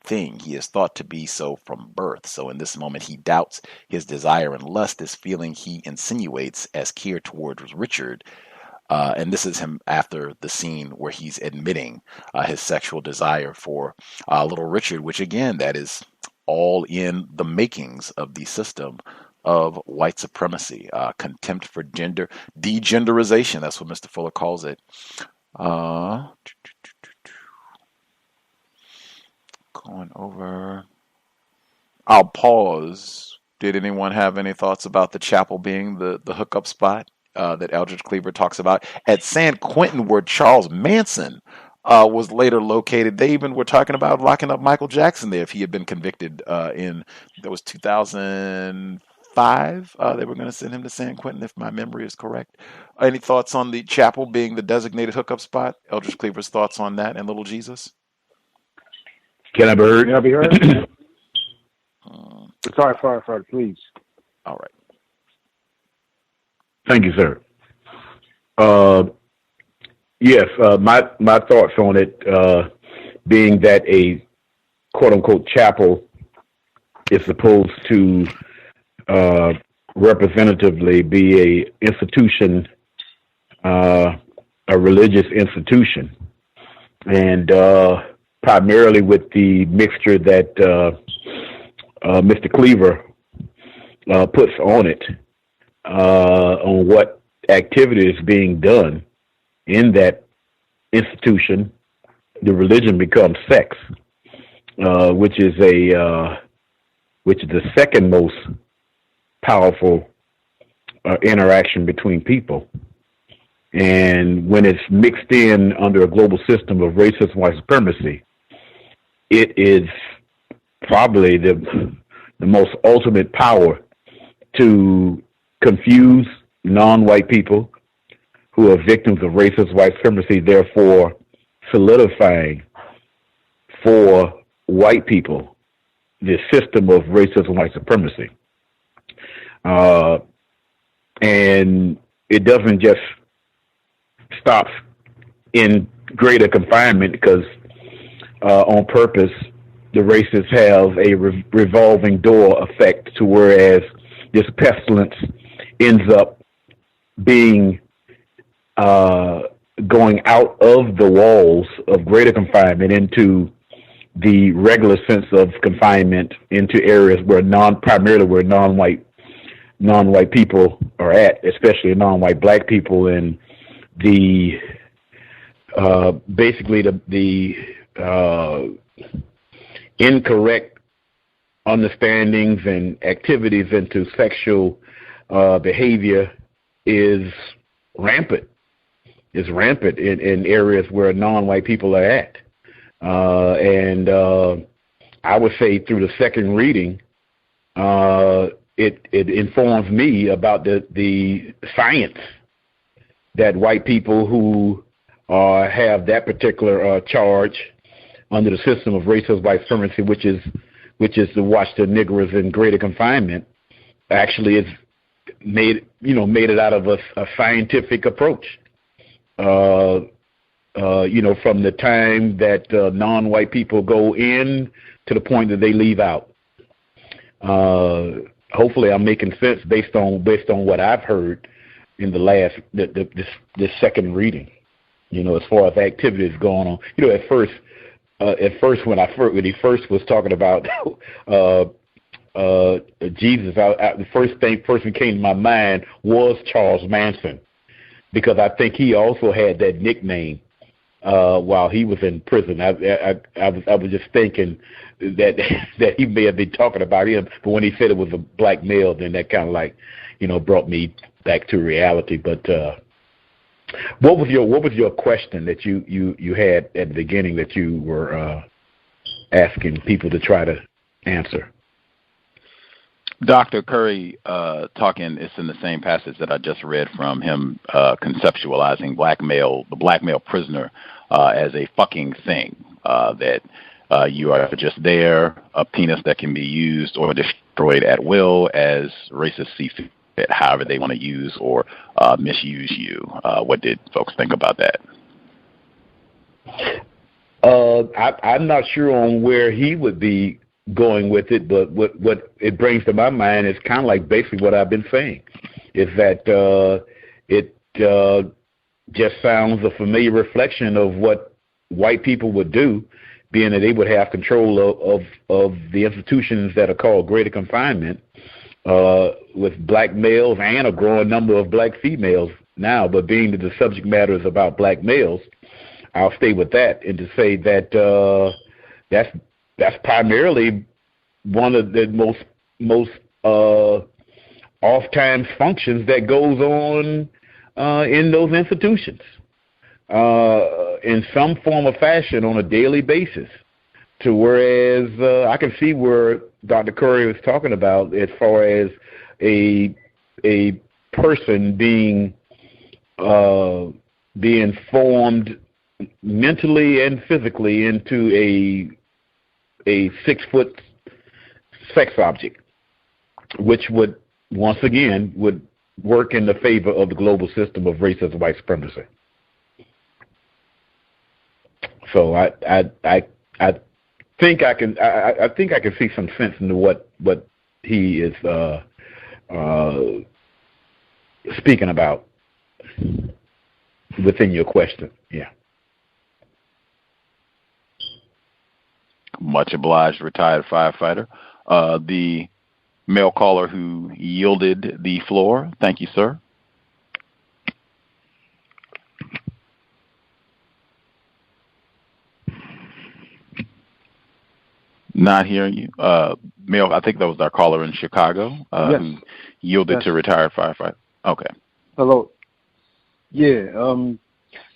thing. He is thought to be so from birth. So in this moment, he doubts his desire and lust, this feeling he insinuates as care towards Richard. And this is him after the scene where he's admitting his sexual desire for Little Richard, which again, that is all in the makings of the system of white supremacy, contempt for gender, degenderization. That's what Mr. Fuller calls it. Going over. I'll pause. Did anyone have any thoughts about the chapel being the hookup spot that Eldridge Cleaver talks about at San Quentin, where Charles Manson was later located. They even were talking about locking up Michael Jackson there if he had been convicted that was 2005. They were going to send him to San Quentin, if my memory is correct. Any thoughts on the chapel being the designated hookup spot? Eldridge Cleaver's thoughts on that and Little Jesus? Can I be heard? Can I be heard? Sorry, please. All right. Thank you, sir. Yes, my thoughts on it being that a quote-unquote chapel is supposed to representatively be a institution, a religious institution, and primarily with the mixture that Mr. Cleaver puts on it, on what activity is being done in that institution, the religion becomes sex, which is the second most powerful interaction between people. And when it's mixed in under a global system of racist white supremacy, it is probably the most ultimate power to confuse non-white people who are victims of racist white supremacy, therefore solidifying for white people the system of racist white supremacy. And it doesn't just stop in greater confinement because on purpose the racists have a revolving door effect to whereas this pestilence ends up being going out of the walls of greater confinement into the regular sense of confinement into areas where primarily where non-white people are at, especially non-white black people, and the basically the incorrect understandings and activities into sexual behavior is rampant. Is rampant in areas where non-white people are at. And I would say through the second reading, it informs me about the science that white people who have that particular charge under the system of racist white supremacy, which is to watch the niggers in greater confinement, actually is made it out of a scientific approach. From the time that non-white people go in to the point that they leave out. Hopefully, I'm making sense based on what I've heard in the this second reading. As far as activities going on. At first when he first was talking about Jesus, the first person came to my mind was Charles Manson, because I think he also had that nickname while he was in prison. I was just thinking that he may have been talking about him, but when he said it was a black male, then that kind of brought me back to reality. But what was your question that you had at the beginning that you were asking people to try to answer? Dr. Curry talking, it's in the same passage that I just read from him, conceptualizing the black male prisoner as a fucking thing, that you are just there, a penis that can be used or destroyed at will as racists see fit, however they want to use or misuse you. What did folks think about that? I'm not sure on where he would be going with it, but what it brings to my mind is kind of like basically what I've been saying, is that it just sounds a familiar reflection of what white people would do, being that they would have control of the institutions that are called greater confinement, with black males and a growing number of black females now. But being that the subject matter is about black males, I'll stay with that and to say that that's primarily one of the most oft-times functions that goes on in those institutions. in some form or fashion on a daily basis. To whereas I can see where Dr. Curry was talking about as far as a person being formed mentally and physically into a 6-foot sex object, which would once again would work in the favor of the global system of racist white supremacy. So I think I can see some sense into what he is speaking about within your question. Yeah. Much obliged, retired firefighter. The male caller who yielded the floor. Thank you, sir. Not hearing you. Male, I think that was our caller in Chicago who yielded to retired firefighter. Okay. Hello. Yeah.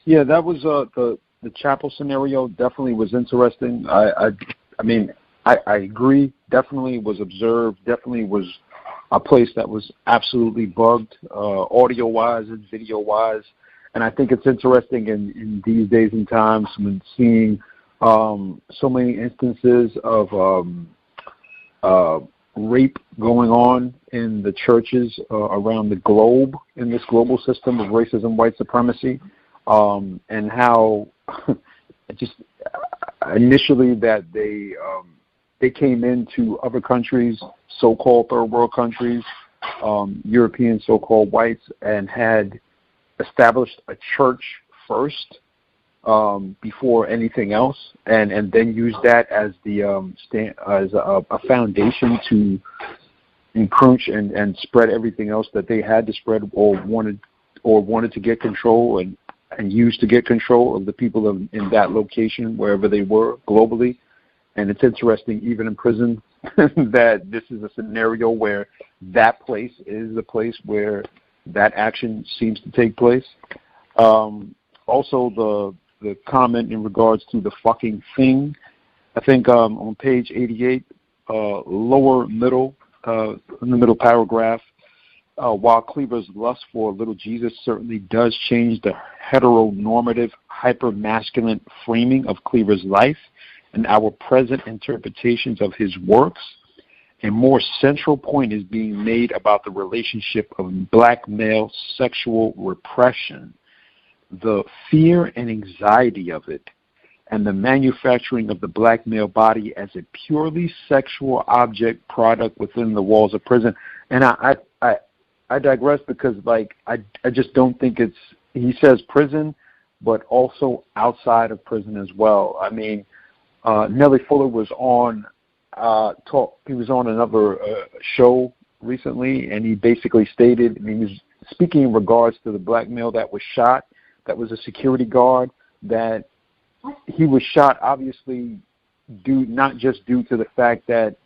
That was the chapel scenario. Definitely was interesting. I mean, I agree. Definitely was observed. Definitely was a place that was absolutely bugged, audio-wise and video-wise. And I think it's interesting in these days and times when seeing so many instances of rape going on in the churches around the globe, in this global system of racism, white supremacy, and how just initially that they came into other countries, so-called third world countries, European so-called whites, and had established a church first before anything else, and then used that as the as a foundation to encroach and spread everything else that they had to spread or wanted to get control and use to get control of the people in that location wherever they were globally. And it's interesting, even in prison, that this is a scenario where that place is the place where that action seems to take place. Also, the comment in regards to the fucking thing, I think on page 88, lower middle, in the middle paragraph, while Cleaver's lust for little Jesus certainly does change the heteronormative, hyper-masculine framing of Cleaver's life and our present interpretations of his works, a more central point is being made about the relationship of black male sexual repression, the fear and anxiety of it, and the manufacturing of the black male body as a purely sexual object product within the walls of prison. And I digress because, like, I just don't think it's, he says prison, but also outside of prison as well. I mean, Nellie Fuller was on he was on another show recently, and he basically stated, and he was speaking in regards to the black male that was shot, that was a security guard, that he was shot obviously not just due to the fact that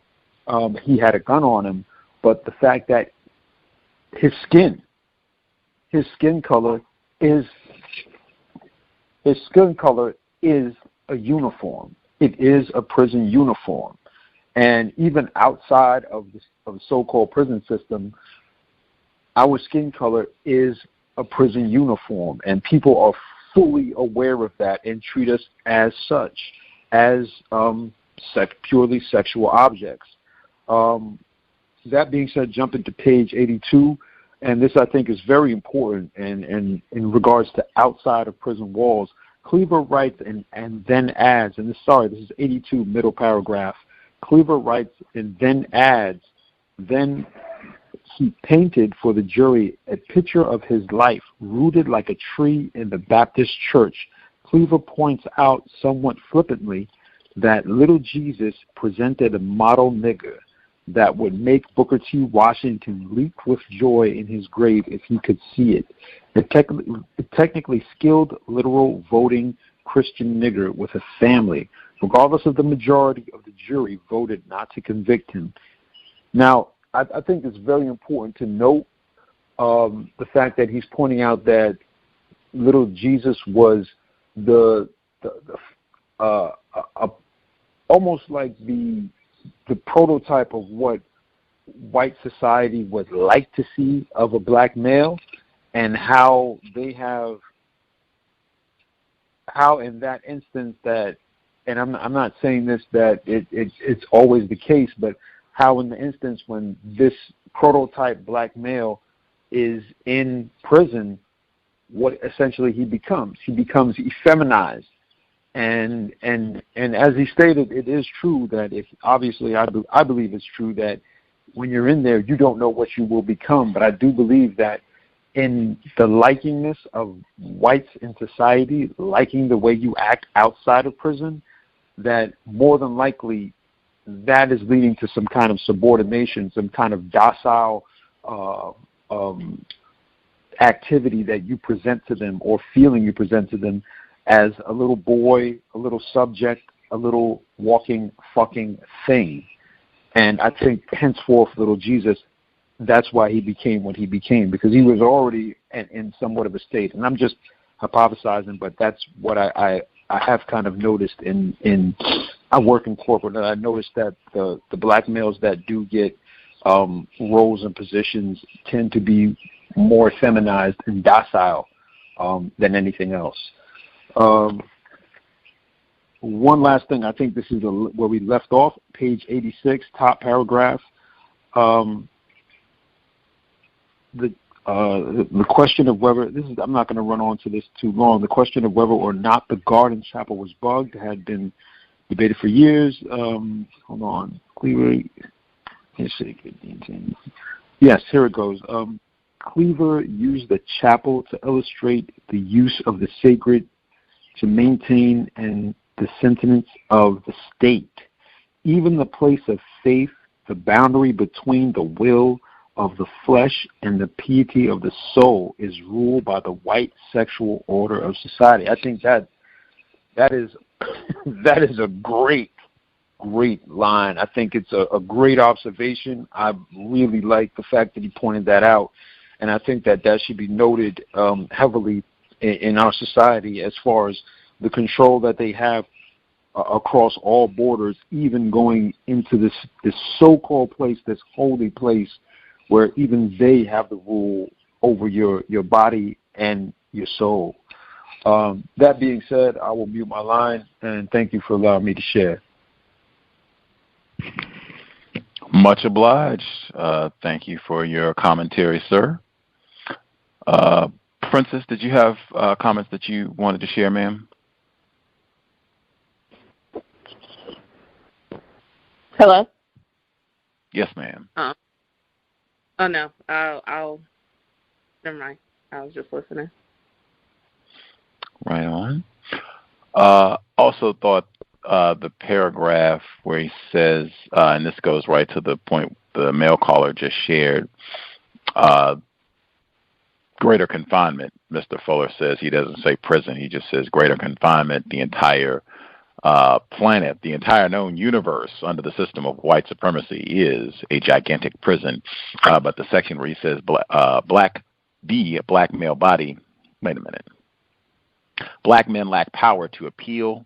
he had a gun on him, but the fact that his skin color is a uniform. It is a prison uniform. And even outside of the so-called prison system, our skin color is a prison uniform, and people are fully aware of that and treat us as such, as purely sexual objects. That being said, jumping to page 82, and this I think is very important, and in regards to outside of prison walls, Cleaver writes and then adds, and this is 82, middle paragraph. Cleaver writes and then adds, then he painted for the jury a picture of his life rooted like a tree in the Baptist church. Cleaver points out somewhat flippantly that little Jesus presented a model nigger that would make Booker T. Washington leap with joy in his grave if he could see it. A technically skilled, literal, voting Christian nigger with a family, regardless of the majority of the jury voted not to convict him. Now, I think it's very important to note the fact that he's pointing out that little Jesus was almost like the prototype of what white society would like to see of a black male, and how in that instance that, and I'm not saying this that it's always the case, but how in the instance when this prototype black male is in prison, what essentially he becomes effeminized. And as he stated, it is true that I believe it's true that when you're in there, you don't know what you will become. But I do believe that in the likingness of whites in society, liking the way you act outside of prison, that more than likely that is leading to some kind of subordination, some kind of docile activity that you present to them, or feeling you present to them as a little boy, a little subject, a little walking fucking thing. And I think henceforth, little Jesus, that's why he became what he became, because he was already in somewhat of a state. And I'm just hypothesizing, but that's what I have kind of noticed I work in corporate, and I noticed that the black males that do get roles and positions tend to be more feminized and docile than anything else. One last thing, I think this is where we left off, page 86, top paragraph. The question of whether I'm not going to run on to this too long. The question of whether or not the garden chapel was bugged had been debated for years. Hold on, Cleaver. Yes, here it goes. Cleaver used the chapel to illustrate the use of the sacred to maintain and the sentiments of the state. Even the place of faith, the boundary between the will of the flesh and the piety of the soul, is ruled by the white sexual order of society. I think that is a great line. I think it's a great observation. I really like the fact that he pointed that out, and I think that should be noted heavily in our society as far as the control that they have across all borders, even going into this so-called place, this holy place, where even they have the rule over your body and your soul. That being said, I will mute my line, and thank you for allowing me to share. Much obliged. Thank you for your commentary, sir. Princess, did you have comments that you wanted to share, ma'am? Hello? Yes, ma'am. Oh, no. I'll never mind. I was just listening. Right on. Also thought the paragraph where he says, and this goes right to the point the male caller just shared, greater confinement. Mr. Fuller says he doesn't say prison. He just says greater confinement. The entire planet, the entire known universe under the system of white supremacy is a gigantic prison. But the section where he says black male body, wait a minute. Black men lack power to appeal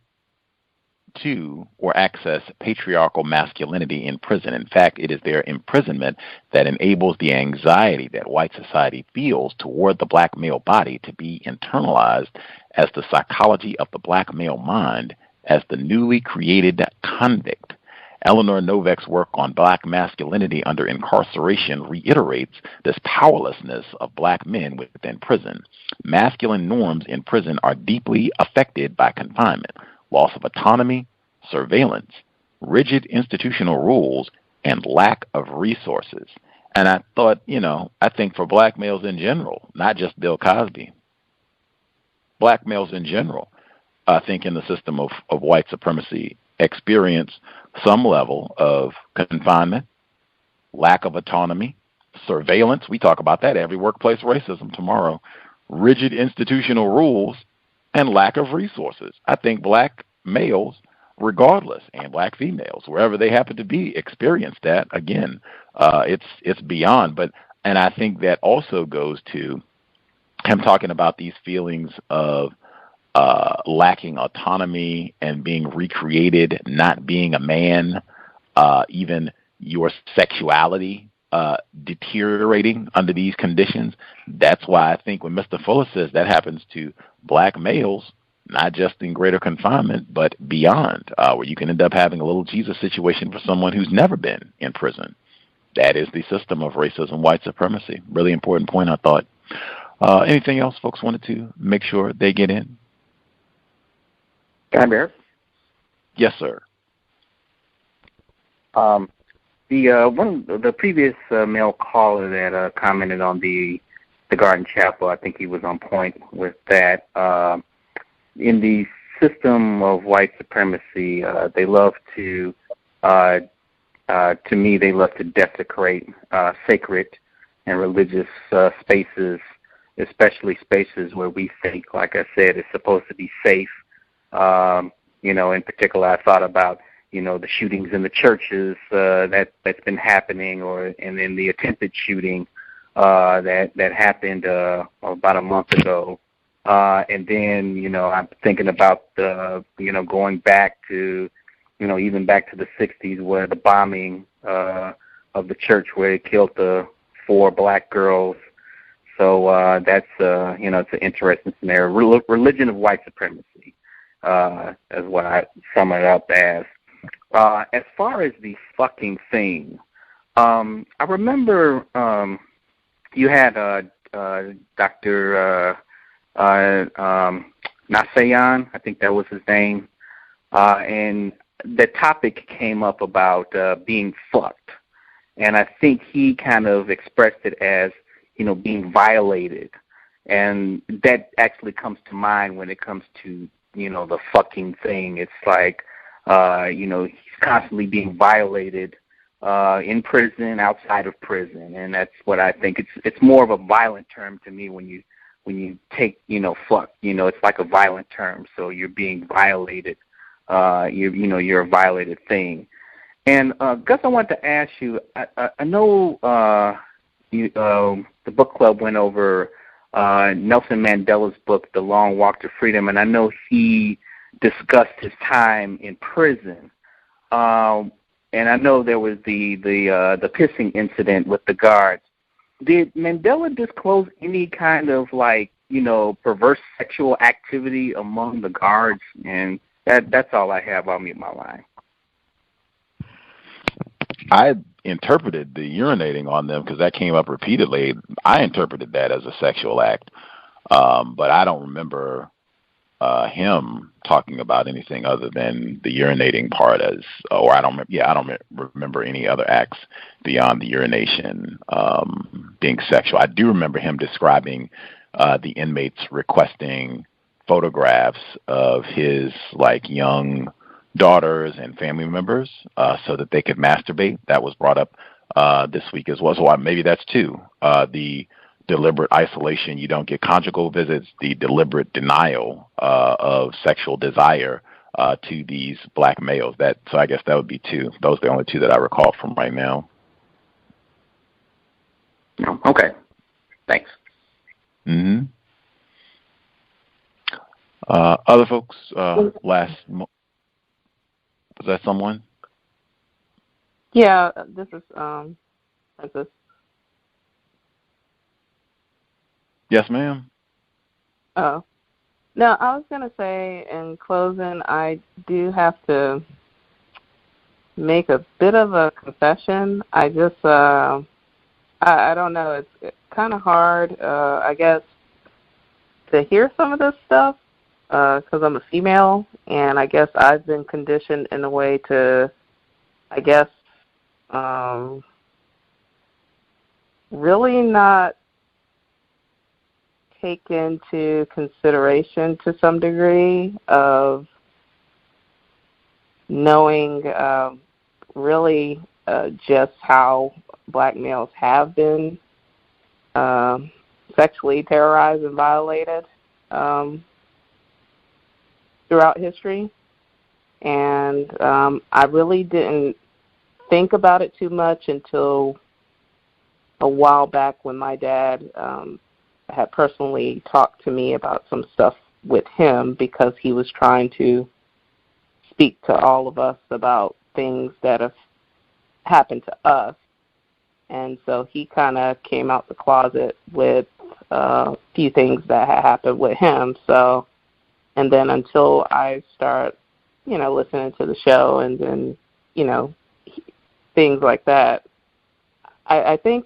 to or access patriarchal masculinity in prison. In fact, it is their imprisonment that enables the anxiety that white society feels toward the black male body to be internalized as the psychology of the black male mind as the newly created convict. Eleanor Novick's work on black masculinity under incarceration reiterates this powerlessness of black men within prison. Masculine norms in prison are deeply affected by confinement, loss of autonomy, surveillance, rigid institutional rules, and lack of resources. And I thought, I think for black males in general, not just Bill Cosby, black males in general, I think in the system of white supremacy experience some level of confinement, lack of autonomy, surveillance. We talk about that every workplace racism tomorrow. Rigid institutional rules and lack of resources. I think black males, regardless, and black females, wherever they happen to be, experience that. Again, it's beyond. And I think that also goes to him talking about these feelings of lacking autonomy and being recreated, not being a man, even your sexuality deteriorating under these conditions. That's why I think when Mr. Fuller says that happens to black males, not just in greater confinement, but beyond, where you can end up having a little Jesus situation for someone who's never been in prison. That is the system of racism, white supremacy. Really important point, I thought. Anything else folks wanted to make sure they get in? Can I bear? Yes, sir. The previous male caller that commented on the Garden Chapel, I think he was on point with that. In the system of white supremacy, they love to me, they love to desecrate sacred and religious spaces, especially spaces where we think, like I said, it's supposed to be safe. In particular, I thought about, the shootings in the churches that's been happening, and then the attempted shooting that happened about a month ago. And then, I'm thinking about going back to, even back to the 60s, where the bombing of the church where it killed the 4 black girls. So that's, it's an interesting scenario. Religion of white supremacy is what I sum it up as. As far as the fucking thing, I remember you had Dr. Nasayan, I think that was his name, and the topic came up about being fucked. And I think he kind of expressed it as, being violated. And that actually comes to mind when it comes to, the fucking thing. It's like, he's constantly being violated in prison, outside of prison. And that's what I think. It's more of a violent term to me when you take, fuck, it's like a violent term. So you're being violated. You're a violated thing. And Gus, I wanted to ask you. I know the book club went over Nelson Mandela's book, The Long Walk to Freedom, and I know he discussed his time in prison. And I know there was the pissing incident with the guards. Did Mandela disclose any kind of perverse sexual activity among the guards? And that's all I have. I'll mute my line. I interpreted the urinating on them because that came up repeatedly. I interpreted that as a sexual act, but I don't remember him talking about anything other than the urinating part I don't remember any other acts beyond the urination being sexual. I do remember him describing the inmates requesting photographs of his young daughters and family members so that they could masturbate. That was brought up this week as well. So maybe that's two. The deliberate isolation, you don't get conjugal visits, the deliberate denial of sexual desire to these black males. So I guess that would be two. Those are the only two that I recall from right now. Okay. Thanks. Mm-hmm. Other folks, was that someone? Yeah, this is Princess. Yes, ma'am. Oh. No, I was going to say in closing, I do have to make a bit of a confession. I just, I don't know, it's kind of hard, I guess, to hear some of this stuff because I'm a female, and I guess I've been conditioned in a way to, I guess, really not take into consideration to some degree of knowing really just how black males have been sexually terrorized and violated throughout history. And I really didn't think about it too much until a while back when my dad had personally talked to me about some stuff with him because he was trying to speak to all of us about things that have happened to us. And so he kind of came out the closet with a few things that had happened with him. So, and then until I start, listening to the show and then, things like that, I think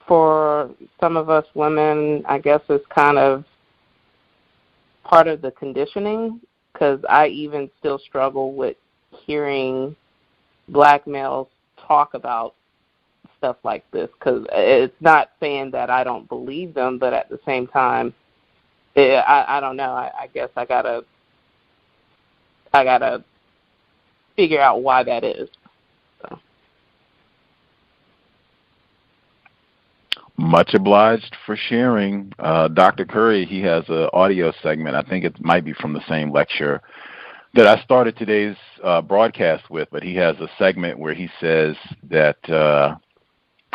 for some of us women, I guess it's kind of part of the conditioning, because I even still struggle with hearing black males talk about stuff like this, because it's not saying that I don't believe them, but at the same time, I don't know. I guess I gotta figure out why that is. So. Much obliged for sharing. Dr. Curry, he has an audio segment. I think it might be from the same lecture that I started today's broadcast with, but he has a segment where he says that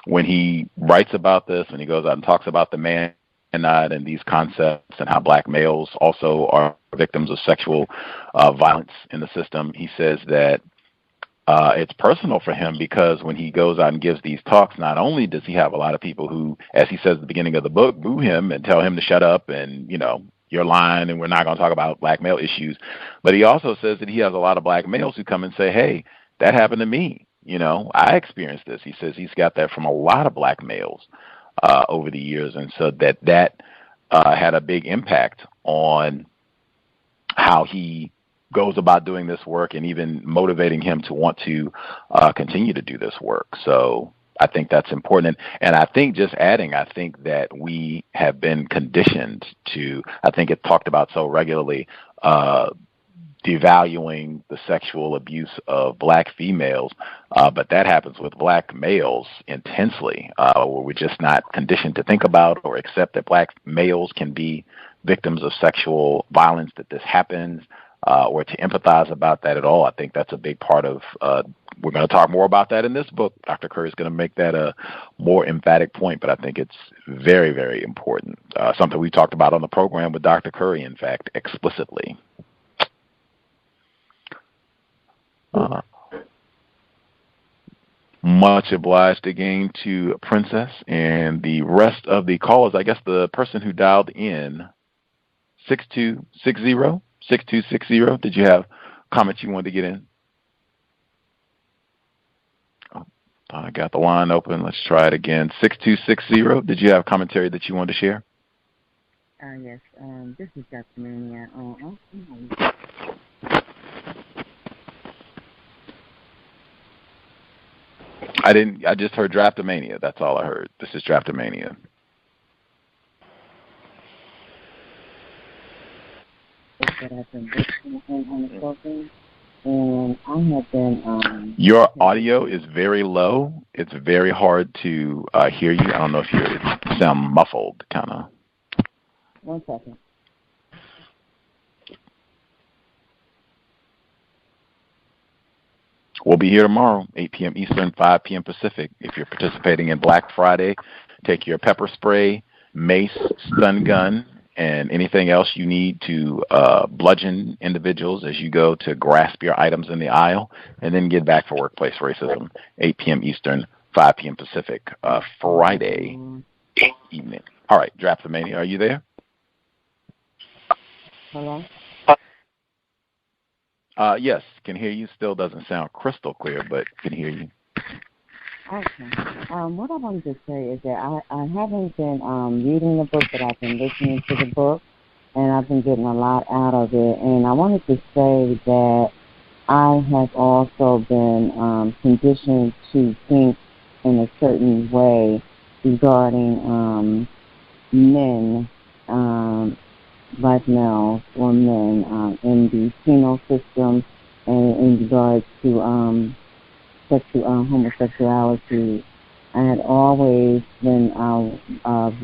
when he writes about this, when he goes out and talks about the man and these concepts and how black males also are victims of sexual violence in the system, he says that it's personal for him, because when he goes out and gives these talks, not only does he have a lot of people who, as he says at the beginning of the book, boo him and tell him to shut up and, you're lying and we're not going to talk about black male issues, but he also says that he has a lot of black males who come and say, hey, that happened to me. I experienced this. He says he's got that from a lot of black males over the years, and so that had a big impact on how he goes about doing this work and even motivating him to want to continue to do this work. So I think that's important. And I think just adding, I think that we have been conditioned to, I think it's talked about so regularly, devaluing the sexual abuse of black females, but that happens with black males intensely, where we're just not conditioned to think about or accept that black males can be victims of sexual violence, that this happens, or to empathize about that at all. I think that's a big part of, we're going to talk more about that in this book. Dr. Curry is going to make that a more emphatic point, but I think it's very, very important. Something we talked about on the program with Dr. Curry, in fact, explicitly. Much obliged again to Princess and the rest of the callers. I guess the person who dialed in 6260, did you have comments you wanted to get in? Oh, thought I got the line open. Let's try it again. 6260, did you have commentary that you wanted to share? Yes, this is Dr. Mania. I just heard Draftomania. That's all I heard. This is Draftomania. That I've been listening on the program, and I have been. Your audio is very low. It's very hard to hear you. I don't know if you sound muffled, kind of. 1 second. We'll be here tomorrow, 8 p.m. Eastern, 5 p.m. Pacific. If you're participating in Black Friday, take your pepper spray, mace, stun gun, and anything else you need to bludgeon individuals as you go to grasp your items in the aisle, and then get back for workplace racism, 8 p.m. Eastern, 5 p.m. Pacific, Friday evening. All right, Draftomania, are you there? Hello? Yes, can hear you. Still doesn't sound crystal clear, but can hear you. Okay. What I wanted to say is that I haven't been reading the book, but I've been listening to the book, and I've been getting a lot out of it. And I wanted to say that I have also been conditioned to think in a certain way regarding men, black males or men in the penal system, and in regards to homosexuality. I had always been of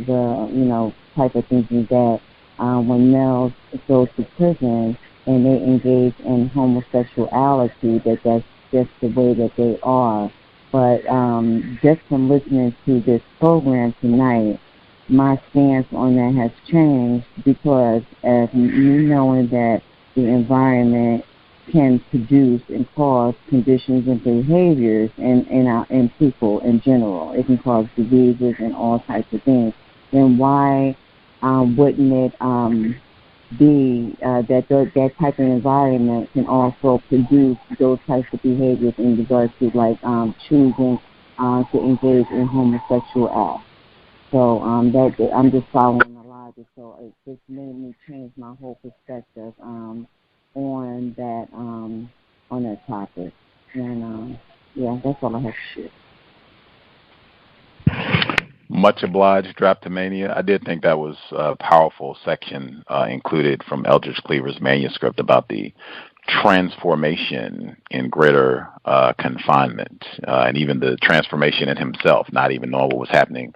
the type of thinking that when males go to prison and they engage in homosexuality, that's just the way that they are. But just from listening to this program tonight, my stance on that has changed, because as you knowing that the environment can produce and cause conditions and behaviors in people in general. It can cause diseases and all types of things. Then why wouldn't it be that type of environment can also produce those types of behaviors in regards to like choosing to engage in homosexual acts? So that I'm just following the logic. So it just made me change my whole perspective on that topic. And yeah, that's all I have to share. Much obliged, Drapetomania. I did think that was a powerful section included from Eldridge Cleaver's manuscript about the transformation in greater confinement, and even the transformation in himself, not even knowing what was happening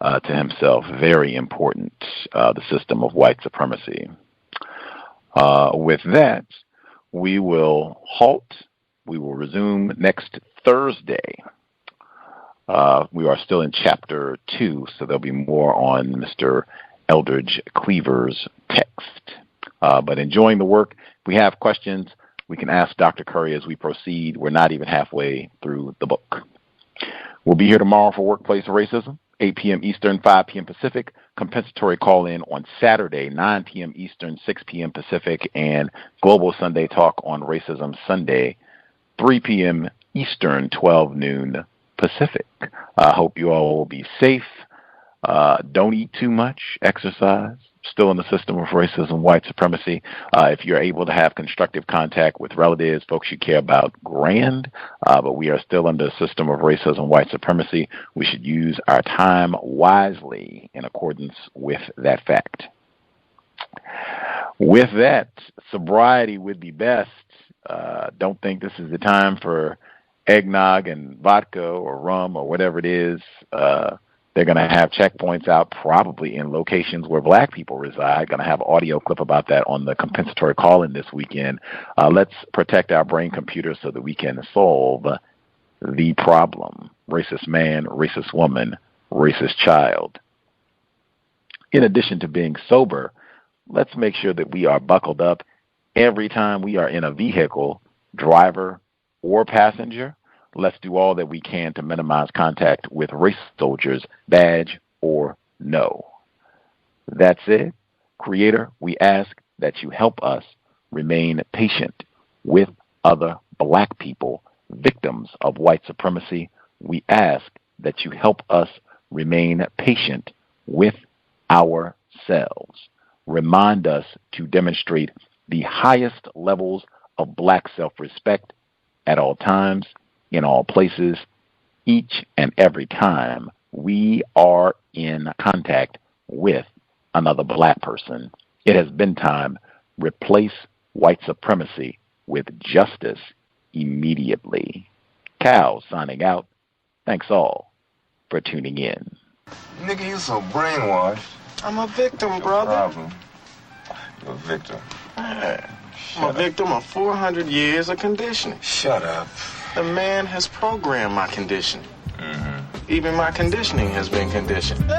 to himself. Very important, the system of white supremacy. With that, we will halt. We will resume next Thursday. We are still in Chapter 2, so there'll be more on Mr. Eldridge Cleaver's text. But enjoying the work. If we have questions, we can ask Dr. Curry as we proceed. We're not even halfway through the book. We'll be here tomorrow for Workplace Racism, 8 p.m. Eastern, 5 p.m. Pacific. Compensatory call-in on Saturday, 9 p.m. Eastern, 6 p.m. Pacific. And Global Sunday Talk on Racism Sunday, 3 p.m. Eastern, 12 noon Pacific. I hope you all will be safe. Don't eat too much. Exercise. Still in the system of racism, white supremacy. If you're able to have constructive contact with relatives, folks you care about, grand. But we are still under the system of racism, white supremacy. We should use our time wisely in accordance with that fact. With that, sobriety would be best. Don't think this is the time for eggnog and vodka or rum or whatever it is. They're going to have checkpoints out probably in locations where black people reside. Going to have audio clip about that on the compensatory call-in this weekend. Let's protect our brain computers so that we can solve the problem. Racist man, racist woman, racist child. In addition to being sober, let's make sure that we are buckled up every time we are in a vehicle, driver or passenger. Let's do all that we can to minimize contact with race soldiers, badge or no. That's it. Creator, we ask that you help us remain patient with other black people, victims of white supremacy. We ask that you help us remain patient with ourselves. Remind us to demonstrate the highest levels of black self-respect at all times, in all places, each and every time we are in contact with another black person. It has been time. Replace white supremacy with justice immediately. Cal signing out. Thanks all for tuning in. Nigga, you so brainwashed. I'm a victim, brother. Problem. You're a victim. I'm a victim of 400 years of conditioning. Shut up. The man has programmed my conditioning. Mm-hmm. Even my conditioning has been conditioned.